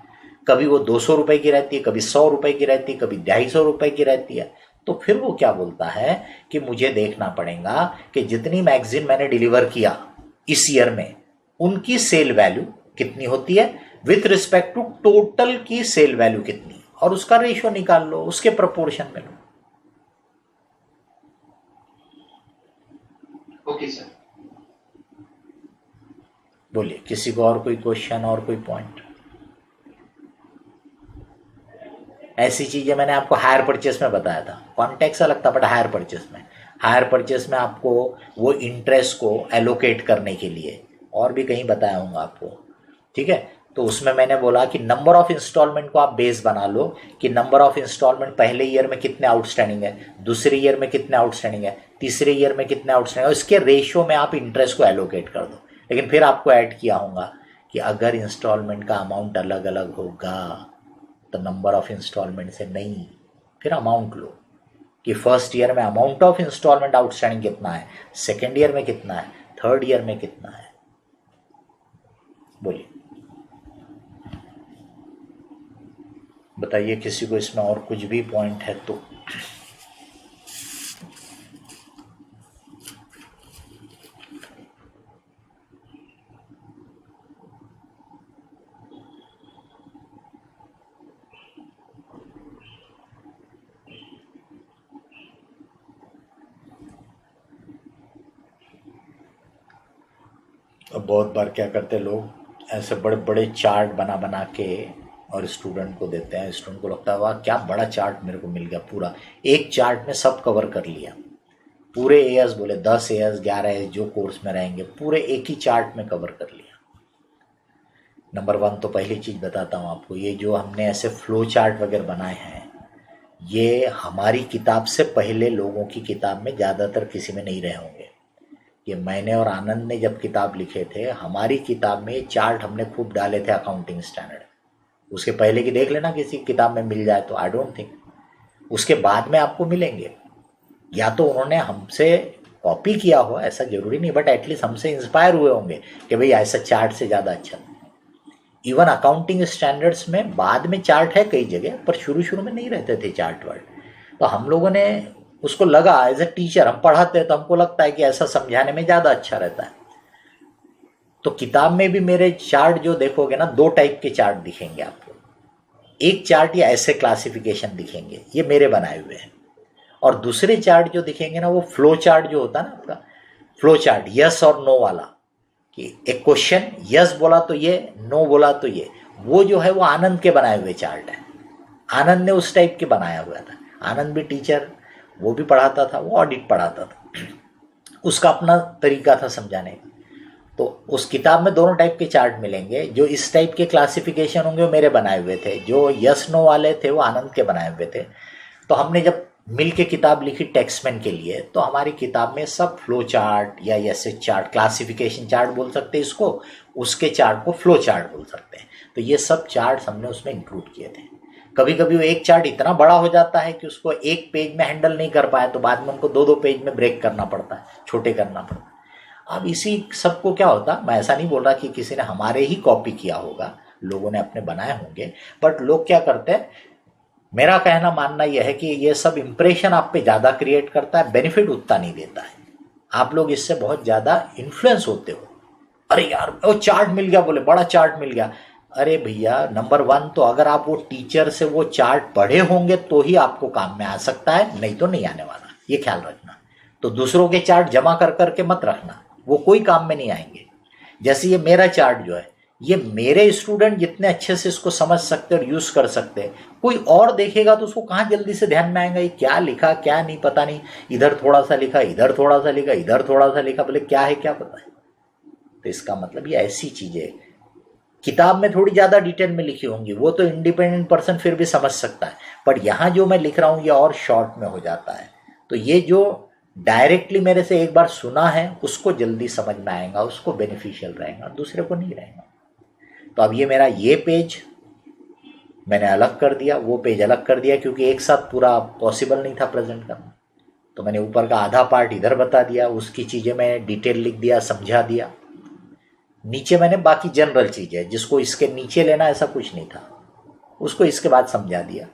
कभी वो 200 रुपए की रहती है, कभी 100 रुपए की रहती है, कभी 250 रुपए की रहती है। तो फिर वो क्या बोलता है कि मुझे देखना पड़ेगा कि जितनी मैगजीन मैंने डिलीवर किया इस ईयर में, उनकी सेल वैल्यू कितनी होती है विथ रिस्पेक्ट टू टोटल की सेल वैल्यू कितनी, और उसका रेशियो निकाल लो, उसके प्रोपोर्शन में लो। Okay sir. बोलिए, किसी को और कोई क्वेश्चन और कोई पॉइंट? ऐसी चीजें मैंने आपको हायर परचेस में बताया था, कॉन्टेक्स्ट अलग था, बट हायर परचेस में आपको वो इंटरेस्ट को एलोकेट करने के लिए और भी कहीं बताया हूँ आपको। ठीक है, तो उसमें मैंने बोला कि नंबर ऑफ इंस्टॉलमेंट को आप बेस बना लो कि नंबर ऑफ इंस्टॉलमेंट पहले ईयर में कितने आउटस्टैंडिंग है, दूसरे ईयर में कितने आउटस्टैंडिंग है, तीसरे ईयर में कितने आउटस्टैंडिंग है, इसके रेशियो में आप इंटरेस्ट को एलोकेट कर दो। लेकिन फिर आपको ऐड किया होगा कि अगर इंस्टॉलमेंट का अमाउंट अलग अलग होगा तो नंबर ऑफ इंस्टॉलमेंट से नहीं, फिर अमाउंट लो कि फर्स्ट ईयर में अमाउंट ऑफ इंस्टॉलमेंट आउटस्टैंडिंग कितना है, सेकेंड ईयर में कितना है, थर्ड ईयर में कितना है। बोलिए, बताइए किसी को इसमें और कुछ भी पॉइंट है तो। अब बहुत बार क्या करते लोग, ऐसे बड़े बड़े चार्ट बना बना के और स्टूडेंट को देते हैं। स्टूडेंट को लगता है वाह क्या बड़ा चार्ट मेरे को मिल गया, पूरा एक चार्ट में सब कवर कर लिया, पूरे एयर्स बोले 10 एयर्स 11 एयर्स जो कोर्स में रहेंगे पूरे एक ही चार्ट में कवर कर लिया। नंबर 1 तो पहली चीज़ बताता हूँ आपको, ये जो हमने ऐसे फ्लो चार्ट वगैरह बनाए हैं ये हमारी किताब से पहले लोगों की किताब में ज़्यादातर किसी में नहीं रहे होंगे। ये मैंने और आनंद ने जब किताब लिखे थे हमारी किताब में ये चार्ट हमने खूब डाले थे अकाउंटिंग स्टैंडर्ड। उसके पहले की देख लेना किसी किताब में मिल जाए तो, आई डोंट थिंक उसके बाद में आपको मिलेंगे। या तो उन्होंने हमसे कॉपी किया हो, ऐसा जरूरी नहीं, बट एटलीस्ट हमसे इंस्पायर हुए होंगे कि भाई ऐसा चार्ट से ज़्यादा अच्छा। इवन अकाउंटिंग स्टैंडर्ड्स में बाद में चार्ट है कई जगह, पर शुरू शुरू में नहीं रहते थे चार्ट वर्ड। तो हम लोगों ने उसको लगा एज ए टीचर हम पढ़ाते हैं तो हमको लगता है कि ऐसा समझाने में ज़्यादा अच्छा रहता है। तो किताब में भी मेरे चार्ट जो देखोगे ना 2 टाइप के चार्ट दिखेंगे आपको। एक चार्ट या ऐसे क्लासिफिकेशन दिखेंगे, ये मेरे बनाए हुए हैं, और दूसरे चार्ट जो दिखेंगे ना वो फ्लो चार्ट जो होता है ना आपका, फ्लो चार्ट यस और नो वाला, कि एक क्वेश्चन यस बोला तो ये, नो बोला तो ये, वो जो है वो आनंद के बनाए हुए चार्ट है। आनंद ने उस टाइप के बनाया हुआ था। आनंद भी टीचर, वो भी पढ़ाता था, वो ऑडिट पढ़ाता था, उसका अपना तरीका था समझाने का। तो उस किताब में दोनों टाइप के चार्ट मिलेंगे। जो इस टाइप के क्लासिफिकेशन होंगे वो मेरे बनाए हुए थे, जो यस नो वाले थे वो आनंद के बनाए हुए थे। तो हमने जब मिल के किताब लिखी टेक्समैन के लिए तो हमारी किताब में सब फ्लो चार्ट या ऐसे चार्ट, क्लासिफिकेशन चार्ट बोल सकते हैं इसको, उसके चार्ट को फ्लो चार्ट बोल सकते हैं। तो ये सब चार्ट हमने उसमें इंक्लूड किए थे। कभी कभी वो एक चार्ट इतना बड़ा हो जाता है कि उसको एक पेज में हैंडल नहीं कर पाए तो बाद में उनको 2-2 पेज में ब्रेक करना पड़ता है, छोटे करना पड़ता है। अब इसी सबको क्या होता, मैं ऐसा नहीं बोल रहा कि किसी ने हमारे ही कॉपी किया होगा, लोगों ने अपने बनाए होंगे, बट लोग क्या करते हैं, मेरा कहना मानना यह है कि ये सब इंप्रेशन आप पे ज़्यादा क्रिएट करता है, बेनिफिट उतना नहीं देता है। आप लोग इससे बहुत ज़्यादा इन्फ्लुएंस होते हो। अरे यार वो चार्ट मिल गया, बोले बड़ा चार्ट मिल गया। अरे भैया नंबर 1 तो अगर आप वो टीचर से वो चार्ट पढ़े होंगे तो ही आपको काम में आ सकता है, नहीं तो नहीं आने वाला, ये ख्याल रखना। तो दूसरों के चार्ट जमा कर करके मत रखना, वो कोई काम में नहीं आएंगे। जैसे ये मेरा चार्ट जो है, ये मेरे स्टूडेंट जितने अच्छे से इसको समझ सकते और यूज कर सकते हैं, कोई और देखेगा तो उसको कहाँ जल्दी से ध्यान में आएगा ये क्या लिखा क्या नहीं, पता नहीं, इधर थोड़ा सा लिखा, इधर थोड़ा सा लिखा, इधर थोड़ा सा लिखा, बोले क्या है क्या पता है। तो इसका मतलब ये ऐसी चीजें किताब में थोड़ी ज्यादा डिटेल में लिखी होंगी, वो तो इंडिपेंडेंट पर्सन फिर भी समझ सकता है, पर यहाँ जो मैं लिख रहा हूँ ये और शॉर्ट में हो जाता है। तो ये जो डायरेक्टली मेरे से एक बार सुना है उसको जल्दी समझ में आएगा, उसको बेनिफिशियल रहेगा, दूसरे को नहीं रहेगा। तो अब ये मेरा ये पेज मैंने अलग कर दिया, वो पेज अलग कर दिया, क्योंकि एक साथ पूरा पॉसिबल नहीं था प्रेजेंट करना। तो मैंने ऊपर का आधा पार्ट इधर बता दिया, उसकी चीज़ें मैं डिटेल लिख दिया, समझा दिया। नीचे मैंने बाकी जनरल चीज़ें जिसको इसके नीचे लेना ऐसा कुछ नहीं था, उसको इसके बाद समझा दिया।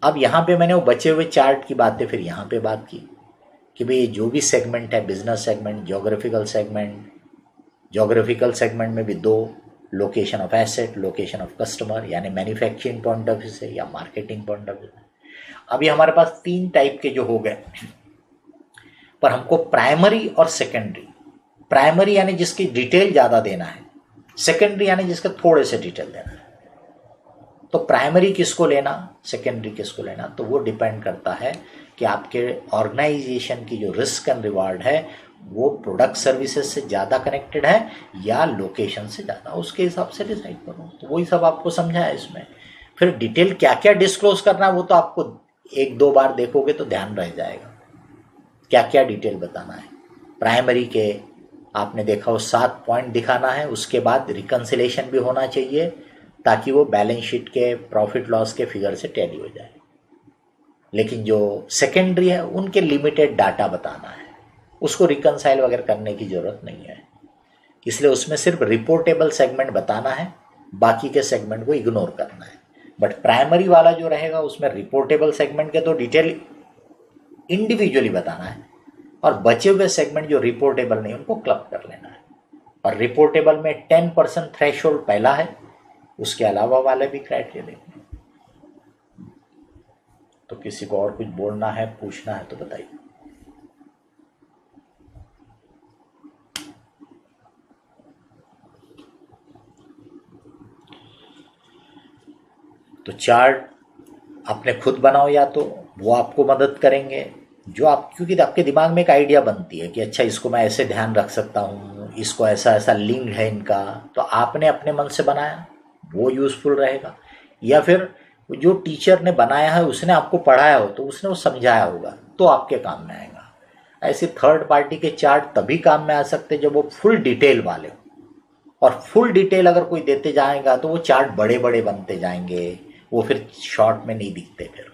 अब यहाँ पे मैंने वो बचे हुए चार्ट की बातें फिर यहाँ पे बात की कि भाई जो भी सेगमेंट है, बिजनेस सेगमेंट, जोग्राफिकल सेगमेंट में भी 2, location of asset, location of customer, यानी मैन्युफैक्चरिंग पॉइंट ऑफ व्यू से या मार्केटिंग पॉइंट ऑफ व्यू से। अभी हमारे पास 3 टाइप के जो हो गए, पर हमको प्राइमरी और सेकेंडरी, प्राइमरी यानी जिसकी डिटेल ज़्यादा देना है, सेकेंडरी यानी जिसके थोड़े से डिटेल देना है। तो प्राइमरी किसको लेना, सेकेंडरी किसको लेना, तो वो डिपेंड करता है कि आपके ऑर्गेनाइजेशन की जो रिस्क एंड रिवार्ड है वो प्रोडक्ट सर्विसेज से ज़्यादा कनेक्टेड है या लोकेशन से ज़्यादा, उसके हिसाब से डिसाइड करो। तो वही सब आपको समझा है इसमें। फिर डिटेल क्या क्या डिस्क्लोज करना है वो तो आपको 1-2 बार देखोगे तो ध्यान रह जाएगा क्या क्या डिटेल बताना है। प्राइमरी के आपने देखा वो 7 पॉइंट दिखाना है, उसके बाद रिकन्सिलेशन भी होना चाहिए ताकि वो बैलेंस शीट के प्रॉफिट लॉस के फिगर से टैली हो जाए। लेकिन जो सेकेंडरी है उनके लिमिटेड डाटा बताना है, उसको रिकनसाइल वगैरह करने की जरूरत नहीं है, इसलिए उसमें सिर्फ रिपोर्टेबल सेगमेंट बताना है, बाकी के सेगमेंट को इग्नोर करना है। बट प्राइमरी वाला जो रहेगा उसमें रिपोर्टेबल सेगमेंट के तो डिटेल इंडिविजुअली बताना है, और बचे हुए सेगमेंट जो रिपोर्टेबल नहीं उनको क्लब कर लेना है। और रिपोर्टेबल में 10% थ्रेशोल्ड पहला है, उसके अलावा वाले भी क्राइटेरिया देखना। तो किसी को और कुछ बोलना है, पूछना है तो बताइए। तो चार्ट आपने खुद बनाओ, या तो वो आपको मदद करेंगे, जो आप, क्योंकि आपके दिमाग में एक आइडिया बनती है कि अच्छा इसको मैं ऐसे ध्यान रख सकता हूँ, इसको ऐसा ऐसा लिंक है इनका, तो आपने अपने मन से बनाया, वो यूज़फुल रहेगा। या फिर जो टीचर ने बनाया है उसने आपको पढ़ाया हो, तो उसने वो समझाया होगा, तो आपके काम में आएगा। ऐसे थर्ड पार्टी के चार्ट तभी काम में आ सकते जब वो फुल डिटेल वाले हो, और फुल डिटेल अगर कोई देते जाएगा तो वो चार्ट बड़े बड़े बनते जाएंगे, वो फिर शॉर्ट में नहीं दिखते फिर,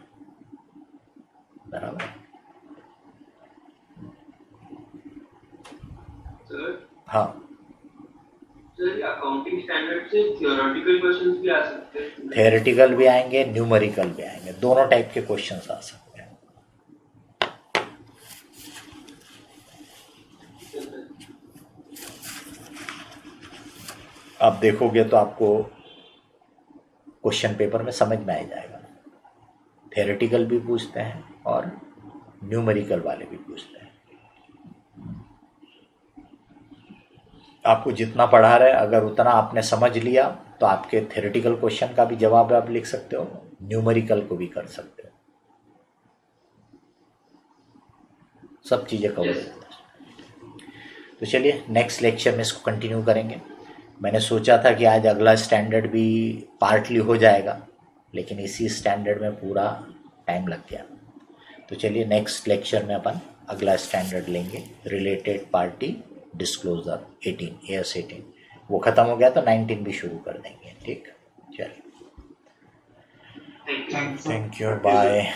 बराबर। सर हाँ, सर अकाउंटिंग स्टैंडर्ड से थियोरेटिकल क्वेश्चंस भी आ सकते हैं? थेरेटिकल भी आएंगे, न्यूमेरिकल भी आएंगे, दोनों टाइप के क्वेश्चंस आ सकते हैं। आप देखोगे तो आपको क्वेश्चन पेपर में समझ में आ जाएगा, थेरेटिकल भी पूछते हैं और न्यूमेरिकल वाले भी पूछते हैं। आपको जितना पढ़ा रहे, अगर उतना आपने समझ लिया तो आपके थेरेटिकल क्वेश्चन का भी जवाब आप लिख सकते हो, न्यूमेरिकल को भी कर सकते हो, सब चीज़ें कवर हो जाती हैं। तो चलिए नेक्स्ट लेक्चर में इसको कंटिन्यू करेंगे। मैंने सोचा था कि आज अगला स्टैंडर्ड भी पार्टली हो जाएगा, लेकिन इसी स्टैंडर्ड में पूरा टाइम लग गया। तो चलिए नेक्स्ट लेक्चर में अपन अगला स्टैंडर्ड लेंगे, रिलेटेड पार्टी डिस्क्लोजर 18 AS 18, वो ख़त्म हो गया तो 19 भी शुरू कर देंगे। ठीक, चलिए, thank you. Thank you, bye.